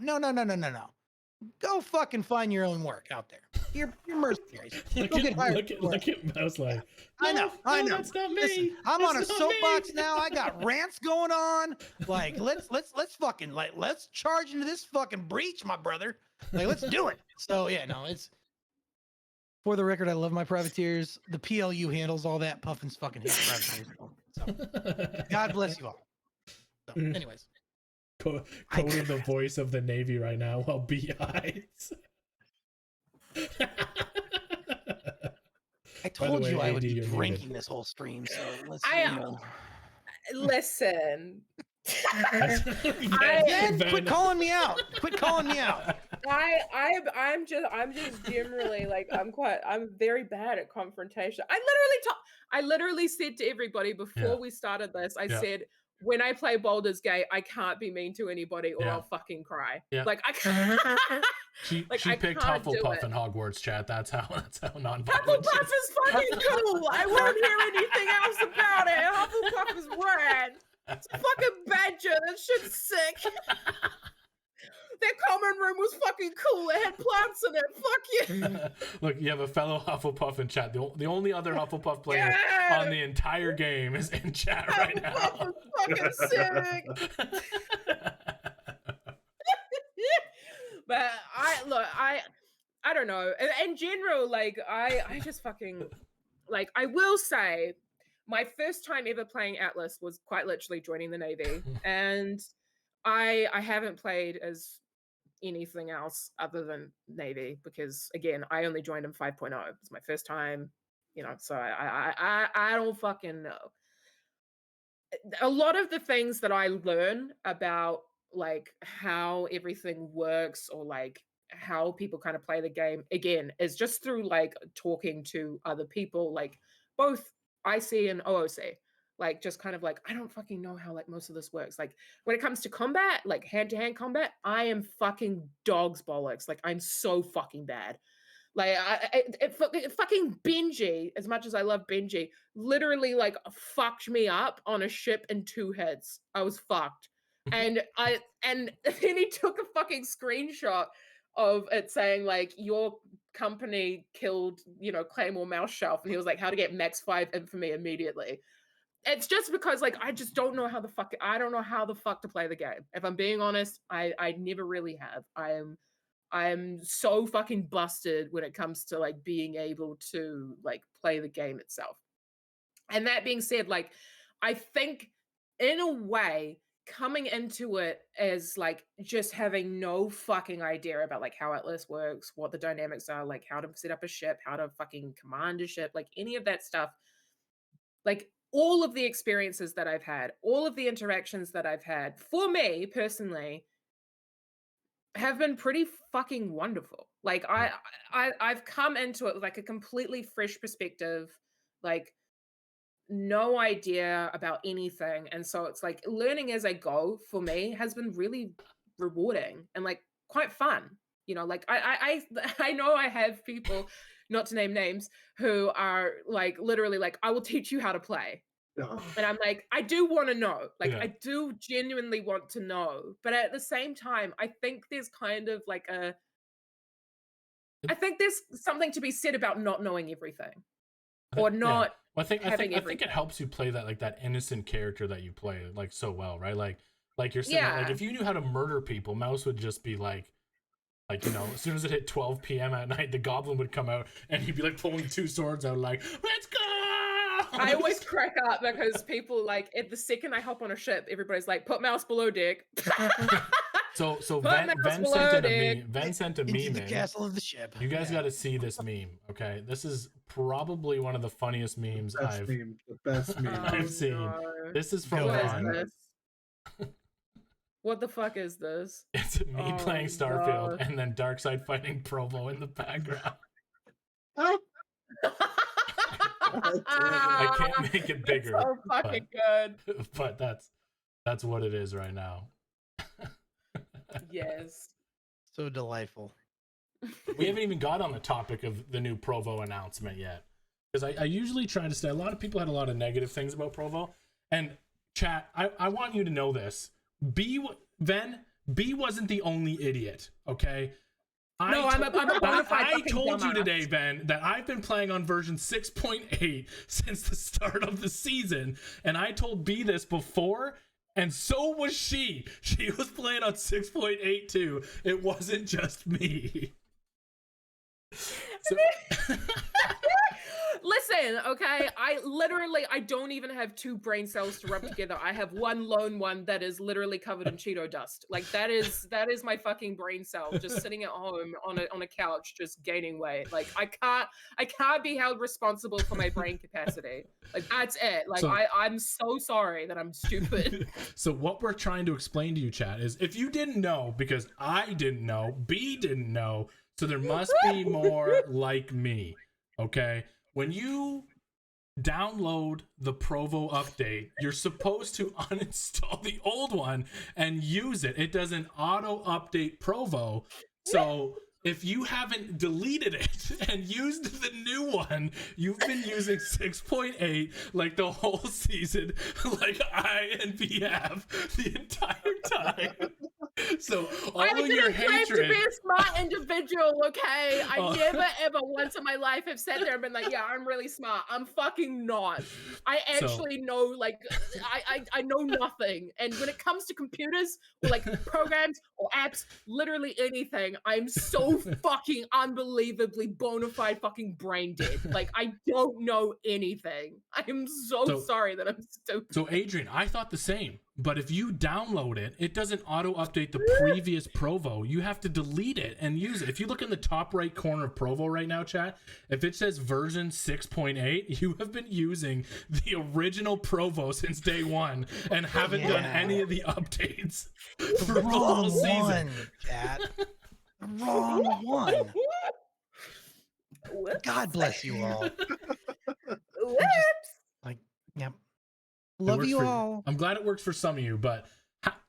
[SPEAKER 2] Go fucking find your own work out there. You're mercenaries. Look at
[SPEAKER 1] Mouse like.
[SPEAKER 2] I know.
[SPEAKER 1] That's not me.
[SPEAKER 2] Listen, I'm on a soapbox now. I got rants going on. Let's fucking let's charge into this fucking breach, my brother. Let's do it. So yeah, no, it's for the record. I love my privateers. The PLU handles all that. Puffin's fucking his privateers. So God bless you all. So, anyways.
[SPEAKER 1] Quoting the voice of the Navy right now while B hides.
[SPEAKER 2] I told you I would be drinking this whole stream, so let's
[SPEAKER 3] listen.
[SPEAKER 2] Quit calling me out.
[SPEAKER 3] I'm just generally I'm very bad at confrontation. I literally said to everybody before we started this, I said, when I play Baldur's Gate, I can't be mean to anybody or I'll fucking cry.
[SPEAKER 1] Yeah.
[SPEAKER 3] I can't.
[SPEAKER 1] She picked Hufflepuff in Hogwarts, chat. That's how non-violent.
[SPEAKER 3] Hufflepuff is fucking cool. I won't hear anything else about it. Hufflepuff is rad. It's a fucking badger. That shit's sick. Their common room was fucking cool. It had plants in it. Fuck you.
[SPEAKER 1] Look, you have a fellow Hufflepuff in chat. The only other Hufflepuff player on the entire game is in chat right now.
[SPEAKER 3] Hufflepuff is fucking sick. But I don't know. In general, I just fucking I will say my first time ever playing Atlas was quite literally joining the Navy, and I haven't played as anything else other than Navy because again I only joined in 5.0. It's my first time, so I don't fucking know. A lot of the things that I learn about how everything works or how people kind of play the game again is just through talking to other people, both IC and OOC. Just kind of I don't fucking know how most of this works. When it comes to combat, hand-to-hand combat, I am fucking dog's bollocks. I'm so fucking bad. Fucking Benji, as much as I love Benji, literally fucked me up on a ship in 2 hits. I was fucked. And then he took a fucking screenshot of it saying your company killed, Claymore Mouse Shelf, and he was like, how to get max 5 infamy immediately. It's just because I just don't know how the fuck to play the game. If I'm being honest, I never really have. I'm so fucking busted when it comes to being able to play the game itself. And that being said, I think in a way coming into it as just having no fucking idea about how Atlas works, what the dynamics are, how to set up a ship, how to fucking command a ship, any of that stuff, all of the experiences that I've had, all of the interactions that I've had, for me personally, have been pretty fucking wonderful. I've come into it with a completely fresh perspective, no idea about anything, and so it's learning as I go for me has been really rewarding and quite fun. I know I have people, not to name names, who are literally I will teach you how to play. And I'm I do want to know. I do genuinely want to know. But at the same time, I think there's kind of I think there's something to be said about not knowing everything. or not.
[SPEAKER 1] Well, I think
[SPEAKER 3] everything.
[SPEAKER 1] it helps you play that like that innocent character that you play like so well, right? Like you're sitting there, like if you knew how to murder people, Mouse would just be like you know, as soon as it hit 12 p.m. at night, the goblin would come out and he'd be like pulling 2 swords out, like, let's go.
[SPEAKER 3] I always crack up because people like at the second I hop on a ship, everybody's like, put Mouse below deck.
[SPEAKER 1] So
[SPEAKER 3] Put
[SPEAKER 1] Ven
[SPEAKER 3] Mouse
[SPEAKER 1] sent
[SPEAKER 3] below
[SPEAKER 1] in a
[SPEAKER 3] deck.
[SPEAKER 1] meme. Ven sent a
[SPEAKER 2] Into
[SPEAKER 1] meme
[SPEAKER 2] the
[SPEAKER 1] in.
[SPEAKER 2] castle of the ship.
[SPEAKER 1] You guys got to see this meme, okay? This is probably one of the funniest memes
[SPEAKER 5] The best meme.
[SPEAKER 1] I've seen.
[SPEAKER 3] No.
[SPEAKER 1] This is from
[SPEAKER 3] What is
[SPEAKER 1] Ron.
[SPEAKER 3] this? What the fuck is this?
[SPEAKER 1] It's me
[SPEAKER 3] Oh,
[SPEAKER 1] playing Starfield
[SPEAKER 3] God.
[SPEAKER 1] and then Darkseid fighting Provo in the background. I can't make it bigger.
[SPEAKER 3] So fucking good.
[SPEAKER 1] But that's what it is right now.
[SPEAKER 3] Yes.
[SPEAKER 2] So delightful.
[SPEAKER 1] We haven't even got on the topic of the new Provo announcement yet. Because I usually try to say a lot of people had a lot of negative things about Provo. And chat, I want you to know this. B wasn't the idiot, idiot, okay?
[SPEAKER 3] I'm a bona fide
[SPEAKER 1] I
[SPEAKER 3] fucking
[SPEAKER 1] told you
[SPEAKER 3] dumbass.
[SPEAKER 1] today, Ben, that I've been playing on version 6.8 since the start of the season, and I told B this before, and so was she. She was playing on 6.8 too. It wasn't just me. So
[SPEAKER 3] Listen, okay, I don't even have 2 brain cells to rub together. I have one lone one that is literally covered in Cheeto dust. Like that is my fucking brain cell just sitting at home on a couch just gaining weight. Like I can't be held responsible for my brain capacity. Like that's it. Like
[SPEAKER 1] So-
[SPEAKER 3] I'm so sorry that I'm stupid.
[SPEAKER 1] So what we're trying to explain to you, chat, is if you didn't know, because I didn't know, B didn't know, so there must be more like me, okay? When you download the Provo update, you're supposed to uninstall the old one and use it. It doesn't auto-update Provo, so if you haven't deleted it and used the new one, you've been using 6.8 like the whole season, like I and B have the entire time. So all
[SPEAKER 3] I
[SPEAKER 1] of
[SPEAKER 3] didn't
[SPEAKER 1] your
[SPEAKER 3] claim to
[SPEAKER 1] hatred.
[SPEAKER 3] be a smart individual, okay? I
[SPEAKER 1] Oh.
[SPEAKER 3] never ever once in my life have sat there and been like, yeah, I'm really smart. I'm fucking not. I
[SPEAKER 1] So-
[SPEAKER 3] actually know, like, I know nothing. And when it comes to computers or like programs or apps, literally anything, I'm so fucking unbelievably bona fide fucking brain dead. Like, I don't know anything. I'm so sorry that I'm stupid.
[SPEAKER 1] So Adrian, I thought the same, but if you download it, it doesn't auto-update the previous Provo. You have to delete it and use it. If you look in the top right corner of Provo right now, chat, if it says version 6.8, you have been using the original Provo since day one and haven't done any of the updates for the whole
[SPEAKER 2] Wrong
[SPEAKER 1] season.
[SPEAKER 2] one, chat. Wrong one.
[SPEAKER 3] Whoops.
[SPEAKER 2] God bless you all.
[SPEAKER 3] Whoops.
[SPEAKER 2] Like, yep.
[SPEAKER 1] It
[SPEAKER 2] Love
[SPEAKER 1] works
[SPEAKER 2] you
[SPEAKER 1] for
[SPEAKER 2] all.
[SPEAKER 1] I'm glad it works for some of you, but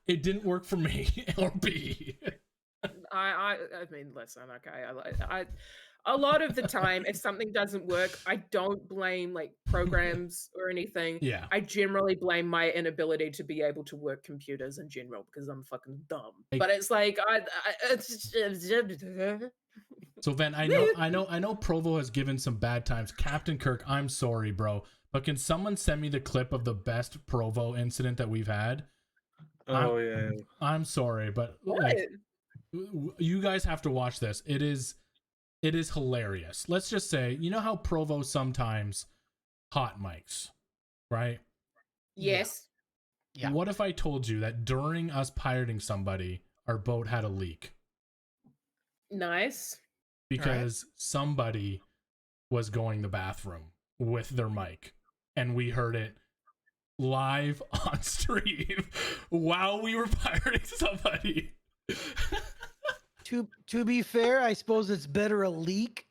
[SPEAKER 1] it didn't work for me or B.
[SPEAKER 3] I mean, listen, okay. I a lot of the time, if something doesn't work, I don't blame like programs or anything.
[SPEAKER 1] Yeah.
[SPEAKER 3] I generally blame my inability to be able to work computers in general because I'm fucking dumb. But it's like
[SPEAKER 1] So Ven, I know Provo has given some bad times. Captain Kirk, I'm sorry, bro, but can someone send me the clip of the best Provo incident that we've had? I'm sorry, but like, you guys have to watch this. It is hilarious. Let's just say, you know how Provo sometimes hot mics, right?
[SPEAKER 3] Yes.
[SPEAKER 2] Yeah.
[SPEAKER 1] What if I told you that during us pirating somebody, our boat had a leak?
[SPEAKER 3] Nice.
[SPEAKER 1] Because somebody was going to the bathroom with their mic and we heard it live on stream while we were pirating somebody.
[SPEAKER 2] To be fair, I suppose it's better a leak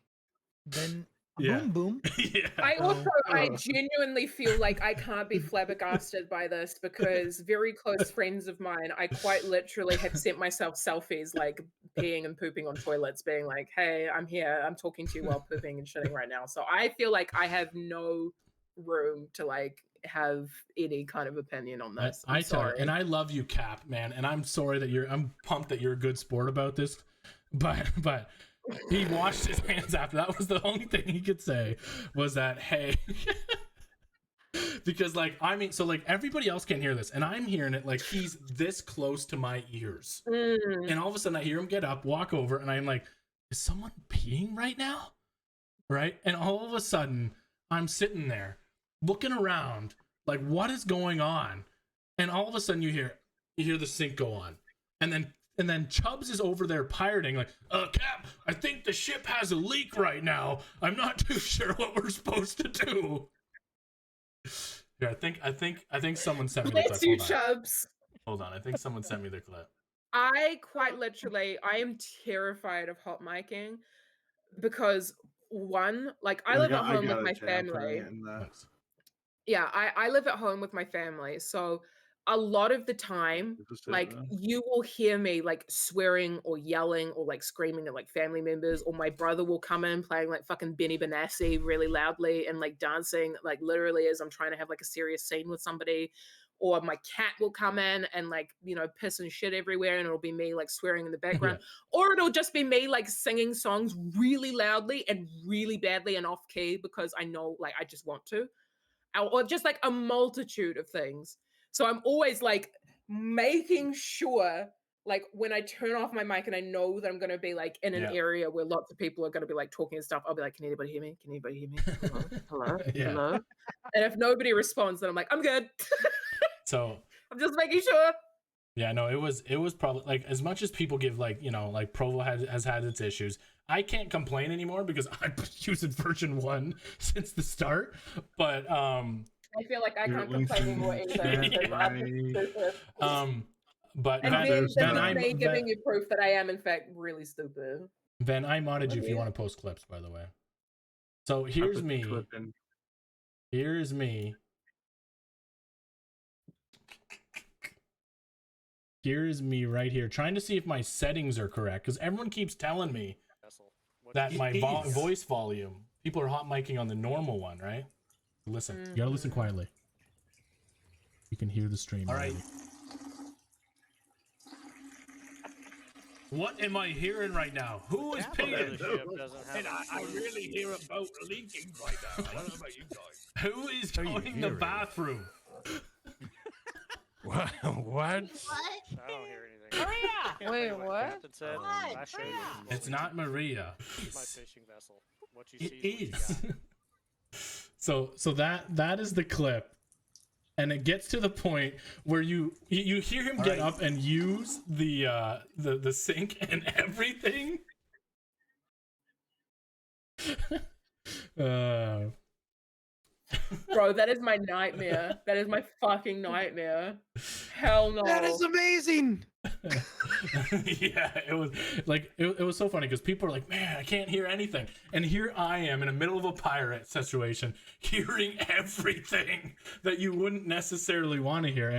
[SPEAKER 2] than a
[SPEAKER 1] Yeah.
[SPEAKER 2] boom boom.
[SPEAKER 1] Yeah.
[SPEAKER 3] I genuinely feel like I can't be flabbergasted by this because very close friends of mine, I quite literally have sent myself selfies like peeing and pooping on toilets, being like, hey, I'm here, I'm talking to you while pooping and shitting right now. So I feel like I have no room to like have any kind of opinion on this.
[SPEAKER 1] I tell you, and I love you, Cap, man, and I'm sorry that I'm pumped that you're a good sport about this, but he washed his hands after. That was the only thing he could say was that, hey. Because like, I mean, so like everybody else can hear this and I'm hearing it like he's this close to my ears. And all of a sudden I hear him get up, walk over, and I'm like, is someone peeing right now? Right? And all of a sudden I'm sitting there looking around like, what is going on? And all of a sudden you hear the sink go on. And then Chubbs is over there pirating like, Cap, I think the ship has a leak right now. I'm not too sure what we're supposed to do. Yeah, I think someone sent me the clip.
[SPEAKER 3] Bless you, Chubbs.
[SPEAKER 1] Hold on, I think someone sent me the clip.
[SPEAKER 3] I quite literally, I am terrified of hot micing because one, like I live at home with my family. Yeah, I live at home with my family, so a lot of the time, like you will hear me like swearing or yelling or like screaming at like family members, or my brother will come in playing like fucking Benny Benassi really loudly and like dancing like literally as I'm trying to have like a serious scene with somebody, or my cat will come in and like, you know, piss and shit everywhere and it'll be me like swearing in the background. Or it'll just be me like singing songs really loudly and really badly and off key because I know like I just want to, or just like a multitude of things. So I'm always like making sure, like when I turn off my mic and I know that I'm going to be like in an area where lots of people are going to be like talking and stuff, I'll be like, can anybody hear me? Can anybody hear me? Hello? Hello? Hello? And if nobody responds, then I'm like, I'm good.
[SPEAKER 1] So
[SPEAKER 3] I'm just making sure.
[SPEAKER 1] Yeah, no, it was probably like, as much as people give like, you know, like Provo has had its issues, I can't complain anymore because I've been using version 1 since the start. But
[SPEAKER 3] I feel like I can't complain anymore either.
[SPEAKER 1] But
[SPEAKER 3] then I'm giving you proof that I am in fact really stupid.
[SPEAKER 1] Then I modded you if you want to post clips, by the way. So here's me. Here's me. Here's me right here trying to see if my settings are correct because everyone keeps telling me that my voice volume. People are hot micing on the normal one, right? Listen, you gotta listen quietly. You can hear the stream. All right. What am I hearing right now? Who is peeing?
[SPEAKER 7] And I really hear a boat leaking right now. I don't know about you guys.
[SPEAKER 1] Who is going in the bathroom?
[SPEAKER 7] What?
[SPEAKER 10] I don't hear anything.
[SPEAKER 6] Maria! Wait, what?
[SPEAKER 1] It's not Maria.
[SPEAKER 10] It's my fishing vessel. What you
[SPEAKER 1] It
[SPEAKER 10] see
[SPEAKER 1] is. So that is the clip, and it gets to the point where you hear him get up and use the sink and everything.
[SPEAKER 3] Bro, that is my nightmare. That is my fucking nightmare. Hell no.
[SPEAKER 2] That is amazing.
[SPEAKER 1] Yeah, it was like it was so funny because people are like, man, I can't hear anything, and here I am in the middle of a pirate situation, hearing everything that you wouldn't necessarily want to hear.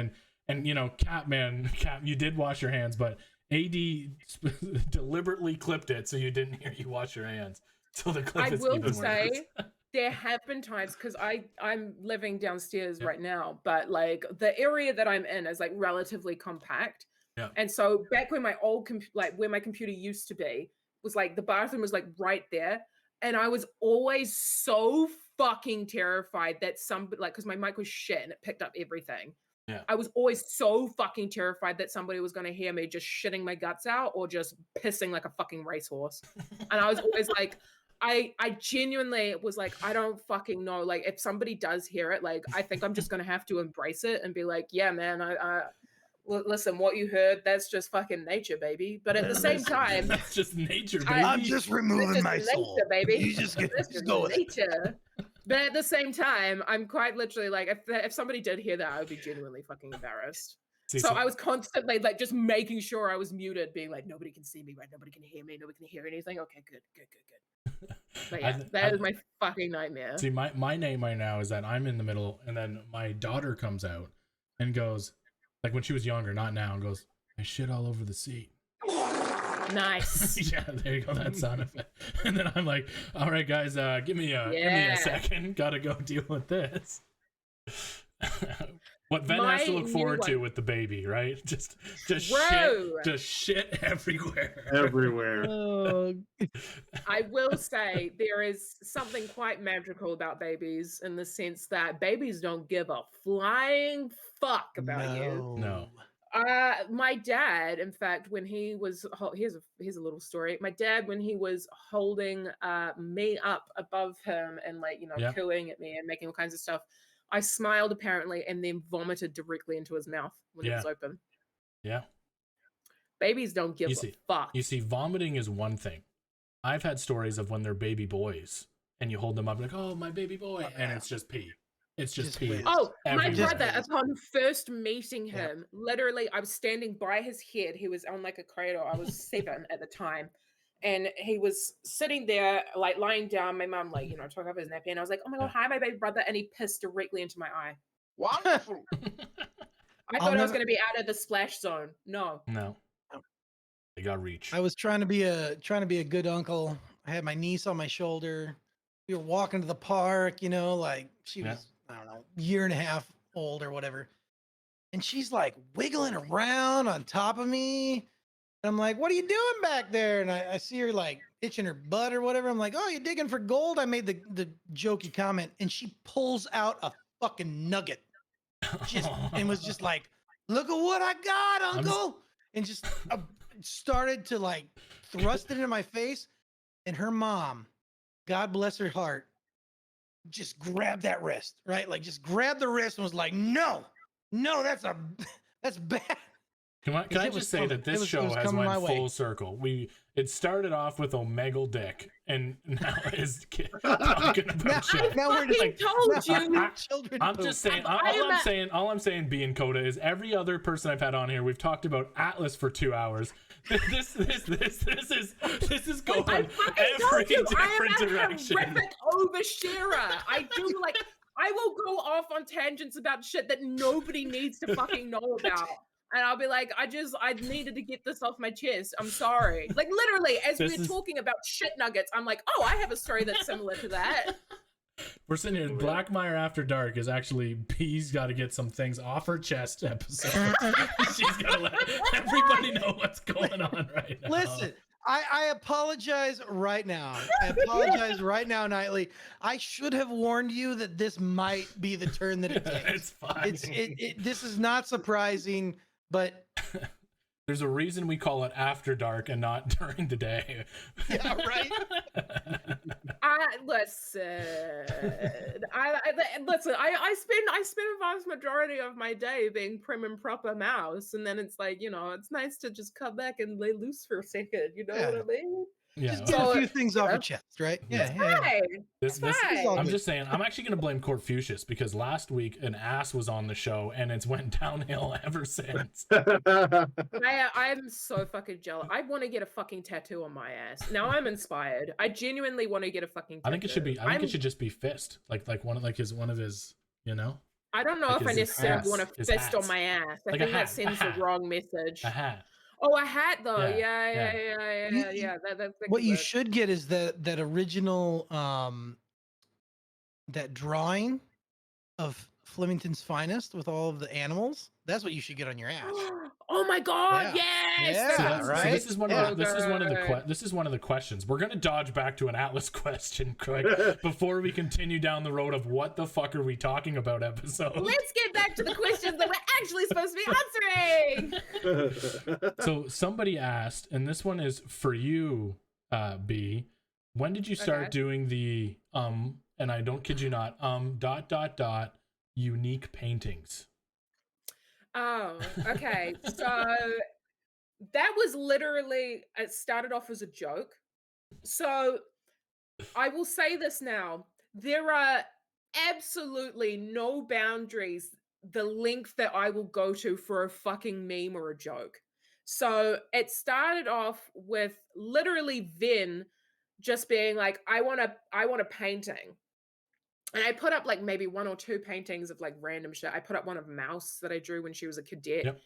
[SPEAKER 1] And you know, Cap, you did wash your hands, but AD deliberately clipped it so you didn't hear you wash your hands. So the clip is even worse.
[SPEAKER 3] There have been times because I'm living downstairs right now, but like the area that I'm in is like relatively compact.
[SPEAKER 1] Yeah.
[SPEAKER 3] And so back when my old where my computer used to be was like the bathroom was like right there, and I was always so fucking terrified that somebody, like, because my mic was shit and it picked up everything.
[SPEAKER 1] Yeah.
[SPEAKER 3] I was always so fucking terrified that somebody was going to hear me just shitting my guts out or just pissing like a fucking racehorse. And I was always like, I genuinely was like, I don't fucking know. Like, if somebody does hear it, like, I think I'm just going to have to embrace it and be like, yeah, man, listen, what you heard, that's just fucking nature, baby. But at the same time,
[SPEAKER 1] that's just nature, baby.
[SPEAKER 2] I'm just removing my soul,
[SPEAKER 3] baby.
[SPEAKER 2] You just go with
[SPEAKER 3] nature. But at the same time, I'm quite literally like, if somebody did hear that, I would be genuinely fucking embarrassed. So I was constantly like just making sure I was muted, being like, nobody can see me, right? Nobody can hear me. Nobody can hear anything. Okay, good. But yeah, that is my fucking nightmare.
[SPEAKER 1] See, my nightmare now is that I'm in the middle, and then my daughter comes out and goes, like when she was younger, not now, and goes, I shit all over the seat.
[SPEAKER 3] Nice.
[SPEAKER 1] Yeah, there you go, that sound effect. And then I'm like, all right, guys, give me a second. Gotta go deal with this. What Ven has to look forward to with the baby, right? Just shit everywhere.
[SPEAKER 5] Everywhere.
[SPEAKER 3] I will say there is something quite magical about babies in the sense that babies don't give a flying fuck about you.
[SPEAKER 1] No.
[SPEAKER 3] My dad, in fact, when he was here's a little story. My dad, when he was holding me up above him and like cooing at me and making all kinds of stuff, I smiled apparently and then vomited directly into his mouth when it was open.
[SPEAKER 1] Yeah.
[SPEAKER 3] Babies don't give a fuck.
[SPEAKER 1] You see, vomiting is one thing. I've had stories of when they're baby boys and you hold them up like, oh, my baby boy, and it's just pee. It's just pee.
[SPEAKER 3] Oh, my brother, upon first meeting him, literally, I was standing by his head. He was on like a cradle. I was 7 at the time. And he was sitting there, like lying down. My mom, like, took off his nappy. And I was like, oh my God, hi, my baby brother. And he pissed directly into my eye.
[SPEAKER 8] Wonderful.
[SPEAKER 3] I thought I was going to be out of the splash zone. No.
[SPEAKER 1] They got reach.
[SPEAKER 2] I was trying to be a good uncle. I had my niece on my shoulder. We were walking to the park, like she was, I don't know, year and a half old or whatever. And she's like wiggling around on top of me. And I'm like, what are you doing back there? And I see her like itching her butt or whatever. I'm like, oh, you digging for gold? I made the jokey comment. And she pulls out a fucking nugget. And was just like, look at what I got, uncle. And just started to like thrust it into my face. And her mom, God bless her heart, just grabbed that wrist, right? Like just grabbed the wrist and was like, no, that's bad.
[SPEAKER 1] Can I just say that this show has went full circle? It started off with Omegle Dick, and now is talking about shit.
[SPEAKER 3] Now we're like, told you.
[SPEAKER 2] Children.
[SPEAKER 1] I'm just saying. All I'm saying, being Coda, is every other person I've had on here, we've talked about Atlas for 2 hours. This is going every different direction.
[SPEAKER 3] I am a horrific oversharer. I will go off on tangents about shit that nobody needs to fucking know about. And I'll be like, I needed to get this off my chest. I'm sorry. Like literally, as we're talking about shit nuggets, I'm like, oh, I have a story that's similar to that.
[SPEAKER 1] We're sitting here. Blackmire After Dark is actually B's got to get some things off her chest episode. She's got to let everybody know what's going on right now.
[SPEAKER 2] Listen, I apologize right now. Knightley. I should have warned you that this might be the turn that it takes.
[SPEAKER 1] It's fine.
[SPEAKER 2] This is not surprising, but
[SPEAKER 1] there's a reason we call it After Dark and not during the day.
[SPEAKER 2] Yeah, right.
[SPEAKER 3] I spend a vast majority of my day being prim and proper mouse, and then it's like, it's nice to just come back and lay loose for a second. You know what I mean?
[SPEAKER 1] Yeah.
[SPEAKER 2] Just get a few things off your chest, right? Yeah.
[SPEAKER 1] I'm just saying, I'm actually going to blame Corfucius because last week an ass was on the show and it's went downhill ever since.
[SPEAKER 3] I'm so fucking jealous. I want to get a fucking tattoo on my ass. Now I'm inspired. I genuinely want to get a fucking tattoo.
[SPEAKER 1] I think it should just be fist. Like one of his,
[SPEAKER 3] I don't know if I necessarily want a fist on my ass. I think that sends the wrong message.
[SPEAKER 1] A hat.
[SPEAKER 3] Oh, a hat though. Yeah.
[SPEAKER 2] What you should get is that original that drawing of Flemington's Finest with all of the animals. That's what you should get on your ass.
[SPEAKER 3] Oh my God! Yes.
[SPEAKER 1] So this is one of the questions. We're gonna dodge back to an Atlas question, Craig, before we continue down the road of what the fuck are we talking about episode.
[SPEAKER 3] Let's get back to the questions that we're actually supposed to be answering.
[SPEAKER 1] So somebody asked, and this one is for you, B. When did you start doing the and I don't kid you not, unique paintings?
[SPEAKER 3] Oh, okay. So that was literally, it started off as a joke. So I will say this now. There are absolutely no boundaries the length that I will go to for a fucking meme or a joke. So it started off with literally Vin just being like, I want a painting. And I put up like maybe 1 or 2 paintings of like random shit. I put up one of Mouse that I drew when she was a cadet.
[SPEAKER 1] Yep.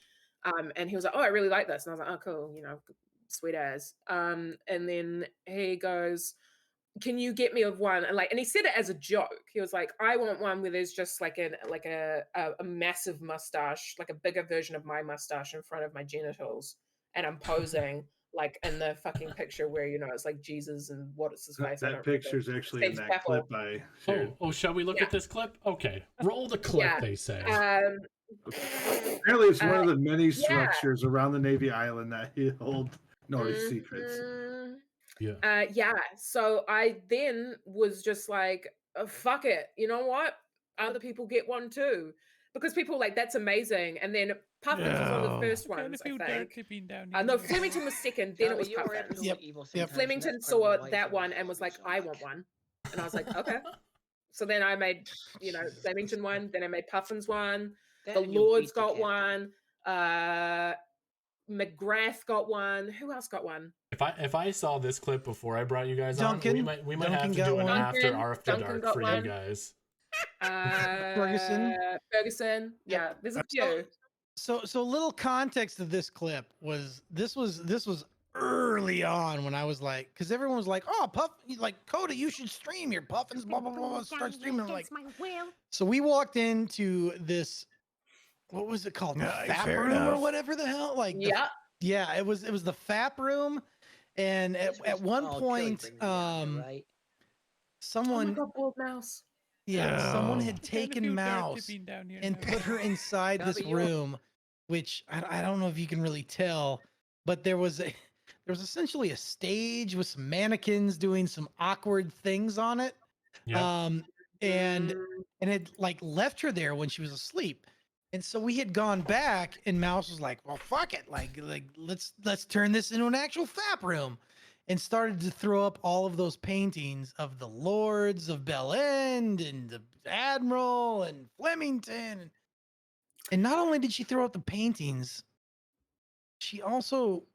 [SPEAKER 3] And he was like, oh, I really like this. And I was like, oh, cool, sweet as. And then he goes, can you get me a one? And he said it as a joke. He was like, I want one where there's just like a massive mustache, like a bigger version of my mustache in front of my genitals, and I'm posing like in the fucking picture where it's like Jesus and what is his face?
[SPEAKER 5] That picture's actually in that clip I shared.
[SPEAKER 1] Oh, shall we look at this clip? Okay, roll the clip. They say.
[SPEAKER 5] Apparently, it's one of the many structures around the Navy Island that hold North secrets.
[SPEAKER 3] Yeah. So I then was just like, fuck it. You know what? Other people get one too. Because people were like, that's amazing. And then Puffins was one of the first ones, I think. No, Flemington was second, then it was Puffins.
[SPEAKER 2] Yep.
[SPEAKER 3] Flemington saw that one and was like, I want one. And I was like, okay. So then I made, Flemington one, then I made Puffins one. The Lords got one. McGrath got one. Who else got one?
[SPEAKER 1] If I saw this clip before I brought you guys on, we might have to do an after dark for you guys.
[SPEAKER 3] Ferguson. Yeah, there's a few.
[SPEAKER 2] So little context of this clip was this was early on when I was like, because everyone was like, oh, Puff, like Coda, you should stream your Puffins, blah blah blah, start streaming. I'm like, so we walked into this, what was it called, the FAP room or whatever the hell, like yeah, it was the FAP room, and at one point, someone,
[SPEAKER 3] Mouse.
[SPEAKER 2] Yeah, someone had taken Mouse and put her inside this room, which I don't know if you can really tell, but there was essentially a stage with some mannequins doing some awkward things on it. And it like left her there when she was asleep. And so we had gone back and Mouse was like, well, fuck it. Like let's turn this into an actual FAP room. And started to throw up all of those paintings of the Lords of Bell End and the Admiral and Flemington. And not only did she throw up the paintings, she also,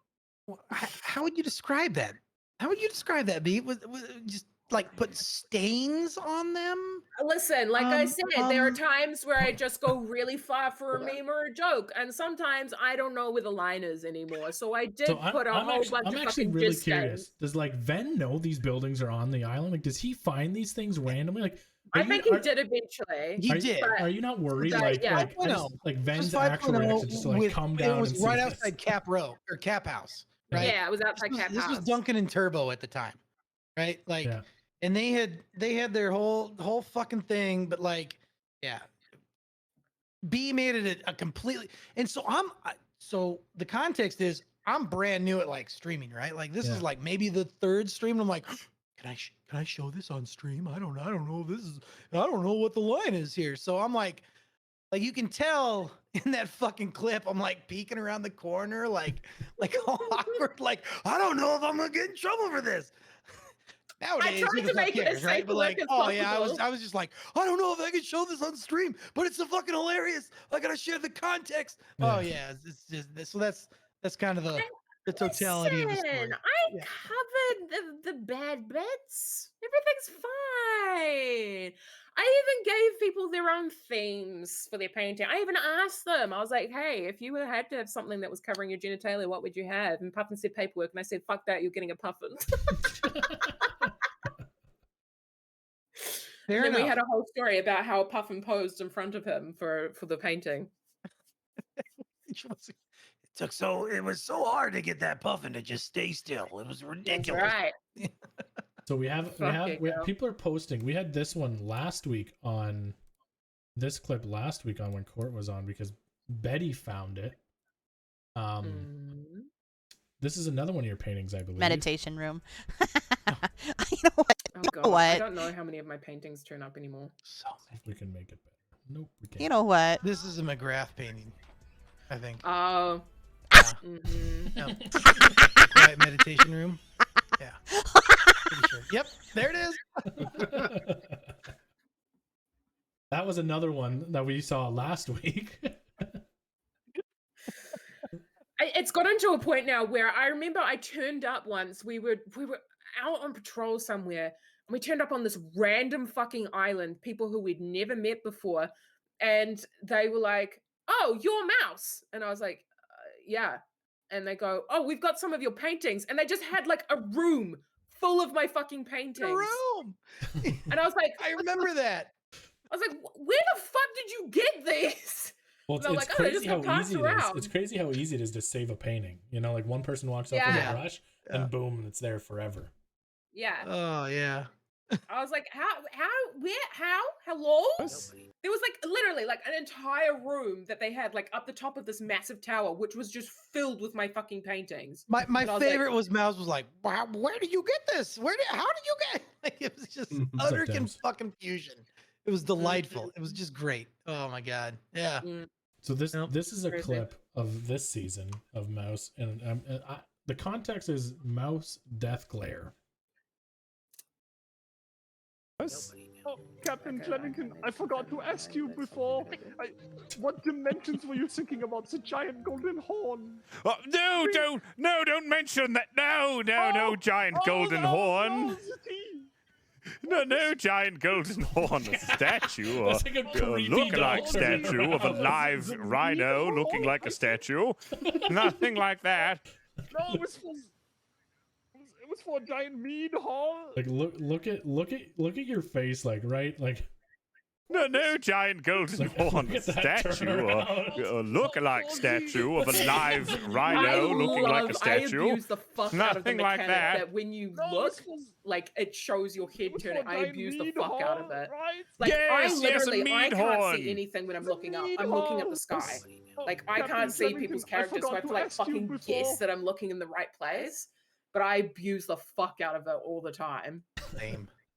[SPEAKER 2] how would you describe that? How would you describe that, B? Was just like put stains on them?
[SPEAKER 3] Listen, like I said, there are times where I just go really far for a meme or a joke, and sometimes I don't know where the line is anymore. So I did put a whole bunch of fucking
[SPEAKER 1] really curious. Does like Ven know these buildings are on the island? Like, does he find these things randomly? Like,
[SPEAKER 3] I think he did eventually.
[SPEAKER 2] He did.
[SPEAKER 1] Are you not worried? Like Ven's actual reaction just to like come down.
[SPEAKER 2] It was
[SPEAKER 1] and
[SPEAKER 2] right
[SPEAKER 1] see
[SPEAKER 2] outside Cap Row or Cap House, right?
[SPEAKER 3] Yeah, it was outside Cap House.
[SPEAKER 2] This was Duncan and Turbo at the time, right? Like. Yeah. And they had their whole fucking thing, but like, yeah, B made it a completely. And so so the context is I'm brand new at like streaming, right? Like this is like maybe the third stream. And I'm like, can I show this on stream? I don't know. I don't know what the line is here. So I'm like you can tell in that fucking clip, I'm like peeking around the corner, like all awkward, like I don't know if I'm gonna get in trouble for this. Nowadays,
[SPEAKER 3] I tried to make it
[SPEAKER 2] right? But like, oh yeah, I was just like, I don't know if I can show this on stream, but it's so fucking hilarious. I gotta share the context. Yeah. Oh yeah, it's just so that's kind of the totality of the story.
[SPEAKER 3] I covered the bad bits. Everything's fine. I even gave people their own themes for their painting. I even asked them. I was like, hey, if you had to have something that was covering your genitalia, what would you have? And Puffin said paperwork, and I said, fuck that, you're getting a Puffin. And then we had a whole story about how Puffin posed in front of him for the painting.
[SPEAKER 2] It was so hard to get that Puffin to just stay still. It was ridiculous.
[SPEAKER 3] Right.
[SPEAKER 1] So we have people are posting. We had this one last week on this clip last week on when Court was on because Betty found it. This is another one of your paintings, I believe.
[SPEAKER 11] Meditation room.
[SPEAKER 3] You know what? Oh God, I don't know how many of my paintings turn up anymore.
[SPEAKER 1] So if we can make it better. Nope, we can't.
[SPEAKER 11] You know what?
[SPEAKER 2] This is a McGrath painting, I think.
[SPEAKER 3] Oh.
[SPEAKER 2] Quiet meditation room. Yeah. Pretty sure. Yep, there it is.
[SPEAKER 1] That was another one that we saw last week.
[SPEAKER 3] It's gotten to a point now where I remember I turned up once. We were out on patrol somewhere, and we turned up on this random fucking island, people who we'd never met before, and they were like, "Oh, you're Mouse," and I was like, "Yeah." And they go, "Oh, we've got some of your paintings," and they just had like a room full of my fucking paintings.
[SPEAKER 2] The room.
[SPEAKER 3] And I was like,
[SPEAKER 2] I remember that.
[SPEAKER 3] I was like, where the fuck did you get these?
[SPEAKER 1] Well,
[SPEAKER 3] And they're
[SPEAKER 1] it's
[SPEAKER 3] like, oh, they
[SPEAKER 1] crazy
[SPEAKER 3] just
[SPEAKER 1] how
[SPEAKER 3] got passed
[SPEAKER 1] easy it is.
[SPEAKER 3] around.
[SPEAKER 1] It's crazy how easy it is to save a painting. You know, like one person walks up with
[SPEAKER 3] Yeah.
[SPEAKER 1] a brush, and boom, it's there forever.
[SPEAKER 3] Yeah.
[SPEAKER 2] Oh yeah.
[SPEAKER 3] I was like, hello? There was like literally like an entire room that they had like up the top of this massive tower, which was just filled with my fucking paintings.
[SPEAKER 2] My
[SPEAKER 3] And I was
[SPEAKER 2] favorite
[SPEAKER 3] like,
[SPEAKER 2] was Mouse was like, wow, where did you get this? How did you get? Like, it was just utter fucking confusion. It was delightful. It was just great. Oh my god. Yeah.
[SPEAKER 1] So this is a clip of this season of Mouse, and the context is Mouse death glare.
[SPEAKER 7] Oh, Captain Flemington, I forgot to ask you before. What dimensions were you thinking about the giant golden horn?
[SPEAKER 11] Oh, don't mention that. No, giant golden horn. No, giant golden horn statue or
[SPEAKER 1] That's like a creepy
[SPEAKER 11] look-alike
[SPEAKER 1] dog.
[SPEAKER 11] statue of a live rhino looking like a statue. Nothing like that.
[SPEAKER 7] No, it was for a giant mead hall.
[SPEAKER 1] Like look at your face, like right, like
[SPEAKER 11] No, giant golden horn
[SPEAKER 1] look at that
[SPEAKER 11] statue
[SPEAKER 1] turnaround.
[SPEAKER 11] or look-alike statue of a live rhino looking like a statue.
[SPEAKER 3] I abuse the fuck out of the
[SPEAKER 11] Nothing like
[SPEAKER 3] mechanic
[SPEAKER 11] that.
[SPEAKER 3] when you look, like it shows your head turning. I abuse the fuck out of it. Like
[SPEAKER 11] Yes,
[SPEAKER 3] I literally,
[SPEAKER 11] a
[SPEAKER 3] I
[SPEAKER 11] mead
[SPEAKER 3] can't
[SPEAKER 11] horn.
[SPEAKER 3] see anything when I'm looking up. I'm looking at the sky. Like I
[SPEAKER 7] Captain
[SPEAKER 3] can't see
[SPEAKER 7] Flemington,
[SPEAKER 3] people's
[SPEAKER 7] I
[SPEAKER 3] characters, so I have
[SPEAKER 7] forgot
[SPEAKER 3] to
[SPEAKER 7] to
[SPEAKER 3] like
[SPEAKER 7] ask you
[SPEAKER 3] fucking
[SPEAKER 7] before.
[SPEAKER 3] guess that I'm looking in the right place. But I abuse the fuck out of it all the time.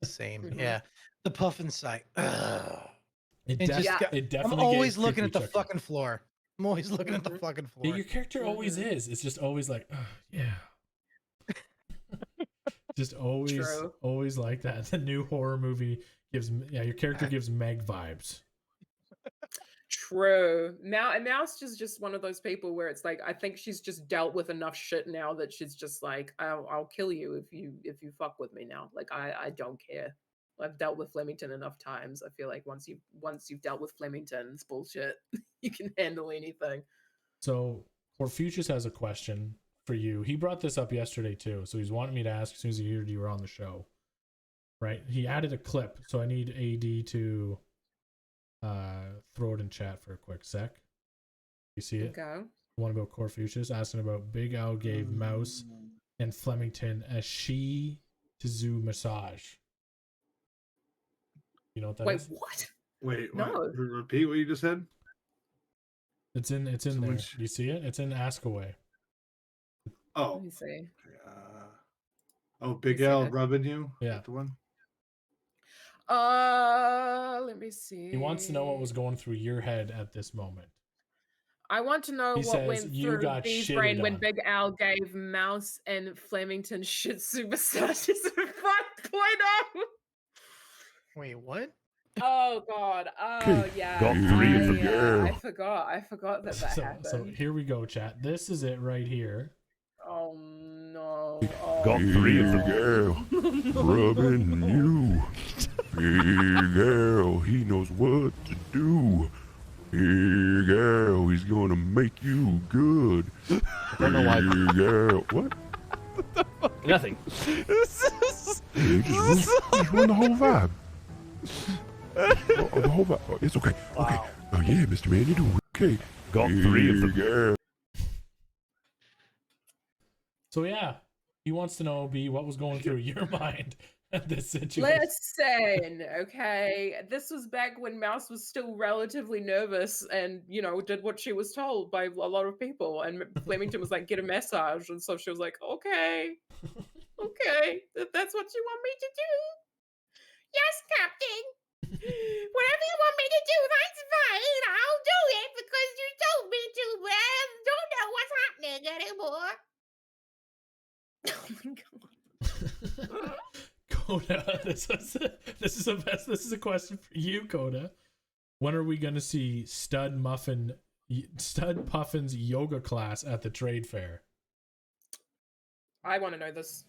[SPEAKER 2] Same. Yeah. The puffin sight. Ugh.
[SPEAKER 1] It,
[SPEAKER 2] It
[SPEAKER 1] def-
[SPEAKER 2] just got-
[SPEAKER 1] it definitely.
[SPEAKER 2] I'm always
[SPEAKER 1] gave
[SPEAKER 2] looking at the
[SPEAKER 1] creepy
[SPEAKER 2] fucking floor. I'm always looking at the fucking floor.
[SPEAKER 1] Yeah, your character always is. It's just always like, yeah. Just always like that. The new horror movie gives, your character gives Meg vibes.
[SPEAKER 3] True. Mouse is just one of those people where it's like I think she's just dealt with enough shit now that she's just like I'll kill you if you fuck with me now. Like I don't care. I've dealt with Flemington enough times. I feel like once you've dealt with Flemington's bullshit, you can handle anything.
[SPEAKER 1] So Corfucius has a question for you. He brought this up yesterday too, so he's wanting me to ask as soon as he heard you were on the show. Right? He added a clip, so I need AD to throw it in chat for a quick sec. You see it?
[SPEAKER 3] Go.
[SPEAKER 1] Want to go Corfucius asking about Big Al gave Mouse and Flemington a she to zoo massage. You know what that is?
[SPEAKER 3] What?
[SPEAKER 5] Wait,
[SPEAKER 3] No.
[SPEAKER 5] what? Repeat what you just said.
[SPEAKER 1] It's in there. You see it? It's in Ask Away.
[SPEAKER 5] Oh.
[SPEAKER 3] Let me see.
[SPEAKER 5] Big L rubbing you.
[SPEAKER 1] Yeah.
[SPEAKER 5] The one.
[SPEAKER 3] Let me see.
[SPEAKER 1] He wants to know what was going through your head at this moment.
[SPEAKER 3] I want to know
[SPEAKER 1] He
[SPEAKER 3] what
[SPEAKER 1] says
[SPEAKER 3] went
[SPEAKER 1] you
[SPEAKER 3] through
[SPEAKER 1] got
[SPEAKER 3] B's
[SPEAKER 1] shitted
[SPEAKER 3] brain when
[SPEAKER 1] on.
[SPEAKER 3] Big Al gave Mouse and Flemington shih tzu massages at 5.0.
[SPEAKER 2] Wait, what?
[SPEAKER 3] Oh god. Oh yeah.
[SPEAKER 11] got three of them,
[SPEAKER 3] I
[SPEAKER 11] yeah.
[SPEAKER 3] forgot that happened.
[SPEAKER 1] So here we go, chat. This is it right here.
[SPEAKER 3] Oh no. Oh,
[SPEAKER 11] Got three of them, girl.
[SPEAKER 12] Rubbing you. Big Al, he knows what to do. Big Al, he's gonna make you good.
[SPEAKER 9] I don't know why.
[SPEAKER 12] Big Al, what?
[SPEAKER 9] Nothing.
[SPEAKER 12] You just ruined the whole vibe. The whole vibe. Oh, it's okay. Okay. Oh yeah, Mr. Man, you're doing okay.
[SPEAKER 11] Got three of them.
[SPEAKER 12] Big Al.
[SPEAKER 1] So yeah, he wants to know, B, what was going through your mind at this situation.
[SPEAKER 3] Listen, okay. This was back when Mouse was still relatively nervous and, did what she was told by a lot of people. And Flemington was like, get a massage. And so she was like, okay. Okay. If that's what you want me to do. Yes, Captain. Whatever you want me to do, that's fine. I'll do it because you told me to, but I don't know what's happening anymore. Oh my god.
[SPEAKER 1] Coda, this is a question for you, Coda. When are we gonna see Stud Puffin's yoga class at the trade fair?
[SPEAKER 3] I want to know this.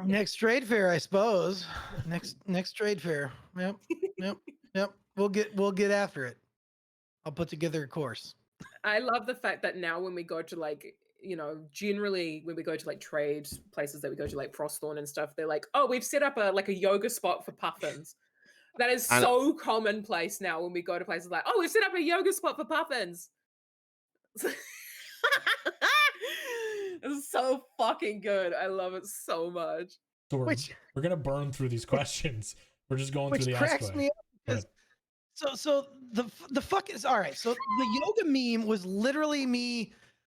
[SPEAKER 2] Next trade fair, I suppose. Next trade fair. Yep. We'll get after it. I'll put together a course.
[SPEAKER 3] I love the fact that now when we go to like you know, generally when we go to like trade places that we go to, like Frostthorn and stuff, they're like, oh, we've set up a yoga spot for puffins. That is so commonplace now when we go to places like, oh, we've set up a yoga spot for puffins. It's so fucking good. I love it so much.
[SPEAKER 1] So we're gonna burn through these questions. We're just going through the
[SPEAKER 2] cracks me up because so the fuck is all right. So the yoga meme was literally me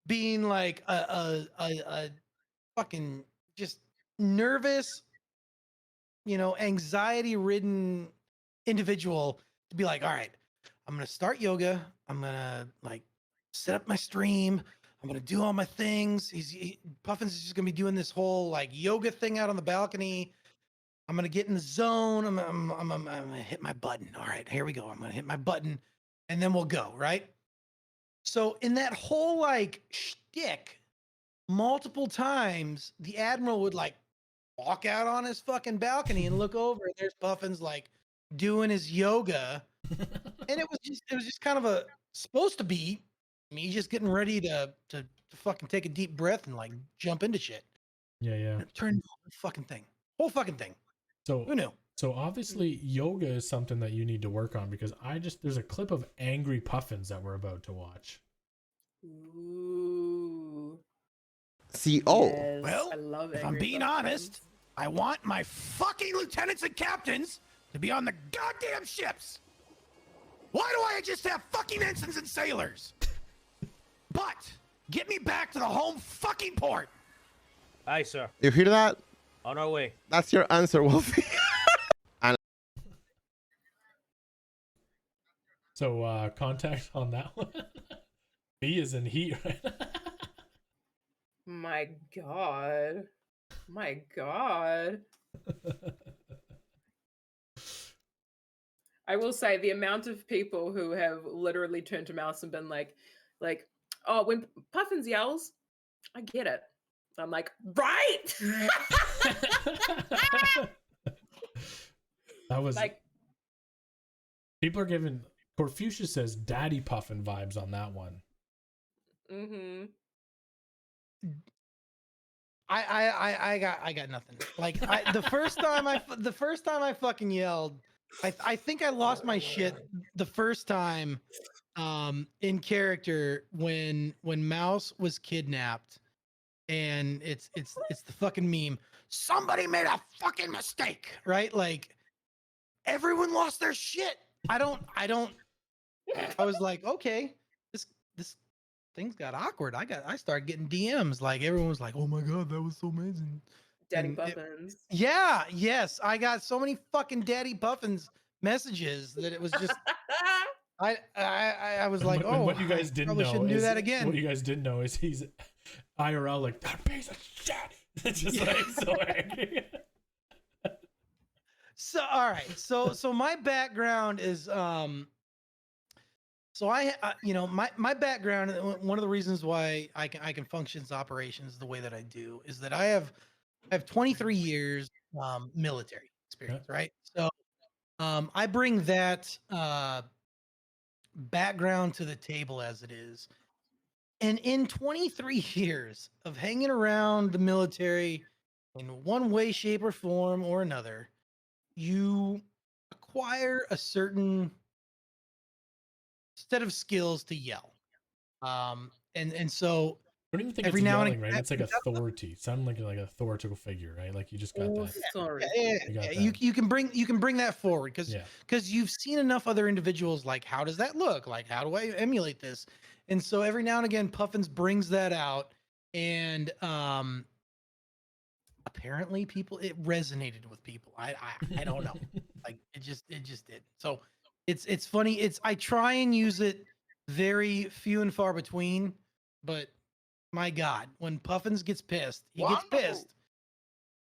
[SPEAKER 2] being like a fucking just nervous, you know, anxiety ridden individual to be like, all right, I'm gonna start yoga. I'm gonna like set up my stream. I'm gonna do all my things. Puffins is just gonna be doing this whole like yoga thing out on the balcony. I'm gonna get in the zone. I'm gonna hit my button. All right, here we go. I'm gonna hit my button, and then we'll go. Right. So in that whole like shtick, multiple times the Admiral would like walk out on his fucking balcony and look over, and there's Puffins like doing his yoga, and it was just kind of a supposed to be me just getting ready to fucking take a deep breath and like jump into shit.
[SPEAKER 1] Yeah.
[SPEAKER 2] And it turned the whole fucking thing.
[SPEAKER 1] So
[SPEAKER 2] who knew?
[SPEAKER 1] So obviously yoga is something that you need to work on, because there's a clip of angry puffins that we're about to watch.
[SPEAKER 3] Ooh.
[SPEAKER 13] Yes,
[SPEAKER 2] Well,
[SPEAKER 3] I love
[SPEAKER 2] if I'm being honest, I want my fucking lieutenants and captains to be on the goddamn ships. Why do I just have fucking ensigns and sailors? But get me back to the home fucking port.
[SPEAKER 9] Aye, sir.
[SPEAKER 13] You hear that?
[SPEAKER 9] On our way.
[SPEAKER 13] That's your answer, Wolfie.
[SPEAKER 1] So contact on that one. B is in heat right now.
[SPEAKER 3] My God. I will say the amount of people who have literally turned to mouse and been like, oh, when Puffins yells, I get it. I'm like, right.
[SPEAKER 1] That was
[SPEAKER 3] like,
[SPEAKER 1] people are giving Corfucius says Daddy Puffin vibes on that one.
[SPEAKER 3] Mm-hmm.
[SPEAKER 2] I got nothing. Like the first time I fucking yelled, I think I lost my shit the first time in character when Mouse was kidnapped, and it's the fucking meme. Somebody made a fucking mistake, right? Like everyone lost their shit. I was like, okay, this things got awkward. I started getting DMs. Like everyone was like, oh my God, that was so amazing.
[SPEAKER 3] Daddy Puffins.
[SPEAKER 2] Yes. I got so many fucking Daddy Puffins messages that it was just I was like,
[SPEAKER 1] what you guys didn't know
[SPEAKER 2] shouldn't do that again.
[SPEAKER 1] What you guys didn't know is he's IRL like that piece of shit. It's just like so angry.
[SPEAKER 2] So all right, so my background is so I you know my background, one of the reasons why I can function as operations the way that I do is that I have 23 years military experience, right? So I bring that background to the table as it is. And in 23 years of hanging around the military in one way, shape, or form or another, you acquire a certain set of skills to yell. And so
[SPEAKER 1] I don't even think
[SPEAKER 2] every
[SPEAKER 1] it's
[SPEAKER 2] now
[SPEAKER 1] yelling,
[SPEAKER 2] and
[SPEAKER 1] right? It's like authority. Sound like an authoritative figure, right? Like you just got that.
[SPEAKER 3] Sorry.
[SPEAKER 2] You can bring that forward because you've seen enough other individuals. Like, how does that look? Like, how do I emulate this? And so every now and again, Puffins brings that out, and apparently it resonated with people. I don't know. Like it just did. So it's funny. I try and use it very few and far between, but my God, when Puffins gets pissed, he gets pissed,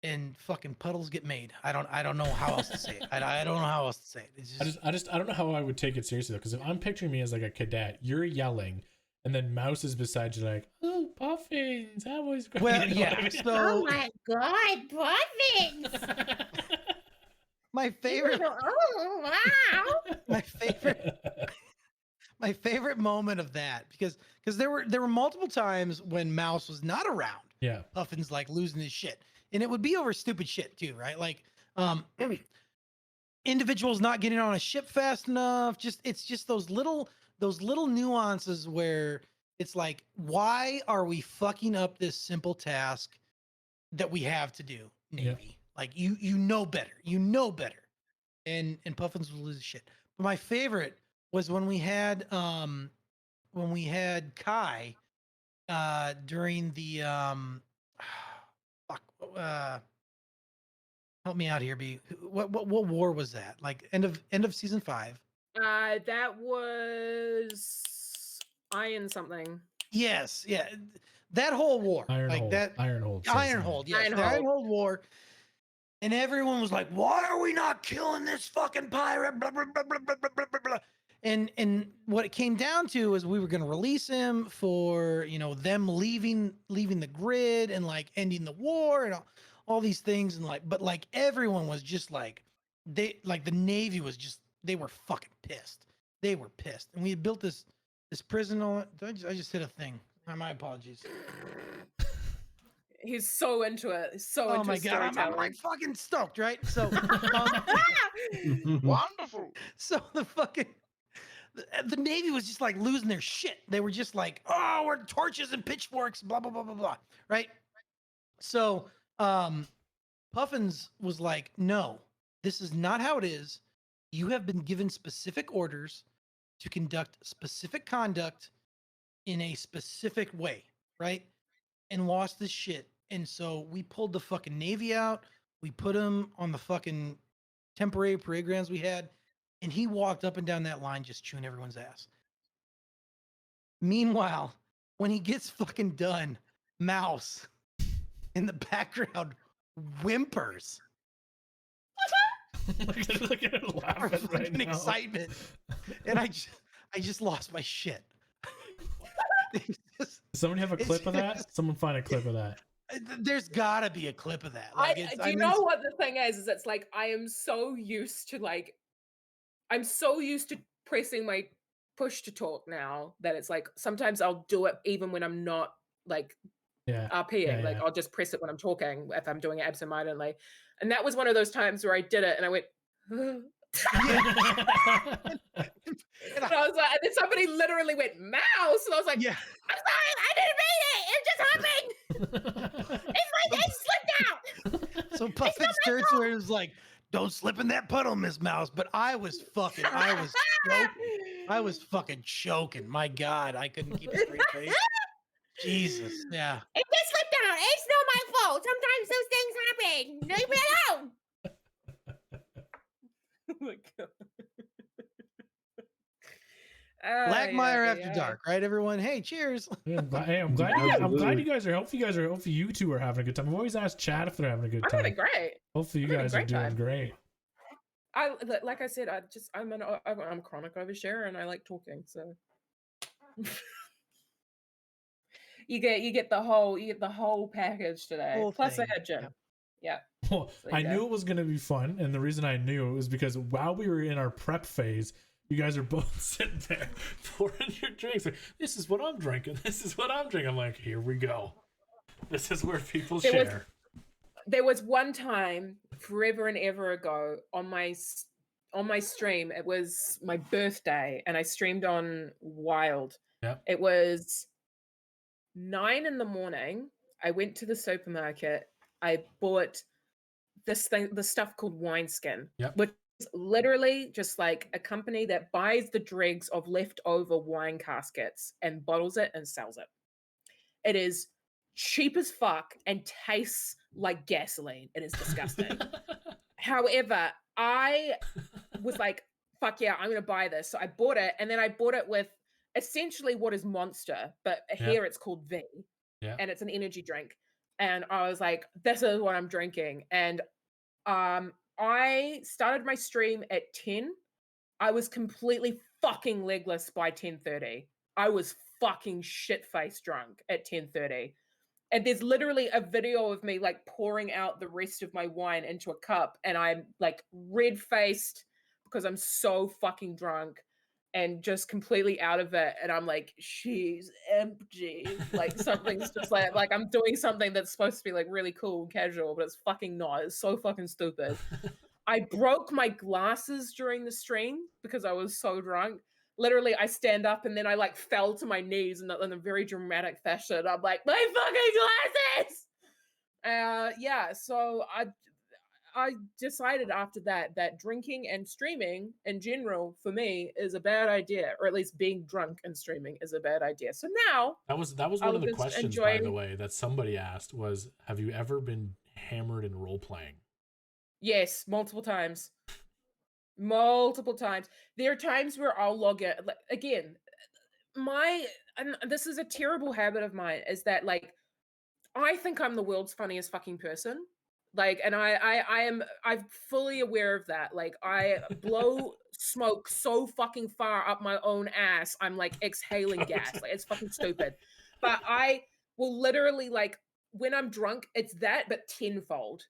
[SPEAKER 2] and fucking puddles get made. I don't know how else to say it. I don't know how else to say it. It's just
[SPEAKER 1] I don't know how I would take it seriously though, because if I'm picturing me as like a cadet, you're yelling, and then Mouse is beside you like, oh, Puffins, that was great.
[SPEAKER 2] Well, yeah. So,
[SPEAKER 14] oh my God, Puffins!
[SPEAKER 2] My favorite.
[SPEAKER 14] Oh wow!
[SPEAKER 2] My my favorite moment of that, because there were multiple times when Mouse was not around.
[SPEAKER 1] Yeah.
[SPEAKER 2] Puffin's like losing his shit, and it would be over stupid shit too, right? Like individuals not getting on a ship fast enough. It's just those little nuances where it's like, why are we fucking up this simple task that we have to do, Navy? Like you know better. And Puffins will lose his shit. But my favorite was when we had Kai during the help me out here, B. What war was that? Like end of season 5.
[SPEAKER 3] That was Iron something.
[SPEAKER 2] Yes, yeah. That whole war.
[SPEAKER 1] Ironhold.
[SPEAKER 2] Ironhold, yes.
[SPEAKER 3] Ironhold.
[SPEAKER 2] The Ironhold War. And everyone was like, why are we not killing this fucking pirate? Blah, blah, blah, blah, blah, blah, blah, blah. And what it came down to is we were going to release him for, them leaving the grid and like ending the war and all these things. And but everyone was just like, the Navy was just, they were fucking pissed. They were pissed. And we had built this prison on it. I just hit a thing. My apologies.
[SPEAKER 3] He's so into it. He's so into
[SPEAKER 2] my god, I'm like fucking stoked, right? So
[SPEAKER 7] Wonderful.
[SPEAKER 2] So the Navy was just like losing their shit. They were just like, oh, we're torches and pitchforks, blah blah blah blah blah, right? So Puffins was like, no, this is not how it is. You have been given specific orders to conduct specific conduct in a specific way, right? And lost this shit. And so we pulled the fucking Navy out. We put him on the fucking temporary parade grounds we had. And he walked up and down that line just chewing everyone's ass. Meanwhile, when he gets fucking done, Mouse in the background whimpers.
[SPEAKER 1] Look at it laughing right now.
[SPEAKER 2] Excitement. And I just lost my shit.
[SPEAKER 1] Somebody have a clip of that? Someone find a clip of that.
[SPEAKER 2] There's gotta be a clip of that.
[SPEAKER 3] Do you know what the thing is? It's like I'm so used to pressing my push to talk now that it's like sometimes I'll do it even when I'm not like RPing. Like I'll just press it when I'm talking if I'm doing it absentmindedly. And that was one of those times where I did it and I went. And I was like, and then somebody literally went mouse, and I was like, I'm sorry, I didn't mean it. It just happened. It slipped out.
[SPEAKER 2] So Puffin starts where it was like, don't slip in that puddle, Miss Mouse. But I was fucking choking. My God, I couldn't keep a straight face. Jesus, yeah.
[SPEAKER 14] It just slipped out. It's not my fault. Sometimes those things happen. Leave me alone.
[SPEAKER 3] Oh my God.
[SPEAKER 2] Blackmire After Dark, right, everyone? Hey, cheers.
[SPEAKER 1] Yeah, I'm glad you guys are. Hopefully you two are having a good time. I've always asked Chad if they're having a good time.
[SPEAKER 3] I'm having great.
[SPEAKER 1] Hopefully you guys are doing great.
[SPEAKER 3] Like I said, I'm a chronic oversharer and I like talking. So you get the whole package today. Plus I had gym. Yeah.
[SPEAKER 1] Well, I knew it was going to be fun, and the reason I knew it was because while we were in our prep phase, you guys are both sitting there pouring your drinks. Like, this is what I'm drinking. This is what I'm drinking. I'm like, here we go. This is where people share.
[SPEAKER 3] There was one time forever and ever ago on my stream. It was my birthday, and I streamed on Wild.
[SPEAKER 1] Yeah.
[SPEAKER 3] It was 9 a.m. I went to the supermarket. I bought this stuff called Wineskin, which is literally just like a company that buys the dregs of leftover wine caskets and bottles it and sells it. It is cheap as fuck and tastes like gasoline. It is disgusting. However, I was like, fuck yeah, I'm going to buy this. So I bought it, and then I bought it with essentially what is Monster, but here it's called V, and it's an energy drink. And I was like, this is what I'm drinking. And I started my stream at 10. I was completely fucking legless by 10:30. I was fucking shit-faced drunk at 10:30. And there's literally a video of me like pouring out the rest of my wine into a cup. And I'm like red-faced because I'm so fucking drunk. and just completely out of it. And I'm like, she's empty. Like something's just like I'm doing something that's supposed to be like really cool and casual, but it's fucking not. It's so fucking stupid. I broke my glasses during the stream because I was so drunk. Literally, I stand up and then I like fell to my knees in a very dramatic fashion. I'm like, my fucking glasses! Yeah, so I decided after that drinking and streaming in general for me is a bad idea, or at least being drunk and streaming is a bad idea. So now
[SPEAKER 1] that was one of the questions, by the way, that somebody asked was, have you ever been hammered in role playing?
[SPEAKER 3] Yes, multiple times. Multiple times. There are times where I'll log in. Like, again, and this is a terrible habit of mine, is that like I think I'm the world's funniest fucking person. Like, and I'm fully aware of that. Like, I blow smoke so fucking far up my own ass, I'm like exhaling gas. Like, it's fucking stupid. But I will literally, like, when I'm drunk, it's that, but tenfold.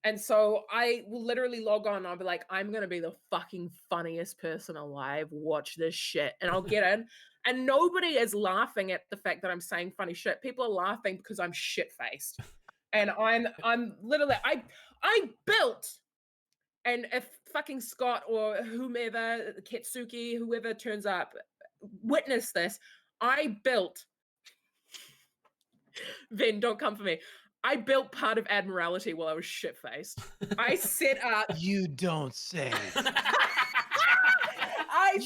[SPEAKER 3] And so I will literally log on and I'll be like, I'm gonna be the fucking funniest person alive. Watch this shit. And I'll get in. And nobody is laughing at the fact that I'm saying funny shit. People are laughing because I'm shit-faced. And I'm literally I built, and if fucking Scott or whomever, Ketsuki, whoever turns up, witness this, I built Vin, don't come for me. I built part of Admiralty while I was shit-faced. I set up.
[SPEAKER 2] You don't say.
[SPEAKER 3] I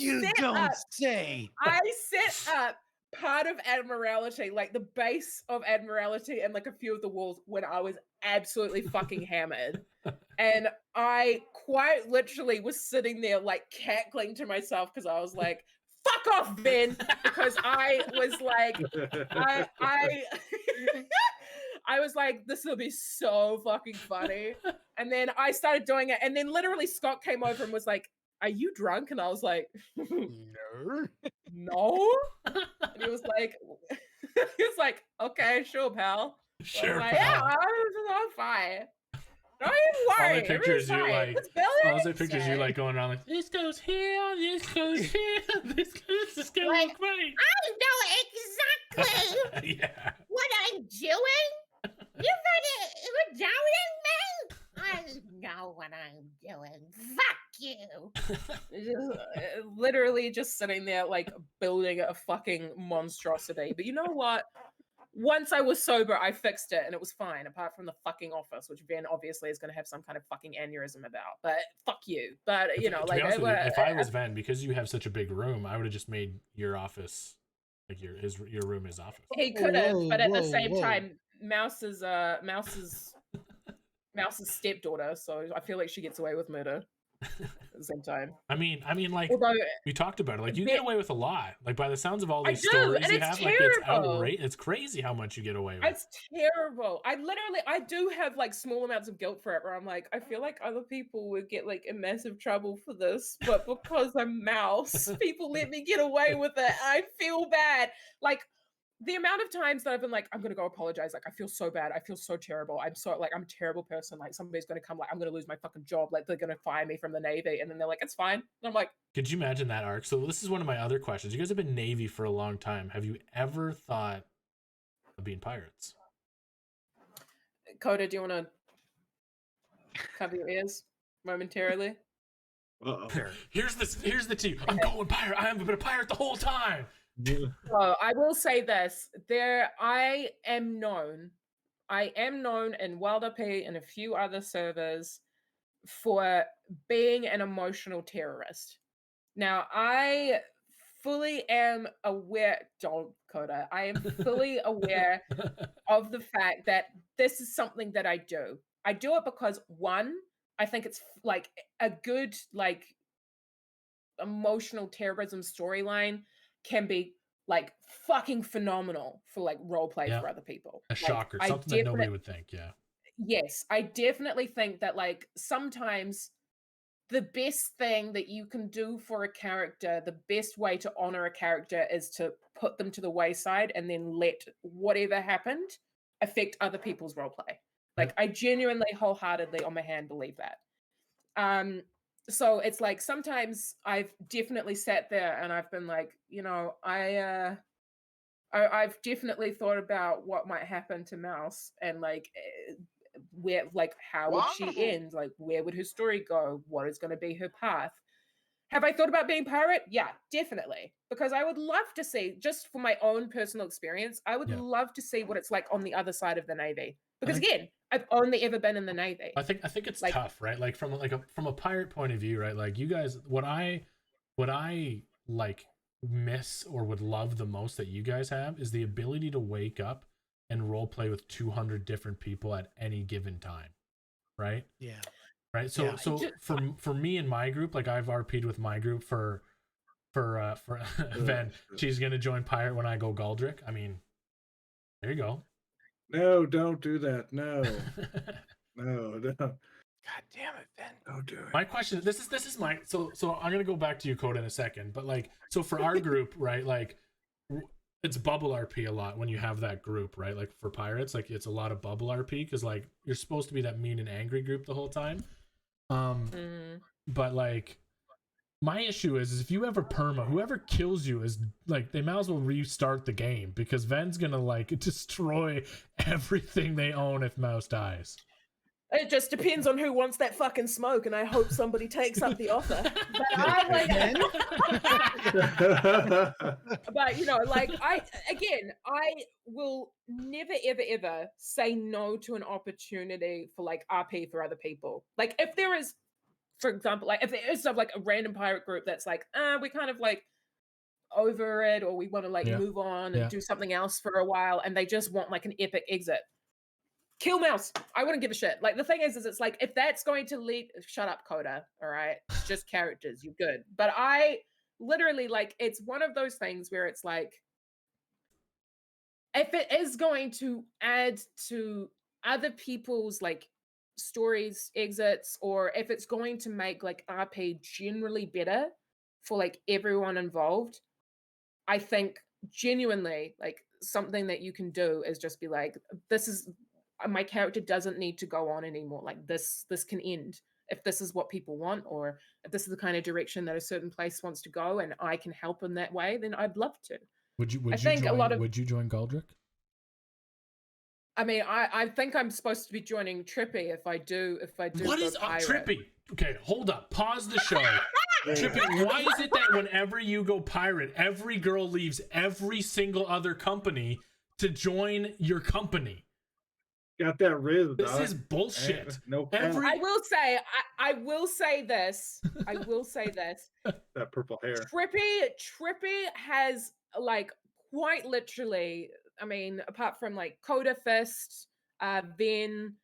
[SPEAKER 3] set up part of Admiralty, like the base of Admiralty and like a few of the walls when I was absolutely fucking hammered. And I quite literally was sitting there like cackling to myself because I was like, fuck off, Ben, because I was like, I was like, this will be so fucking funny. And then I started doing it. And then literally Scott came over and was like, are you drunk? And I was like, no. And he was like, okay, sure, pal.
[SPEAKER 1] Sure,
[SPEAKER 3] like,
[SPEAKER 1] pal.
[SPEAKER 3] Yeah, I'm fine. Don't even worry.
[SPEAKER 1] All the pictures you like, all the pictures you like going around like, this goes here, this goes here, this is gonna
[SPEAKER 14] Like,
[SPEAKER 1] look great.
[SPEAKER 14] I know exactly
[SPEAKER 1] Yeah.
[SPEAKER 14] what I'm doing. You're doubting me? I know what I'm doing. Fuck you.
[SPEAKER 3] Literally just sitting there like building a fucking monstrosity. But you know what? Once I was sober, I fixed it and it was fine, apart from the fucking office, which Ben obviously is going to have some kind of fucking aneurysm about. But fuck you. But, you know, like...
[SPEAKER 1] if I was Ven, because you have such a big room, I would have just made your office, like your room his office.
[SPEAKER 3] He could have, but at the same time, Mouse's stepdaughter, so I feel like she gets away with murder at the same time.
[SPEAKER 1] I mean, like,
[SPEAKER 3] Although,
[SPEAKER 1] we talked about it. Like, you get away with a lot. Like, by the sounds of all these
[SPEAKER 3] do,
[SPEAKER 1] stories
[SPEAKER 3] and
[SPEAKER 1] you
[SPEAKER 3] it's
[SPEAKER 1] have,
[SPEAKER 3] terrible.
[SPEAKER 1] like, it's outrageous. It's crazy how much you get away with.
[SPEAKER 3] It's terrible. I do have like small amounts of guilt for it, where I'm like, I feel like other people would get like in massive trouble for this, but because I'm Mouse, people let me get away with it. I feel bad. Like, the amount of times that I've been like, I'm gonna go apologize. Like, I feel so bad. I feel so terrible. I'm a terrible person. Like, somebody's gonna come, like, I'm gonna lose my fucking job. Like, they're gonna fire me from the Navy. And then they're like, it's fine. And I'm like,
[SPEAKER 1] could you imagine that arc? So this is one of my other questions. You guys have been Navy for a long time. Have you ever thought of being pirates?
[SPEAKER 3] Coda, do you want to cover your ears momentarily?
[SPEAKER 1] Here's the tea. I'm going pirate. I haven't been a pirate the whole time.
[SPEAKER 3] So I will say this: I am known in Wild RP and a few other servers for being an emotional terrorist. Now, I fully am aware, don't Coda, I am fully aware of the fact that this is something that I do. I do it because, one, I think it's like a good, like, emotional terrorism storyline can be like fucking phenomenal for like role play for other people.
[SPEAKER 1] A shocker, something that nobody would think. Yeah.
[SPEAKER 3] Yes, I definitely think that like sometimes the best thing that you can do for a character, the best way to honor a character is to put them to the wayside and then let whatever happened affect other people's role play. Like, I genuinely, wholeheartedly on my hand believe that. so it's like sometimes I've definitely sat there and I've been like, I've definitely thought about what might happen to Mouse and like where, like, how would she end? Like, where would her story go? What is going to be her path? Have I thought about being pirate? Yeah, definitely. Because I would love to see, just for my own personal experience, I would love to see what it's like on the other side of the Navy. Because again, I've only ever been in the Navy.
[SPEAKER 1] I think it's like, tough, right? Like from a pirate point of view, right? Like you guys, what I like miss or would love the most that you guys have is the ability to wake up and role play with 200 different people at any given time, right?
[SPEAKER 2] Yeah.
[SPEAKER 1] Right. So for me and my group, like I've RP'd with my group for Ven. She's gonna join pirate when I go Galdrick. I mean, there you go.
[SPEAKER 5] No, don't do that. No. No.
[SPEAKER 2] God damn it, Ben.
[SPEAKER 5] Don't do it.
[SPEAKER 1] My question, this is my so I'm gonna go back to you, Coda, in a second. But like, so for our group, right? Like, it's bubble RP a lot when you have that group, right? Like for pirates, like it's a lot of bubble RP because like you're supposed to be that mean and angry group the whole time. But like my issue is if you ever perma, whoever kills you is like they might as well restart the game because Ven's gonna like destroy everything they own if Mouse dies.
[SPEAKER 3] It just depends on who wants that fucking smoke, and I hope somebody takes up the offer. But I will never ever say no to an opportunity for like RP for other people. Like if there is, for example, like if there is like a random pirate group that's like, we kind of like over it, or we want to like move on and do something else for a while, and they just want like an epic exit. Kill Mouse. I wouldn't give a shit. Like the thing is it's like if that's going to lead, shut up, Coda. All right, it's just characters. You're good. But I literally like it's one of those things where it's like if it is going to add to other people's like stories, exits, or if it's going to make like RP generally better for like everyone involved, I think genuinely like something that you can do is just be like, this is my character doesn't need to go on anymore. Like this can end if this is what people want, or if this is the kind of direction that a certain place wants to go, and I can help in that way. Then I'd love to.
[SPEAKER 1] Would you join Galdrick?
[SPEAKER 3] I mean, I think I'm supposed to be joining Trippy if I do.
[SPEAKER 1] What is up, Trippy? Okay, hold up. Pause the show. Trippy, why is it that whenever you go pirate, every girl leaves every single other company to join your company?
[SPEAKER 5] Got that riz,
[SPEAKER 1] This is bullshit.
[SPEAKER 5] No,
[SPEAKER 3] I will say this. I will say this.
[SPEAKER 5] That purple hair.
[SPEAKER 3] Trippy has like quite literally. I mean, apart from like Coda Fist, Ben,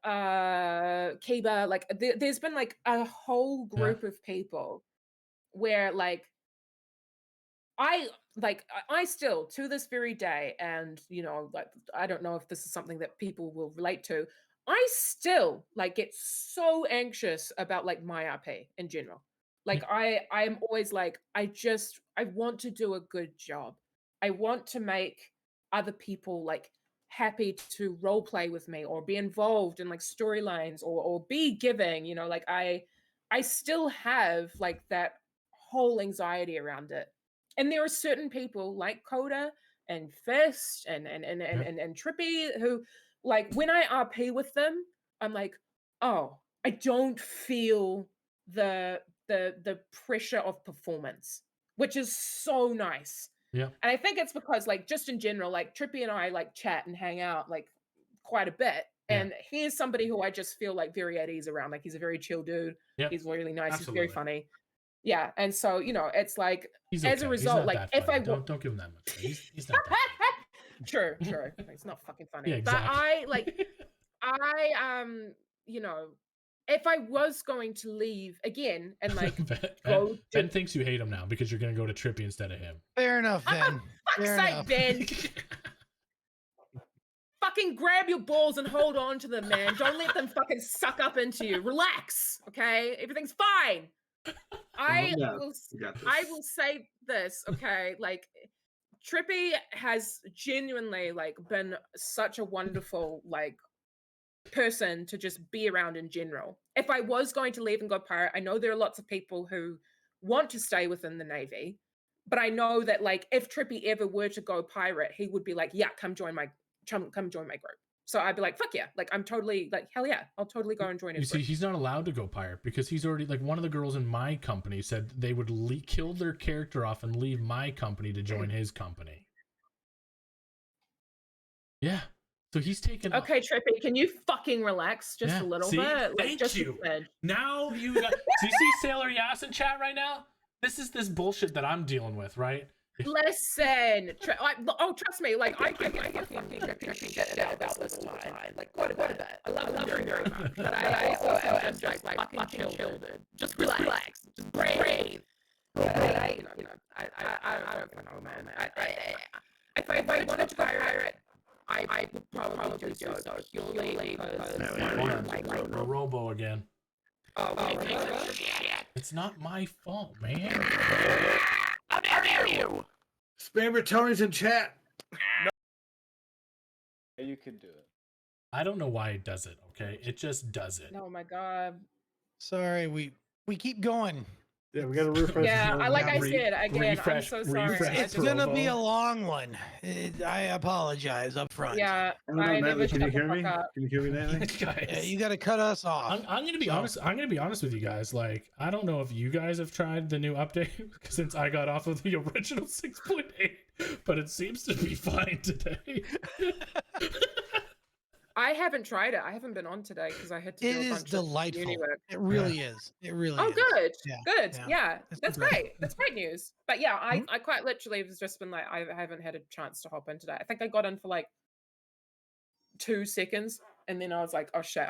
[SPEAKER 3] Kiba, like there's been like a whole group of people where like I still to this very day, and you know, like I don't know if this is something that people will relate to. I still like get so anxious about like my RP in general. Like I'm always like I want to do a good job. I want to make other people like happy to role play with me or be involved in like storylines or be giving, you know, like I still have like that whole anxiety around it. And there are certain people like Coda and Fist and Trippy who like when I RP with them, I'm like, oh, I don't feel the pressure of performance, which is so nice.
[SPEAKER 1] Yeah.
[SPEAKER 3] And I think it's because like just in general, like Trippy and I like chat and hang out like quite a bit. And he's somebody who I just feel like very at ease around. Like he's a very chill dude.
[SPEAKER 1] Yep.
[SPEAKER 3] He's really nice.
[SPEAKER 1] Absolutely.
[SPEAKER 3] He's very funny. Yeah. And so, you know, it's like
[SPEAKER 1] He's
[SPEAKER 3] as a result, like if I
[SPEAKER 1] don't give him that much. He's not that
[SPEAKER 3] Sure. It's not fucking funny.
[SPEAKER 1] Yeah,
[SPEAKER 3] But
[SPEAKER 1] exactly.
[SPEAKER 3] you know, if I was going to leave again and like
[SPEAKER 1] Ben thinks you hate him now because you're gonna go to Trippy instead of him.
[SPEAKER 2] Fair enough, Ben.
[SPEAKER 3] Fuck's sake, Ben. Fucking grab your balls and hold on to them, man. Don't let them fucking suck up into you. Relax, okay? Everything's fine. I will say this, okay? Like Trippy has genuinely like been such a wonderful like person to just be around in general. If I was going to leave and go pirate, I know there are lots of people who want to stay within the Navy, but I know that like if Trippy ever were to go pirate, he would be like, yeah, come join my group. So I'd be like, fuck yeah, like I'm totally like, hell yeah, I'll totally go and join his
[SPEAKER 1] You see,
[SPEAKER 3] group.
[SPEAKER 1] he's not allowed to go pirate because he's already like one of the girls in my company said they would kill their character off and leave my company to join his company. Yeah. So he's taken.
[SPEAKER 3] Okay, Trippy, can you fucking relax just
[SPEAKER 1] Yeah,
[SPEAKER 3] a little
[SPEAKER 1] see?
[SPEAKER 3] bit? Like,
[SPEAKER 1] Thank
[SPEAKER 3] just a
[SPEAKER 1] you.
[SPEAKER 3] smidge.
[SPEAKER 1] Now you got. Do you see Sailor Yass in chat right now? This is this bullshit that I'm dealing with, right?
[SPEAKER 3] Listen, trust me, like I get fucking Trippy shit about this all the time, like quite a bit. I love him very, very much, but I also am just like fucking chill, dude. Just relax, just breathe. I don't know, man. If I wanted to pirate, I would probably do so purely because
[SPEAKER 1] Robo again.
[SPEAKER 3] Oh,
[SPEAKER 1] it's not my fault, man.
[SPEAKER 7] How dare you!
[SPEAKER 5] Spammer Tony's in chat.
[SPEAKER 7] You can do it.
[SPEAKER 1] I don't know why it does it. Okay, it just does it.
[SPEAKER 3] Oh my god.
[SPEAKER 2] Sorry, we keep going.
[SPEAKER 5] Yeah, we gotta refresh.
[SPEAKER 3] Yeah, like I said again, I'm so sorry.
[SPEAKER 2] It's gonna be a long one. I apologize up front.
[SPEAKER 3] Yeah,
[SPEAKER 5] I never can you hear me? Can you hear me, Natalie?
[SPEAKER 2] Yeah, you got to cut us off.
[SPEAKER 1] I'm gonna be honest. I'm gonna be honest with you guys. Like, I don't know if you guys have tried the new update since I got off of the original 6.8, but it seems to be fine today.
[SPEAKER 3] I haven't tried it. I haven't been on today because I had to.
[SPEAKER 2] It is delightful. It really is. It really.
[SPEAKER 3] Oh,
[SPEAKER 2] is.
[SPEAKER 3] good.
[SPEAKER 2] Yeah.
[SPEAKER 3] Good.
[SPEAKER 2] Yeah.
[SPEAKER 3] Yeah.
[SPEAKER 2] It's
[SPEAKER 3] That's
[SPEAKER 2] great.
[SPEAKER 3] great. That's great news. But yeah, I quite literally have just been like, I haven't had a chance to hop in today. I think I got in for like 2 seconds, and then I was like, oh shit,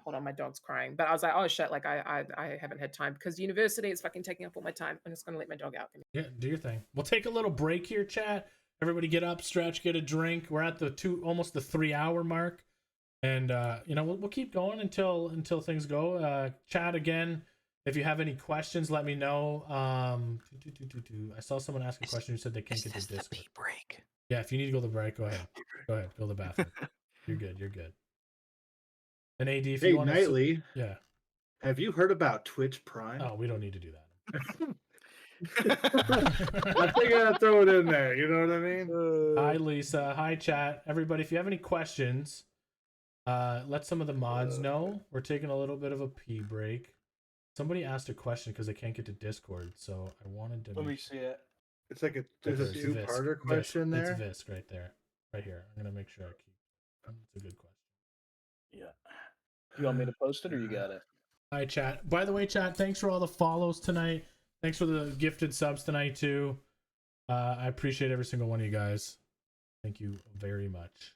[SPEAKER 3] hold on, my dog's crying. But I was like, oh shit, like I haven't had time because university is fucking taking up all my time. I'm just gonna let my dog out.
[SPEAKER 1] Yeah, do your thing. We'll take a little break here, chat. Everybody get up, stretch, get a drink. We're at the almost the 3-hour mark. And you know, we'll keep going until things go. Chat again. If you have any questions, let me know. I saw someone ask a question who said they can't get the Discord.
[SPEAKER 2] Pee break.
[SPEAKER 1] Yeah, if you need to go to the break, go ahead. Go ahead. Go to the bathroom. You're good. You're good. And AD, if you want
[SPEAKER 5] Nightly,
[SPEAKER 1] yeah.
[SPEAKER 5] Have you heard about Twitch Prime?
[SPEAKER 1] Oh, we don't need to do that.
[SPEAKER 5] I figured I'd throw it in there. You know what I mean?
[SPEAKER 1] Hi, Lisa. Hi, chat. Everybody, if you have any questions, let some of the mods know. We're taking a little bit of a pee break. Somebody asked a question because they can't get to Discord, so I wanted to.
[SPEAKER 7] Let me see it.
[SPEAKER 5] It's like there's a two-parter question there.
[SPEAKER 1] It's Visk right there, right here. I'm gonna make sure I keep. It's a good question.
[SPEAKER 7] Yeah. You want me to post it or you got it?
[SPEAKER 1] Hi, chat. By the way, chat, thanks for all the follows tonight. Thanks for the gifted subs tonight too. I appreciate every single one of you guys. Thank you very much.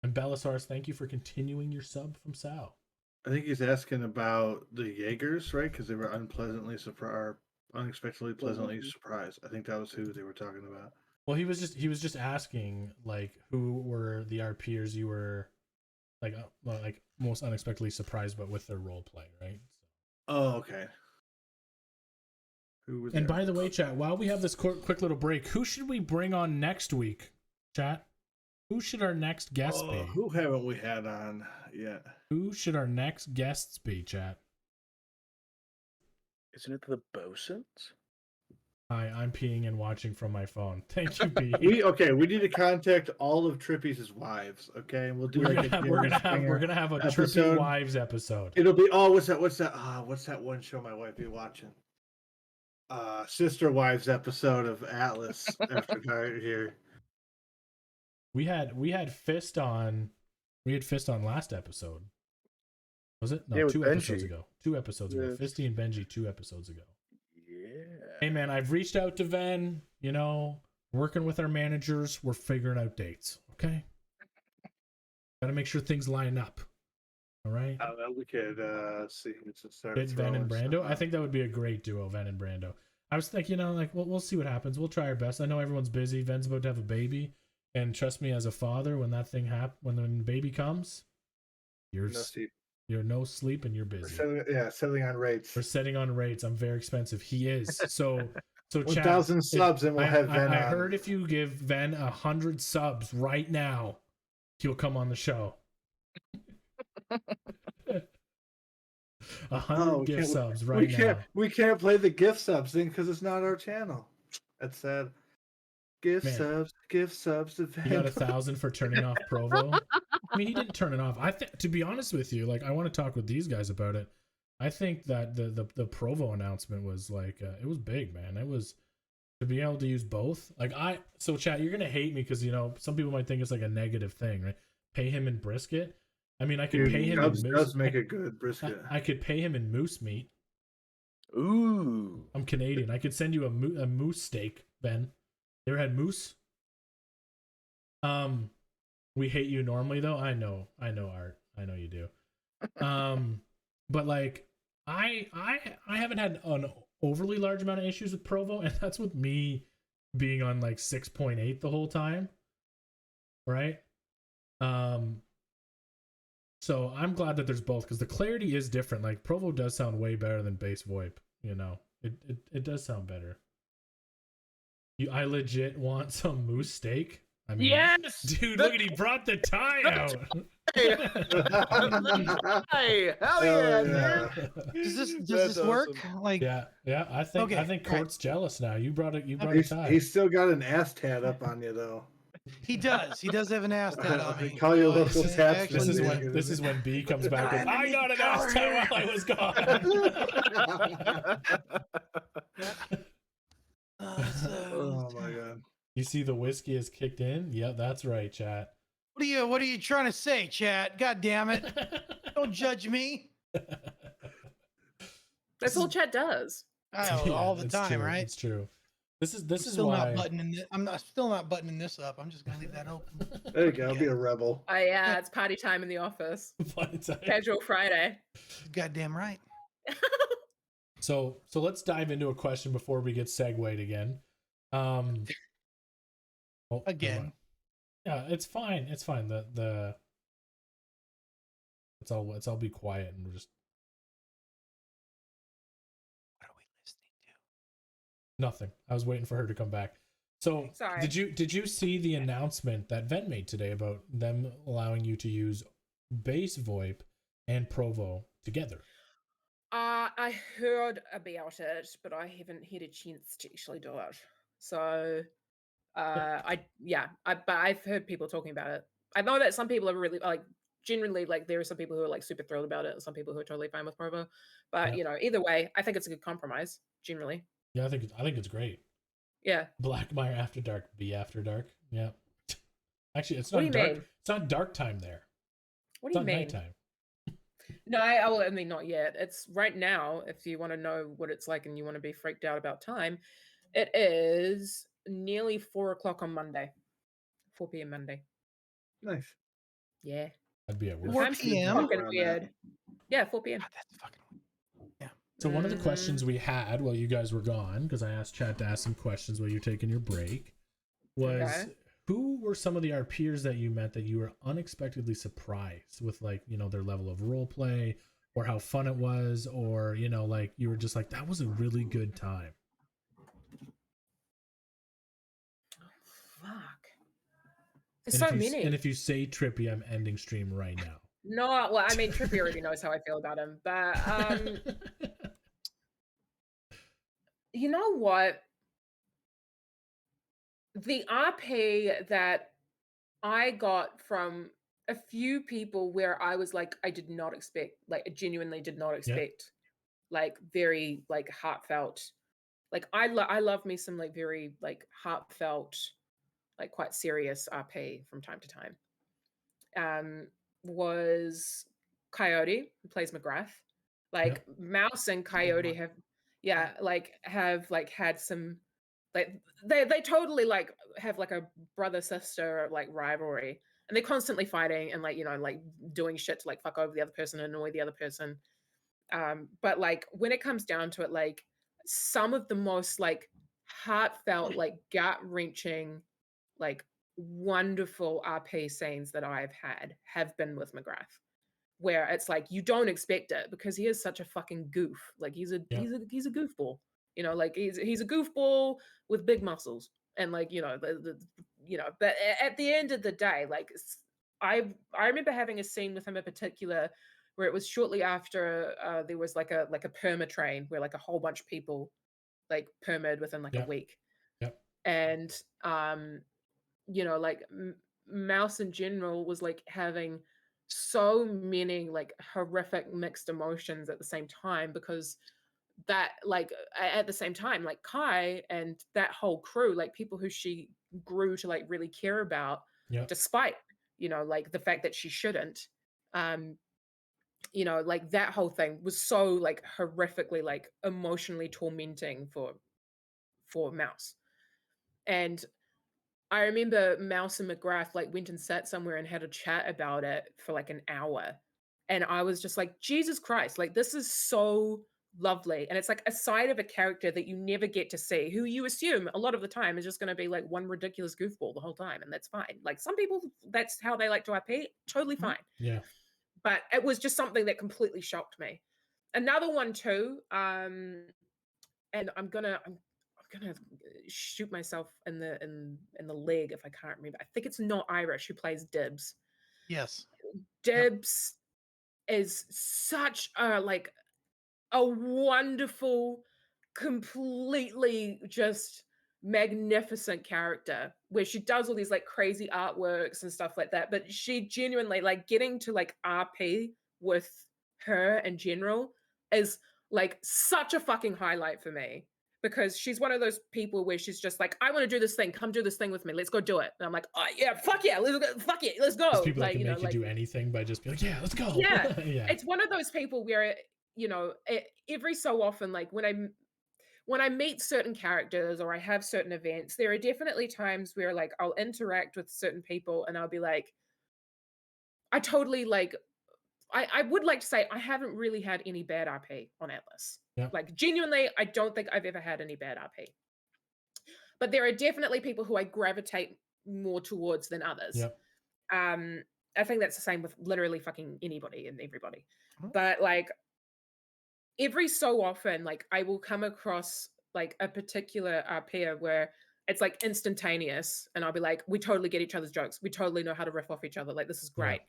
[SPEAKER 1] And Bellasaurus, thank you for continuing your sub from Sal.
[SPEAKER 5] I think he's asking about the Jaegers, right? Because they were unexpectedly pleasantly surprised. I think that was who they were talking about.
[SPEAKER 1] Well, he was just asking like who were the RPers you were like most unexpectedly surprised, but with their role play, right?
[SPEAKER 5] Oh, okay. Who was?
[SPEAKER 1] And by the way, chat, while we have this quick little break, who should we bring on next week, chat? Who should our next guest be?
[SPEAKER 5] Who haven't we had on yet?
[SPEAKER 1] Who should our next guests be, chat?
[SPEAKER 7] Isn't it the Bosons?
[SPEAKER 1] Hi, I'm peeing and watching from my phone. Thank you, B.
[SPEAKER 5] We need to contact all of Trippy's wives, okay? And we'll do
[SPEAKER 1] we're gonna have a Trippy Wives episode.
[SPEAKER 5] It'll be what's that one show my wife be watching? Sister Wives episode of Atlas after dark here.
[SPEAKER 1] We had Fist on last episode. Was it? No,
[SPEAKER 7] yeah,
[SPEAKER 1] 2
[SPEAKER 7] Benji.
[SPEAKER 1] episodes ago. 2 episodes ago. Fisty and Benji 2 episodes ago.
[SPEAKER 7] Yeah.
[SPEAKER 1] Hey man, I've reached out to Ven, you know, working with our managers, we're figuring out dates, okay? Gotta make sure things line up. All right?
[SPEAKER 5] We could see
[SPEAKER 1] Ven and Brando. I think that would be a great duo, Ven and Brando. I was thinking, you know, like we'll see what happens. We'll try our best. I know everyone's busy. Ven's about to have a baby. And trust me, as a father, when that thing when the baby comes, you're no sleep and you're busy.
[SPEAKER 5] Setting on rates.
[SPEAKER 1] We're setting on rates. I'm very expensive. He is. So
[SPEAKER 5] 1,000 subs and we'll have Ven.
[SPEAKER 1] I heard if you give Ven 100 subs right now, he'll come on the show. $100 gift subs right now.
[SPEAKER 5] We can't play the gift subs thing because it's not our channel. That's sad. Gift subs.
[SPEAKER 1] You got 1,000 for turning off Provo. I mean, he didn't turn it off. I think, to be honest with you, like I want to talk with these guys about it. I think that the Provo announcement was like it was big, man. It was to be able to use both. Like so chat, you're gonna hate me because some people might think it's like a negative thing, right? Pay him in brisket. I mean, I could pay him in moose.
[SPEAKER 5] Does make a good brisket.
[SPEAKER 1] I could pay him in moose meat.
[SPEAKER 4] Ooh.
[SPEAKER 1] I'm Canadian. I could send you a moose steak, Ben. You ever had moose? We hate you normally though. I know, Art. I know you do. But like I haven't had an overly large amount of issues with Provo, and that's with me being on like 6.8 the whole time. Right? So I'm glad that there's both because the clarity is different. Like Provo does sound way better than base VoIP, It does sound better. I legit want some moose steak. I mean,
[SPEAKER 7] yes,
[SPEAKER 1] dude, look at he brought the tie out.
[SPEAKER 4] Hey, hell yeah,
[SPEAKER 2] dude. Does this work? Like,
[SPEAKER 1] yeah. I think Court's jealous now. You brought a tie.
[SPEAKER 5] He's still got an ass tat up on you though.
[SPEAKER 2] He does. He does have an ass tat on me.
[SPEAKER 5] Call your local tat.
[SPEAKER 1] This is when B comes back with, I got an ass tat while I was gone.
[SPEAKER 5] Oh my god.
[SPEAKER 1] You see the whiskey is kicked in? Yeah, that's right, chat.
[SPEAKER 2] What are you trying to say, chat? God damn it. Don't judge me.
[SPEAKER 3] That's all chat does.
[SPEAKER 2] All the time,
[SPEAKER 1] true.
[SPEAKER 2] right?
[SPEAKER 1] It's true. This is
[SPEAKER 2] still
[SPEAKER 1] why
[SPEAKER 2] I'm still not buttoning this up. I'm just gonna leave that open.
[SPEAKER 5] There you go. Be a rebel.
[SPEAKER 3] Oh yeah, it's party time in the office. Casual Friday.
[SPEAKER 2] Goddamn right.
[SPEAKER 1] So let's dive into a question before we get segued again.
[SPEAKER 2] Again.
[SPEAKER 1] Yeah, it's fine. It's fine. Let's all be quiet and just.
[SPEAKER 2] What are we listening to?
[SPEAKER 1] Nothing. I was waiting for her to come back. So
[SPEAKER 3] sorry.
[SPEAKER 1] Did you see the announcement that Ven made today about them allowing you to use base VoIP and Provo together?
[SPEAKER 3] I heard about it, but I haven't had a chance to actually do it. So, but I've heard people talking about it. I know that some people are really generally there are some people who are super thrilled about it, and some people who are totally fine with Provo. But either way, I think it's a good compromise generally.
[SPEAKER 1] Yeah, I think it's great.
[SPEAKER 3] Yeah.
[SPEAKER 1] Blackmire After Dark, be After Dark. Yeah. Actually, it's
[SPEAKER 3] What
[SPEAKER 1] not
[SPEAKER 3] do you
[SPEAKER 1] dark.
[SPEAKER 3] mean?
[SPEAKER 1] It's not dark time there.
[SPEAKER 3] What do you mean?
[SPEAKER 1] Nighttime.
[SPEAKER 3] No, I mean not yet. It's right now. If you want to know what it's like and you want to be freaked out about time, it is nearly 4 o'clock on Monday, 4 p.m. Monday.
[SPEAKER 5] Nice.
[SPEAKER 3] Yeah.
[SPEAKER 1] I'd be at work.
[SPEAKER 2] 4 p.m.
[SPEAKER 3] Fucking weird. Yeah, 4 p.m.
[SPEAKER 2] God, that's fucking weird. Yeah.
[SPEAKER 1] So one of the questions we had while you guys were gone, because I asked chat to ask some questions while you're taking your break, was who were some of the RPers that you met that you were unexpectedly surprised with, their level of role play or how fun it was, or you were just like, that was a really good time.
[SPEAKER 3] Fuck. There's so many.
[SPEAKER 1] And if you say Trippy, I'm ending stream right now.
[SPEAKER 3] No, well, I mean, Trippy already knows how I feel about him, but you know what? The RP that I got from a few people where I was like, I did not expect, I genuinely did not expect, very heartfelt. I love me some very heartfelt, quite serious RP from time to time. Was Coyote, who plays McGrath. Mouse and Coyote have had some they totally have a brother sister rivalry, and they're constantly fighting and doing shit to fuck over the other person and annoy the other person. But when it comes down to it, some of the most heartfelt, gut-wrenching, wonderful RP scenes that I've had have been with McGrath, where it's you don't expect it because he is such a fucking goof. He's a goofball. He's a goofball with big muscles, and but at the end of the day, I remember having a scene with him in particular where it was shortly after there was like a perma train where like a whole bunch of people like perma'd within like a week.
[SPEAKER 1] Yep.
[SPEAKER 3] And you know, like Mouse in general was like having so many like horrific mixed emotions at the same time, because that like at the same time, like Kai and that whole crew, like people who she grew to like really care about, despite, you know, like the fact that she shouldn't, you know, like that whole thing was so like horrifically like emotionally tormenting for Mouse. And I remember Mouse and McGrath like went and sat somewhere and had a chat about it for like an hour. And I was just like, Jesus Christ, like this is so lovely. And it's like a side of a character that you never get to see, who you assume a lot of the time is just going to be like one ridiculous goofball the whole time. And that's fine. Like some people, that's how they like to IP. Totally fine.
[SPEAKER 1] Yeah.
[SPEAKER 3] But it was just something that completely shocked me. Another one too, and I'm gonna shoot myself in the leg if I can't remember. I think it's not Irish who plays Dibs.
[SPEAKER 2] Yes.
[SPEAKER 3] Dibs is such a like a wonderful, completely just magnificent character, where she does all these like crazy artworks and stuff like that. But she genuinely like getting to like RP with her in general is like such a fucking highlight for me, because she's one of those people where she's just like, I want to do this thing. Come do this thing with me. Let's go do it. And I'm like, oh yeah, fuck yeah, let's go, fuck it, let's go.
[SPEAKER 1] There's people
[SPEAKER 3] like,
[SPEAKER 1] that can
[SPEAKER 3] you know,
[SPEAKER 1] make you
[SPEAKER 3] like,
[SPEAKER 1] do anything by just being like, yeah, let's go.
[SPEAKER 3] yeah.
[SPEAKER 1] Yeah.
[SPEAKER 3] It's one of those people where, you know, every so often, like when I meet certain characters or I have certain events, there are definitely times where like I'll interact with certain people and I'll be like, I totally like, I would like to say I haven't really had any bad RP on Atlas.
[SPEAKER 1] Yeah.
[SPEAKER 3] Like genuinely, I don't think I've ever had any bad RP. But there are definitely people who I gravitate more towards than others.
[SPEAKER 1] Yep.
[SPEAKER 3] I think that's the same with literally fucking anybody and everybody. But like every so often, like I will come across like a particular RP where it's like instantaneous and I'll be like, we totally get each other's jokes. We totally know how to riff off each other. Like this is great.
[SPEAKER 1] Yeah.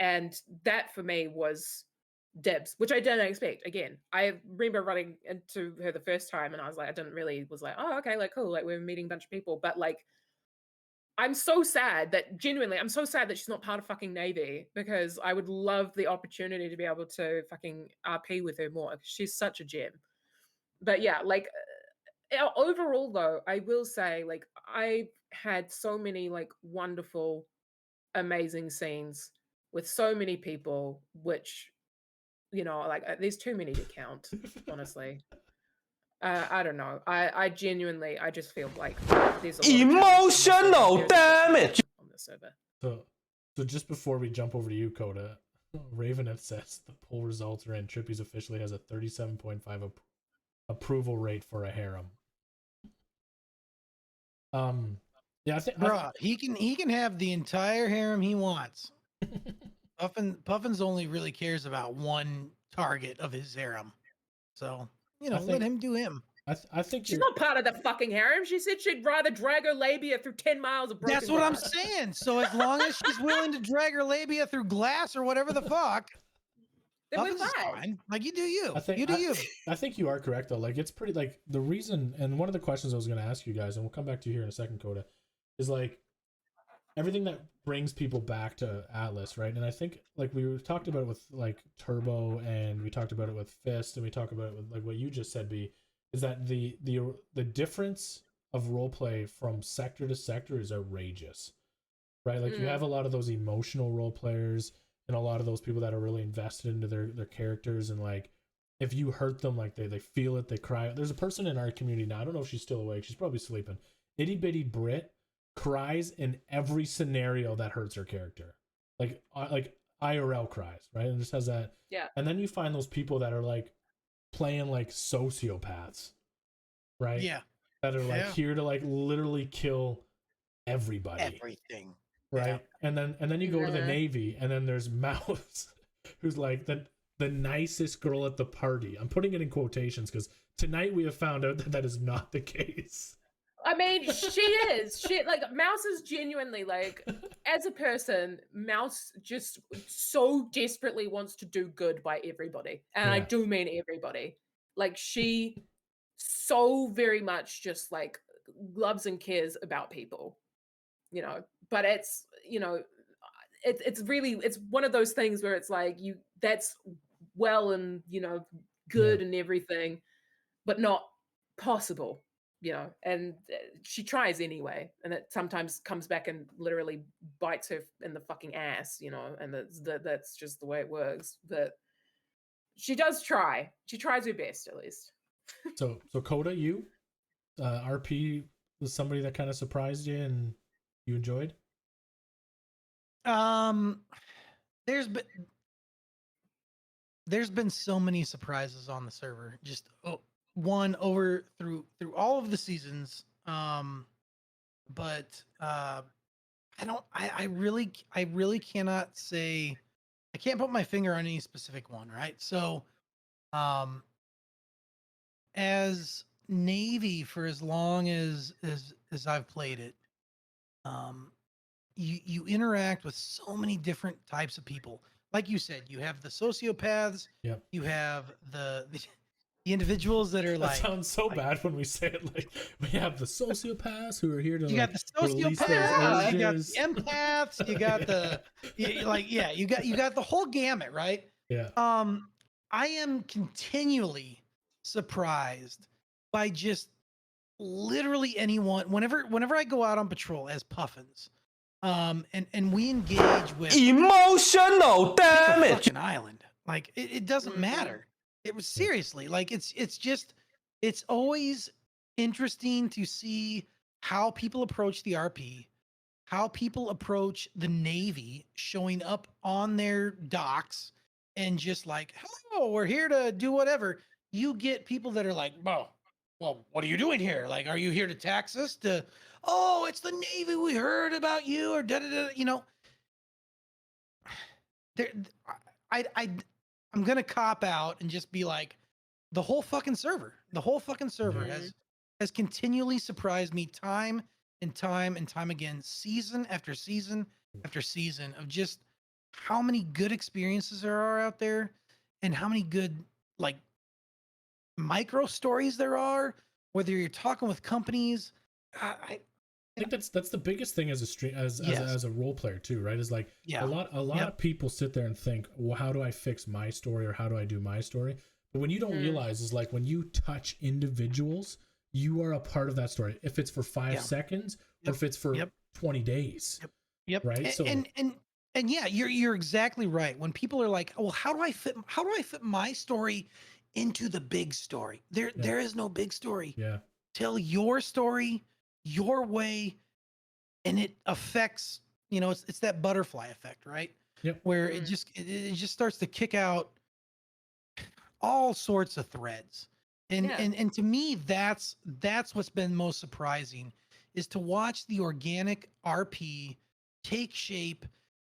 [SPEAKER 3] And that for me was Dibs, which I didn't expect. Again, I remember running into her the first time and I was like, was like, oh, okay, like cool. Like we're meeting a bunch of people. But like, I'm so sad that genuinely, I'm so sad that she's not part of fucking Navy, because I would love the opportunity to be able to fucking RP with her more. She's such a gem. But yeah, like overall though, I will say like I had so many like wonderful, amazing scenes with so many people, which, you know, like there's too many to count, honestly. I don't know. I genuinely, I just feel like there's a
[SPEAKER 15] emotional damage
[SPEAKER 3] on the server.
[SPEAKER 1] So just before we jump over to you, Coda, Raveneth says the poll results are in. Trippy's officially has a 37.5 approval rate for a harem. Yeah, I think
[SPEAKER 2] Bruh, he can have the entire harem he wants. Puffins only really cares about one target of his harem. So, you know, let him do him.
[SPEAKER 1] I think
[SPEAKER 3] she's not part of the fucking harem. She said she'd rather drag her labia through 10 miles of broken
[SPEAKER 2] That's what I'm
[SPEAKER 3] glass.
[SPEAKER 2] saying. So as long as she's willing to drag her labia through glass or whatever the fuck,
[SPEAKER 3] then we're
[SPEAKER 2] Puffins is
[SPEAKER 3] fine.
[SPEAKER 2] fine. Like you do you.
[SPEAKER 1] I think
[SPEAKER 2] you do you.
[SPEAKER 1] I think you are correct though. Like it's pretty like the reason, and one of the questions I was going to ask you guys, and we'll come back to you here in a second, Coda, is like everything that brings people back to Atlas, right? And I think like we talked about it with like Turbo, and we talked about it with Fist, and we talked about it with like what you just said, B, is that the difference of roleplay from sector to sector is outrageous, right? Like you have a lot of those emotional role players and a lot of those people that are really invested into their characters, and like if you hurt them, like they feel it, they cry. There's a person in our community now, I don't know if she's still awake, she's probably sleeping. Itty bitty Brit cries in every scenario that hurts her character, like IRL cries, right? And just has that.
[SPEAKER 3] Yeah.
[SPEAKER 1] And then you find those people that are like playing like sociopaths, right?
[SPEAKER 2] Yeah.
[SPEAKER 1] That are like here to like literally kill everybody.
[SPEAKER 2] Everything.
[SPEAKER 1] Right. Yeah. And then you go to the Navy, and then there's Mouse, who's like the nicest girl at the party. I'm putting it in quotations because tonight we have found out that that is not the case.
[SPEAKER 3] I mean, she is. She like Mouse is genuinely like, as a person, Mouse just so desperately wants to do good by everybody, and I
[SPEAKER 1] Yeah.
[SPEAKER 3] do mean everybody. Like she so very much just like loves and cares about people, you know. But it's it's really it's one of those things where it's like that's well and good and everything, but not possible, and she tries anyway, and it sometimes comes back and literally bites her in the fucking ass, and that's just the way it works. But she does try. She tries her best, at least.
[SPEAKER 1] So Coda, you RP was somebody that kind of surprised you and you enjoyed?
[SPEAKER 2] There's been so many surprises on the server. Just one over through all of the seasons. But I really cannot say. I can't put my finger on any specific one, right? So, as Navy for as long as I've played it, you interact with so many different types of people. Like you said, you have the sociopaths.
[SPEAKER 1] Yep.
[SPEAKER 2] You have the individuals that are
[SPEAKER 1] That
[SPEAKER 2] like.
[SPEAKER 1] sounds so bad when we say it. Like we have the sociopaths who are here to
[SPEAKER 2] You got the
[SPEAKER 1] release those
[SPEAKER 2] sociopaths, you got
[SPEAKER 1] urges.
[SPEAKER 2] the empaths, you got you got the whole gamut, right?
[SPEAKER 1] Yeah.
[SPEAKER 2] I am continually surprised by just literally anyone. Whenever I go out on patrol as Puffins, and we engage with
[SPEAKER 15] emotional damage.
[SPEAKER 2] Fucking island, like it doesn't matter. It was seriously like it's always interesting to see how people approach the RP, how people approach the Navy showing up on their docks and just like, hello, we're here to do whatever. You get people that are like, well, what are you doing here? Like, are you here to tax us? Oh, it's the Navy. We heard about you, or da da da. I'm gonna cop out and just be like, the whole fucking server has continually surprised me time and time and time again, season after season after season, of just how many good experiences there are out there and how many good like micro stories there are, whether you're talking with companies.
[SPEAKER 1] I think that's the biggest thing as a role player too, right? Is like a lot of people sit there and think, well, how do I fix my story, or how do I do my story? But when you don't realize is like when you touch individuals, you are a part of that story. If it's for 5 seconds or if it's for 20 days.
[SPEAKER 2] Yep.
[SPEAKER 1] Right.
[SPEAKER 2] And yeah, you're exactly right. When people are like, well, how do I fit my story into the big story? There is no big story.
[SPEAKER 1] Yeah.
[SPEAKER 2] Tell your story your way, and it affects, it's that butterfly effect, right?
[SPEAKER 1] Yep.
[SPEAKER 2] Where it just starts to kick out all sorts of threads. And to me, that's what's been most surprising, is to watch the organic RP take shape,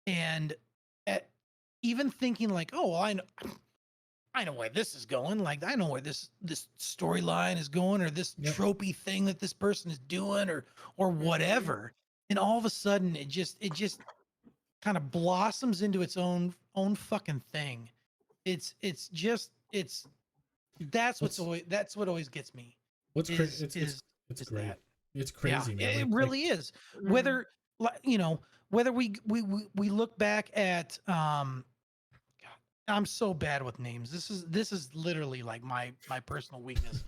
[SPEAKER 2] and even thinking like, oh, well, I know where this is going. Like, I know where this storyline is going, or this tropey thing that this person is doing, or whatever. And all of a sudden, it just kind of blossoms into its own fucking thing. That's what always gets me.
[SPEAKER 1] What's crazy? It's great.
[SPEAKER 2] That.
[SPEAKER 1] It's crazy, man.
[SPEAKER 2] It really is. Whether whether we look back at God, I'm so bad with names. This is literally like my personal weakness.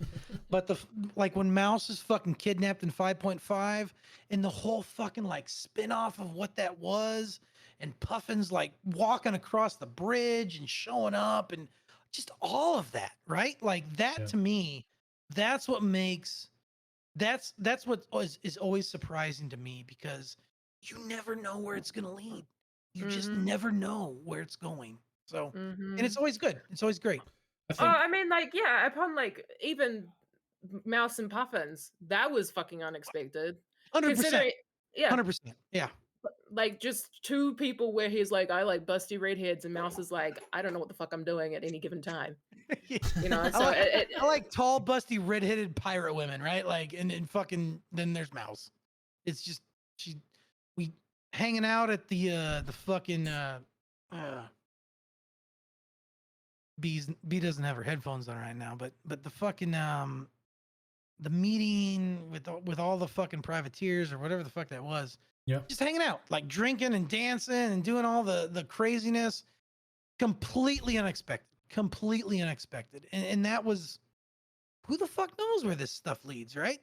[SPEAKER 2] But like when Mouse is fucking kidnapped in 5.5, and the whole fucking like spin-off of what that was, and Puffin's like walking across the bridge and showing up, and just all of that, right? Like that to me, that's what makes that's what is always surprising to me, because you never know where it's gonna lead. You just never know where it's going. So, and it's always good. It's always great.
[SPEAKER 3] I mean, like, yeah, upon like even Mouse and Puffins, that was fucking unexpected.
[SPEAKER 2] 100%. Yeah. 100%. Yeah.
[SPEAKER 3] Like just two people where he's like, I like busty redheads, and Mouse is like, I don't know what the fuck I'm doing at any given time. You know, so
[SPEAKER 2] I like tall, busty, red-headed pirate women, right? Like, and fucking then there's Mouse. It's just we hanging out at the fucking B doesn't have her headphones on right now, but the fucking the meeting with all the fucking privateers or whatever the fuck that was.
[SPEAKER 1] Yeah.
[SPEAKER 2] Just hanging out, like drinking and dancing and doing all the craziness. Completely unexpected. And that was, who the fuck knows where this stuff leads, right?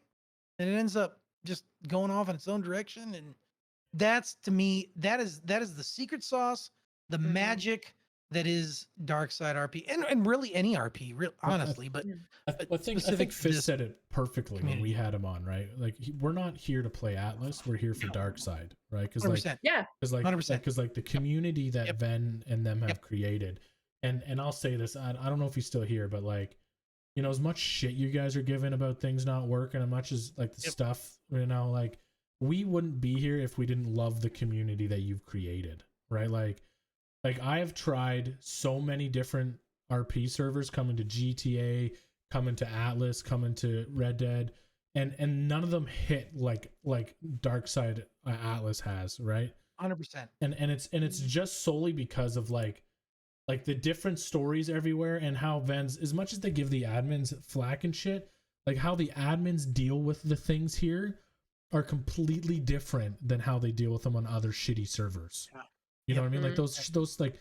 [SPEAKER 2] And it ends up just going off in its own direction. And that's, to me, that is the secret sauce, the magic that is Dark Side RP, and really any RP, honestly. But
[SPEAKER 1] I think Fizz said it perfectly when we had him on, right? Like, we're not here to play Atlas, we're here for Dark Side, right? Because like the community that Ven and them have created, and I'll say this, I don't know if he's still here, but like, you know, as much shit you guys are giving about things not working, as much as like the stuff, you know, like, we wouldn't be here if we didn't love the community that you've created, right? Like I have tried so many different RP servers, coming to GTA, coming to Atlas, coming to Red Dead, and none of them hit like Dark Side Atlas has, right?
[SPEAKER 2] 100%.
[SPEAKER 1] And it's just solely because of like the different stories everywhere, and how Ven's, as much as they give the admins flack and shit, like how the admins deal with the things here are completely different than how they deal with them on other shitty servers. Yeah. You know what I mean? Like those like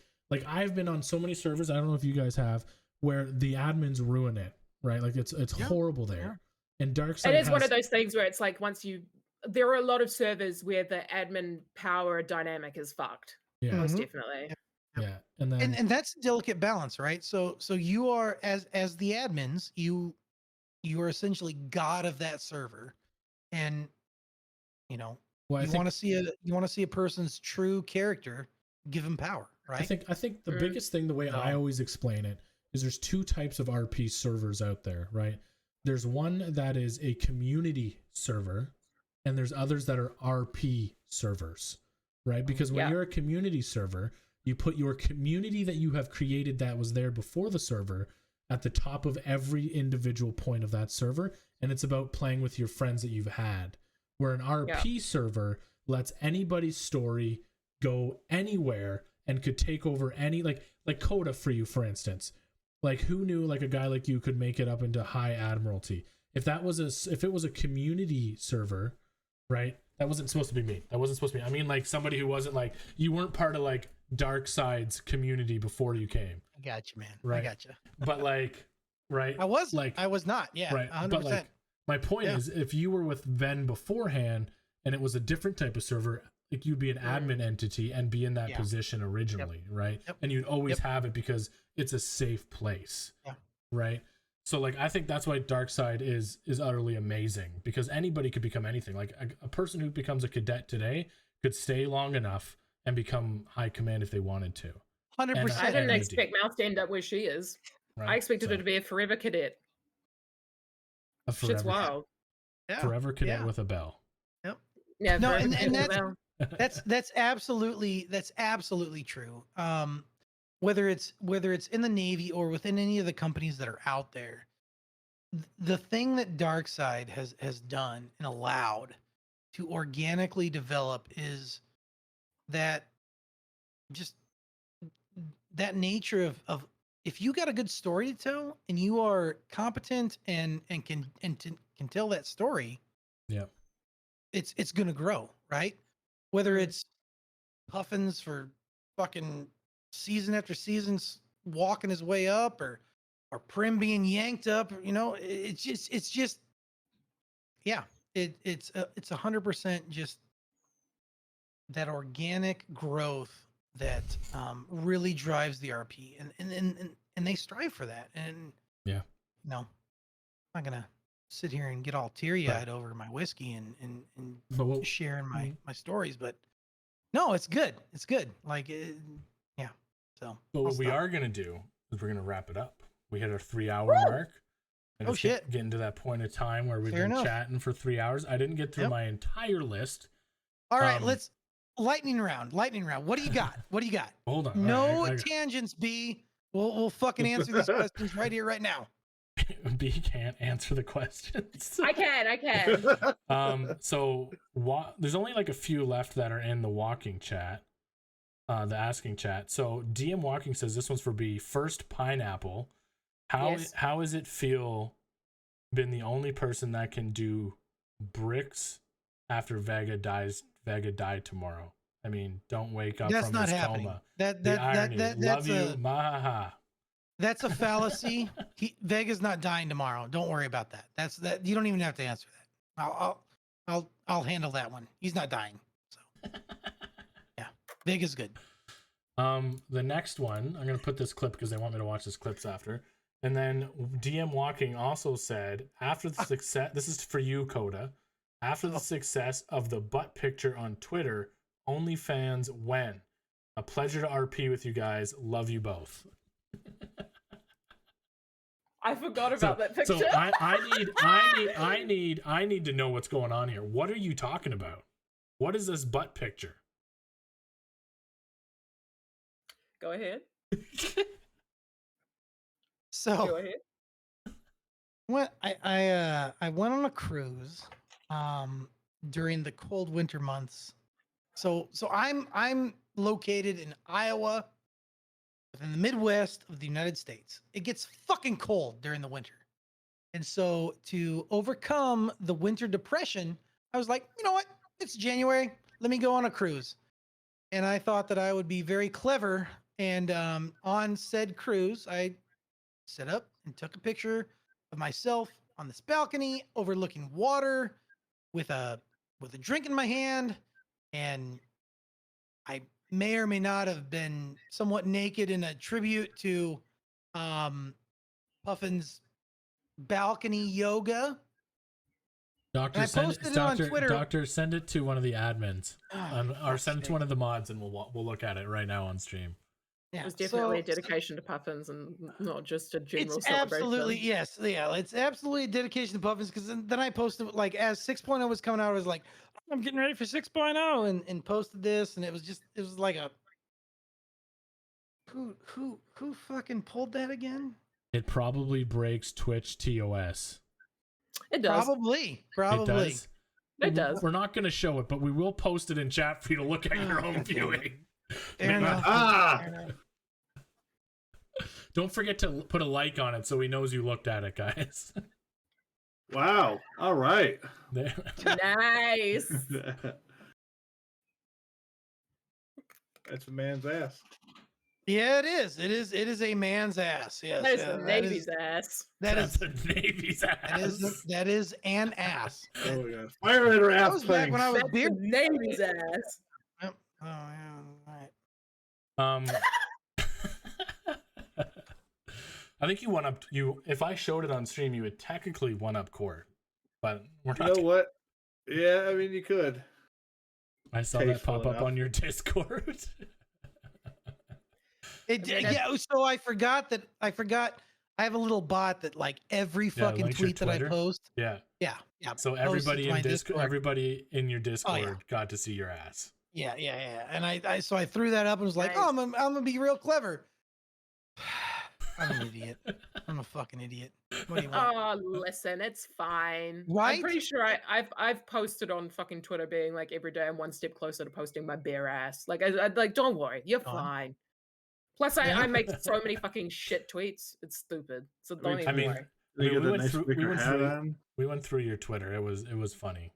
[SPEAKER 1] I've been on so many servers, I don't know if you guys have, where the admins ruin it, right? Like it's horrible there. And Dark Side,
[SPEAKER 3] it is one of those things where it's like, there are a lot of servers where the admin power dynamic is fucked. Yeah. Most definitely.
[SPEAKER 1] Yeah. And
[SPEAKER 2] that's a delicate balance, right? So you are, as the admins, you are essentially god of that server. And you know, you want to see a person's true character, give him power, right?
[SPEAKER 1] I think the biggest thing, the way I always explain it, is there's two types of RP servers out there, right? There's one that is a community server, and there's others that are RP servers, right? Because when you're a community server, you put your community that you have created that was there before the server at the top of every individual point of that server, and it's about playing with your friends that you've had. Where an RP server lets anybody's story go anywhere and could take over any, like Coda for you, for instance. Like, who knew like a guy like you could make it up into High Admiralty? If it was a community server, right? That wasn't supposed to be me. I mean, like, somebody who wasn't, like, you weren't part of like Dark Side's community before you came.
[SPEAKER 2] I got you, man.
[SPEAKER 1] Right.
[SPEAKER 2] I got you.
[SPEAKER 1] But like, right?
[SPEAKER 2] I was not. Yeah.
[SPEAKER 1] Right.
[SPEAKER 2] 100%.
[SPEAKER 1] But like, my point is, if you were with Ven beforehand and it was a different type of server, like, you'd be an admin entity and be in that position originally, right? And you'd always have it because it's a safe place, right? So like, I think that's why Dark Side is utterly amazing, because anybody could become anything. Like a person who becomes a cadet today could stay long enough and become high command if they wanted to.
[SPEAKER 2] 100%.
[SPEAKER 3] I didn't expect Mouse to end up where she is. Right? I expected her to be a forever cadet. Shit's wild.
[SPEAKER 1] Forever cadet with a bell.
[SPEAKER 2] Yep.
[SPEAKER 3] Yeah.
[SPEAKER 2] No, and that's absolutely true. Whether it's in the Navy or within any of the companies that are out there, the thing that Dark Side has done and allowed to organically develop is that nature of if you got a good story to tell and you are competent and can tell that story, it's gonna grow, right? Whether it's Puffins for fucking season after season walking his way up, or Prim being yanked up, you know, it's just it's 100% just that organic growth that really drives the RP, and they strive for that. And no, I'm not gonna sit here and get all teary-eyed over my whiskey and sharing my stories, but no, it's good. It's good. Like, so.
[SPEAKER 1] But what we are gonna do is we're gonna wrap it up. We hit our 3-hour mark. And it's getting to that point of time where we've been chatting for 3 hours. I didn't get through my entire list.
[SPEAKER 2] All right, let's lightning round. What do you got?
[SPEAKER 1] Hold on.
[SPEAKER 2] No tangents, B. We'll fucking answer these questions right here, right now.
[SPEAKER 1] B can't answer the questions.
[SPEAKER 3] I can.
[SPEAKER 1] So there's only like a few left that are in the walking chat, the asking chat. So DM Walking says this one's for B. First pineapple. How is it feel been the only person that can do bricks after Vega died tomorrow? I mean, don't wake up from this coma. Love you, mahaha.
[SPEAKER 2] That's a fallacy. Vega's not dying tomorrow. Don't worry about that. That you don't even have to answer that. I'll handle that one. He's not dying. So yeah, Vega's good.
[SPEAKER 1] The next one, I'm gonna put this clip because they want me to watch this clips after. And then DM Walking also said, after the success, this is for you, Coda. After the success of the butt picture on Twitter, OnlyFans when? A pleasure to RP with you guys. Love you both.
[SPEAKER 3] I forgot about that picture.
[SPEAKER 1] So I need to know what's going on here. What are you talking about? What is this butt picture?
[SPEAKER 3] Go ahead.
[SPEAKER 2] So
[SPEAKER 3] Go ahead.
[SPEAKER 2] I went on a cruise during the cold winter months. So I'm located in Iowa, in the Midwest of the United States. It gets fucking cold during the winter. And so to overcome the winter depression, I was like, you know what? It's January. Let me go on a cruise. And I thought that I would be very clever. And on said cruise, I set up and took a picture of myself on this balcony overlooking water with a drink in my hand. And I may or may not have been somewhat naked in a tribute to Puffin's balcony yoga.
[SPEAKER 1] Doctor, send it to one of the admins, or send it to one of the mods, and we'll look at it right now on stream.
[SPEAKER 2] Yeah,
[SPEAKER 3] it was definitely a dedication to Puffins and not just a general
[SPEAKER 2] it's
[SPEAKER 3] celebration.
[SPEAKER 2] Absolutely, yes. Yeah, it's absolutely a dedication to Puffins because then I posted, like, as 6.0 was coming out, I was like, I'm getting ready for 6.0 and posted this, and it was like a who fucking pulled that again?
[SPEAKER 1] It probably breaks Twitch TOS.
[SPEAKER 3] It does.
[SPEAKER 2] Probably.
[SPEAKER 3] It does.
[SPEAKER 1] We're not going to show it, but we will post it in chat for you to look at your own viewing.
[SPEAKER 2] Fair enough.
[SPEAKER 5] Ah!
[SPEAKER 2] Fair enough.
[SPEAKER 1] Don't forget to put a like on it so he knows you looked at it, guys.
[SPEAKER 5] Wow. All right.
[SPEAKER 3] Nice.
[SPEAKER 5] That's a man's ass.
[SPEAKER 2] Yeah, it is. It is a man's ass. Yes.
[SPEAKER 3] That is the Navy's ass.
[SPEAKER 1] That's the Navy's ass.
[SPEAKER 2] That is an ass.
[SPEAKER 5] Oh yeah. Firefighter ass.
[SPEAKER 2] That was back when I was
[SPEAKER 3] That's
[SPEAKER 2] beer.
[SPEAKER 3] the Navy's ass.
[SPEAKER 2] Yep. Oh yeah. All right.
[SPEAKER 1] I think you won up. If I showed it on stream, you would technically one up Court, but we're not.
[SPEAKER 5] You know what? Yeah, I mean you could.
[SPEAKER 1] I saw that pop up on your Discord.
[SPEAKER 2] So I forgot. I have a little bot that like every fucking tweet that I post.
[SPEAKER 1] Yeah.
[SPEAKER 2] Yeah.
[SPEAKER 1] So everybody in Discord, everybody in your Discord got to see your ass.
[SPEAKER 2] Yeah. And I threw that up and was like, oh, I'm gonna be real clever. I'm an idiot. I'm a fucking idiot. What do you want?
[SPEAKER 3] Oh, listen, it's fine.
[SPEAKER 2] Right?
[SPEAKER 3] I'm pretty sure I've posted on fucking Twitter being like every day I'm one step closer to posting my bare ass. Like I like, don't worry, you're fine. Plus, I make so many fucking shit tweets. It's stupid. So don't even worry.
[SPEAKER 1] We went through your Twitter. It was funny.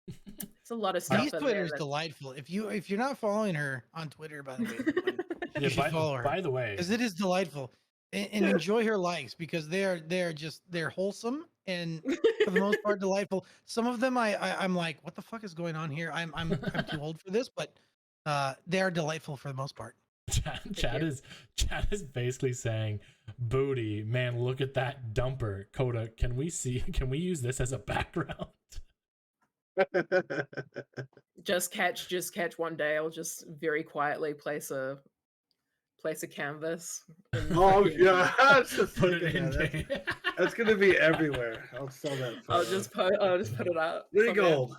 [SPEAKER 3] It's a lot of stuff.
[SPEAKER 2] His Twitter is delightful. If you're not following her on Twitter, by the way, you should follow her.
[SPEAKER 1] By the way,
[SPEAKER 2] because it is delightful, and enjoy her likes because they're wholesome and for the most part delightful. Some of them I'm like, what the fuck is going on here? I'm too old for this, but they are delightful for the most part.
[SPEAKER 1] Chad is basically saying, booty, man, look at that dumper. Coda, can we use this as a background?
[SPEAKER 3] Just catch one day. I'll just very quietly place a canvas.
[SPEAKER 5] Oh yeah, put it in. That's gonna be everywhere. I'll sell that.
[SPEAKER 3] I'll just put it up.
[SPEAKER 5] Legal.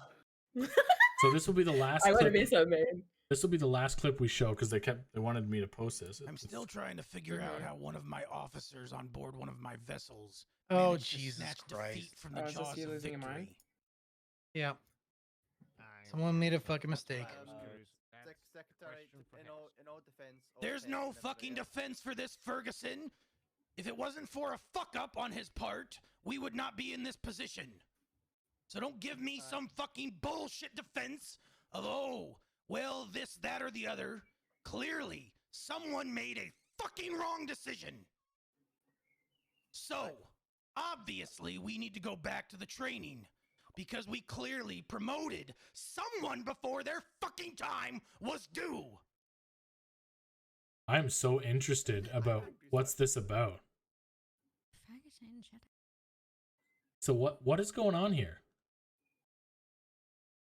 [SPEAKER 1] So this will be the last.
[SPEAKER 3] I want to be so mean.
[SPEAKER 1] This will be the last clip we show because they wanted me to post this.
[SPEAKER 16] I'm still trying to figure out how one of my officers on board one of my vessels.
[SPEAKER 2] Oh,
[SPEAKER 16] managed to
[SPEAKER 2] Jesus
[SPEAKER 16] snatch
[SPEAKER 2] Christ.
[SPEAKER 16] defeat from the
[SPEAKER 3] Is this
[SPEAKER 16] jaws
[SPEAKER 3] you
[SPEAKER 16] of
[SPEAKER 3] losing your mind?
[SPEAKER 16] victory.
[SPEAKER 2] Yeah. Someone made a fucking mistake.
[SPEAKER 17] Secretary, in all defense.
[SPEAKER 16] There's no fucking defense for this, Ferguson. If it wasn't for a fuck up on his part, we would not be in this position. So don't give me some fucking bullshit defense of, oh, well, this, that, or the other. Clearly, someone made a fucking wrong decision. So, obviously, we need to go back to the training because we clearly promoted someone before their fucking time was due.
[SPEAKER 1] I'm so interested about what's this about. So what is going on here?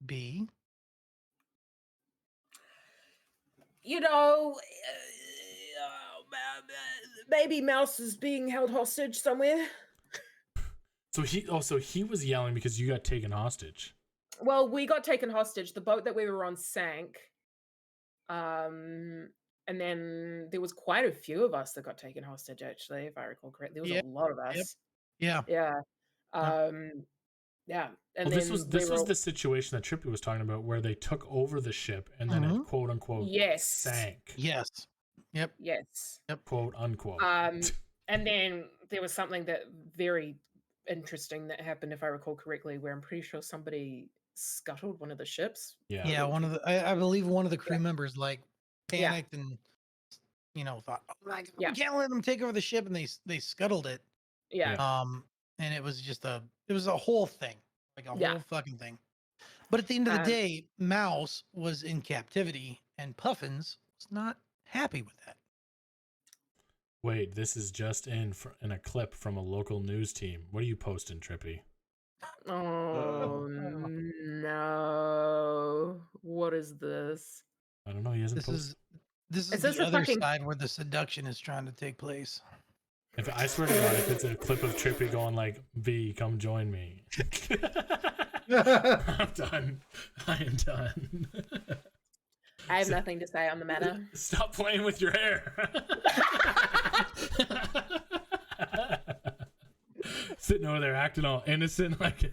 [SPEAKER 2] B.
[SPEAKER 3] You know, maybe Mouse is being held hostage somewhere.
[SPEAKER 1] So he was yelling because you got taken hostage.
[SPEAKER 3] Well, we got taken hostage. The boat that we were on sank. And then there was quite a few of us that got taken hostage, actually, if I recall correctly. There was a lot of us.
[SPEAKER 2] Yep.
[SPEAKER 3] Yeah. Yeah. And
[SPEAKER 1] well,
[SPEAKER 3] then
[SPEAKER 1] this was the situation that Trippy was talking about, where they took over the ship and then it quote unquote sank.
[SPEAKER 2] Yes. Yep.
[SPEAKER 3] Yes.
[SPEAKER 2] Yep.
[SPEAKER 1] Quote unquote.
[SPEAKER 3] And then there was something that very interesting that happened, if I recall correctly, where I'm pretty sure somebody scuttled one of the ships.
[SPEAKER 2] Yeah. One of the, I believe one of the crew members like panicked and thought, oh my God, we can't let them take over the ship, and they scuttled it.
[SPEAKER 3] Yeah.
[SPEAKER 2] And it was just a whole thing, like a whole fucking thing. But at the end of the day, Mouse was in captivity, and Puffins was not happy with that.
[SPEAKER 1] Wait, this is just in a clip from a local news team. What are you posting, Trippy?
[SPEAKER 3] Oh no! What is this?
[SPEAKER 1] I don't know. He hasn't posted.
[SPEAKER 2] This is the other side where the seduction is trying to take place.
[SPEAKER 1] If I swear to God, if it's a clip of Trippy going like, "V, come join me," I'm done. I am done.
[SPEAKER 3] I have nothing to say on the matter.
[SPEAKER 1] Stop playing with your hair. Sitting over there acting all innocent, like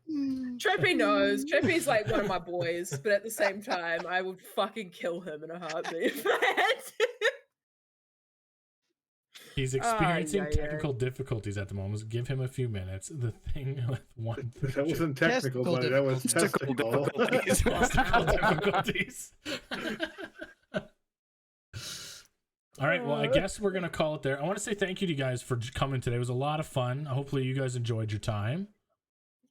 [SPEAKER 3] Trippy knows. Trippy's like one of my boys, but at the same time, I would fucking kill him in a heartbeat.
[SPEAKER 1] He's experiencing technical difficulties at the moment. Give him a few minutes. The thing with one.
[SPEAKER 5] That wasn't technical, buddy. That was testicle difficulties.
[SPEAKER 1] Testicle difficulties. All right. Well, I guess we're gonna call it there. I want to say thank you to you guys for coming today. It was a lot of fun. Hopefully, you guys enjoyed your time.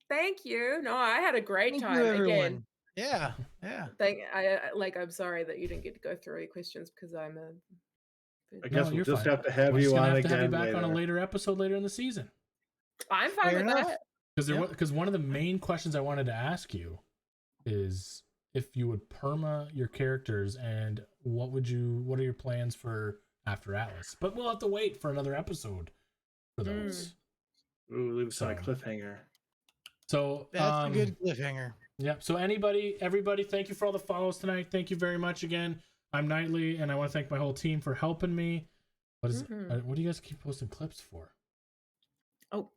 [SPEAKER 3] Thank you. No, I had a great time again.
[SPEAKER 2] Yeah.
[SPEAKER 3] I'm sorry that you didn't get to go through any questions because I'm a.
[SPEAKER 5] I guess we'll just have to have you on again.
[SPEAKER 1] Have you back on a later episode later in the season.
[SPEAKER 3] I'm fine with that.
[SPEAKER 1] Because one of the main questions I wanted to ask you is if you would perma your characters, and what are your plans for after Atlas? But we'll have to wait for another episode for those.
[SPEAKER 5] Ooh, leave us on a cliffhanger.
[SPEAKER 1] So
[SPEAKER 2] that's a good cliffhanger.
[SPEAKER 1] Yeah. So everybody, thank you for all the follows tonight. Thank you very much again. I'm Knightley, and I want to thank my whole team for helping me. What do you guys keep posting clips for?
[SPEAKER 3] Oh,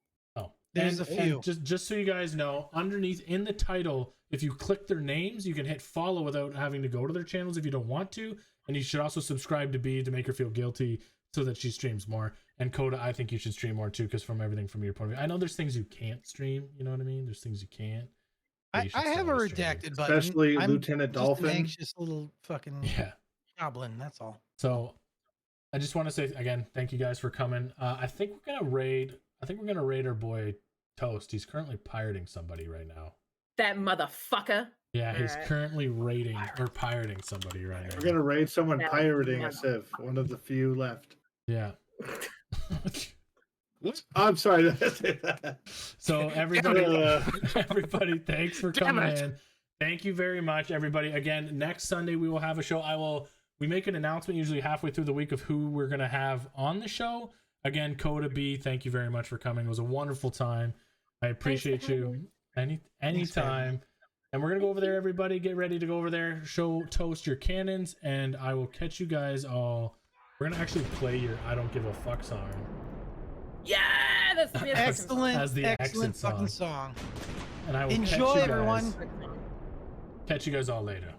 [SPEAKER 2] there's a few.
[SPEAKER 1] And just so you guys know, underneath in the title, if you click their names, you can hit follow without having to go to their channels if you don't want to. And you should also subscribe to B to make her feel guilty so that she streams more. And Coda, I think you should stream more too, because from everything from your point of view, I know there's things you can't stream. You know what I mean? There's things you can't.
[SPEAKER 2] I have a redacted button.
[SPEAKER 5] Especially
[SPEAKER 2] I'm
[SPEAKER 5] Lieutenant
[SPEAKER 2] just
[SPEAKER 5] Dolphin.
[SPEAKER 2] An anxious little fucking goblin. That's all.
[SPEAKER 1] So, I just want to say again, thank you guys for coming. I think we're gonna raid our boy Toast. He's currently pirating somebody right now.
[SPEAKER 3] That motherfucker.
[SPEAKER 1] Yeah, he's currently raiding or pirating somebody right now.
[SPEAKER 5] We're gonna raid someone pirating a Civ. One of the few left.
[SPEAKER 1] Yeah.
[SPEAKER 5] I'm sorry to say that.
[SPEAKER 1] So everybody, thanks for coming in. Thank you very much, everybody. Again, next Sunday we will have a show. We make an announcement usually halfway through the week of who we're gonna have on the show. Again, Coda B, thank you very much for coming. It was a wonderful time. I appreciate you. Anytime. And we're gonna go over there, everybody. Get ready to go over there. Toast your cannons, and I will catch you guys all. We're gonna actually play your "I Don't Give a Fuck" song.
[SPEAKER 3] Yeah, that's the
[SPEAKER 2] excellent,
[SPEAKER 1] as the
[SPEAKER 2] excellent
[SPEAKER 1] exit
[SPEAKER 2] fucking song.
[SPEAKER 1] And I will
[SPEAKER 2] enjoy,
[SPEAKER 1] catch you
[SPEAKER 2] everyone.
[SPEAKER 1] Catch you guys all later.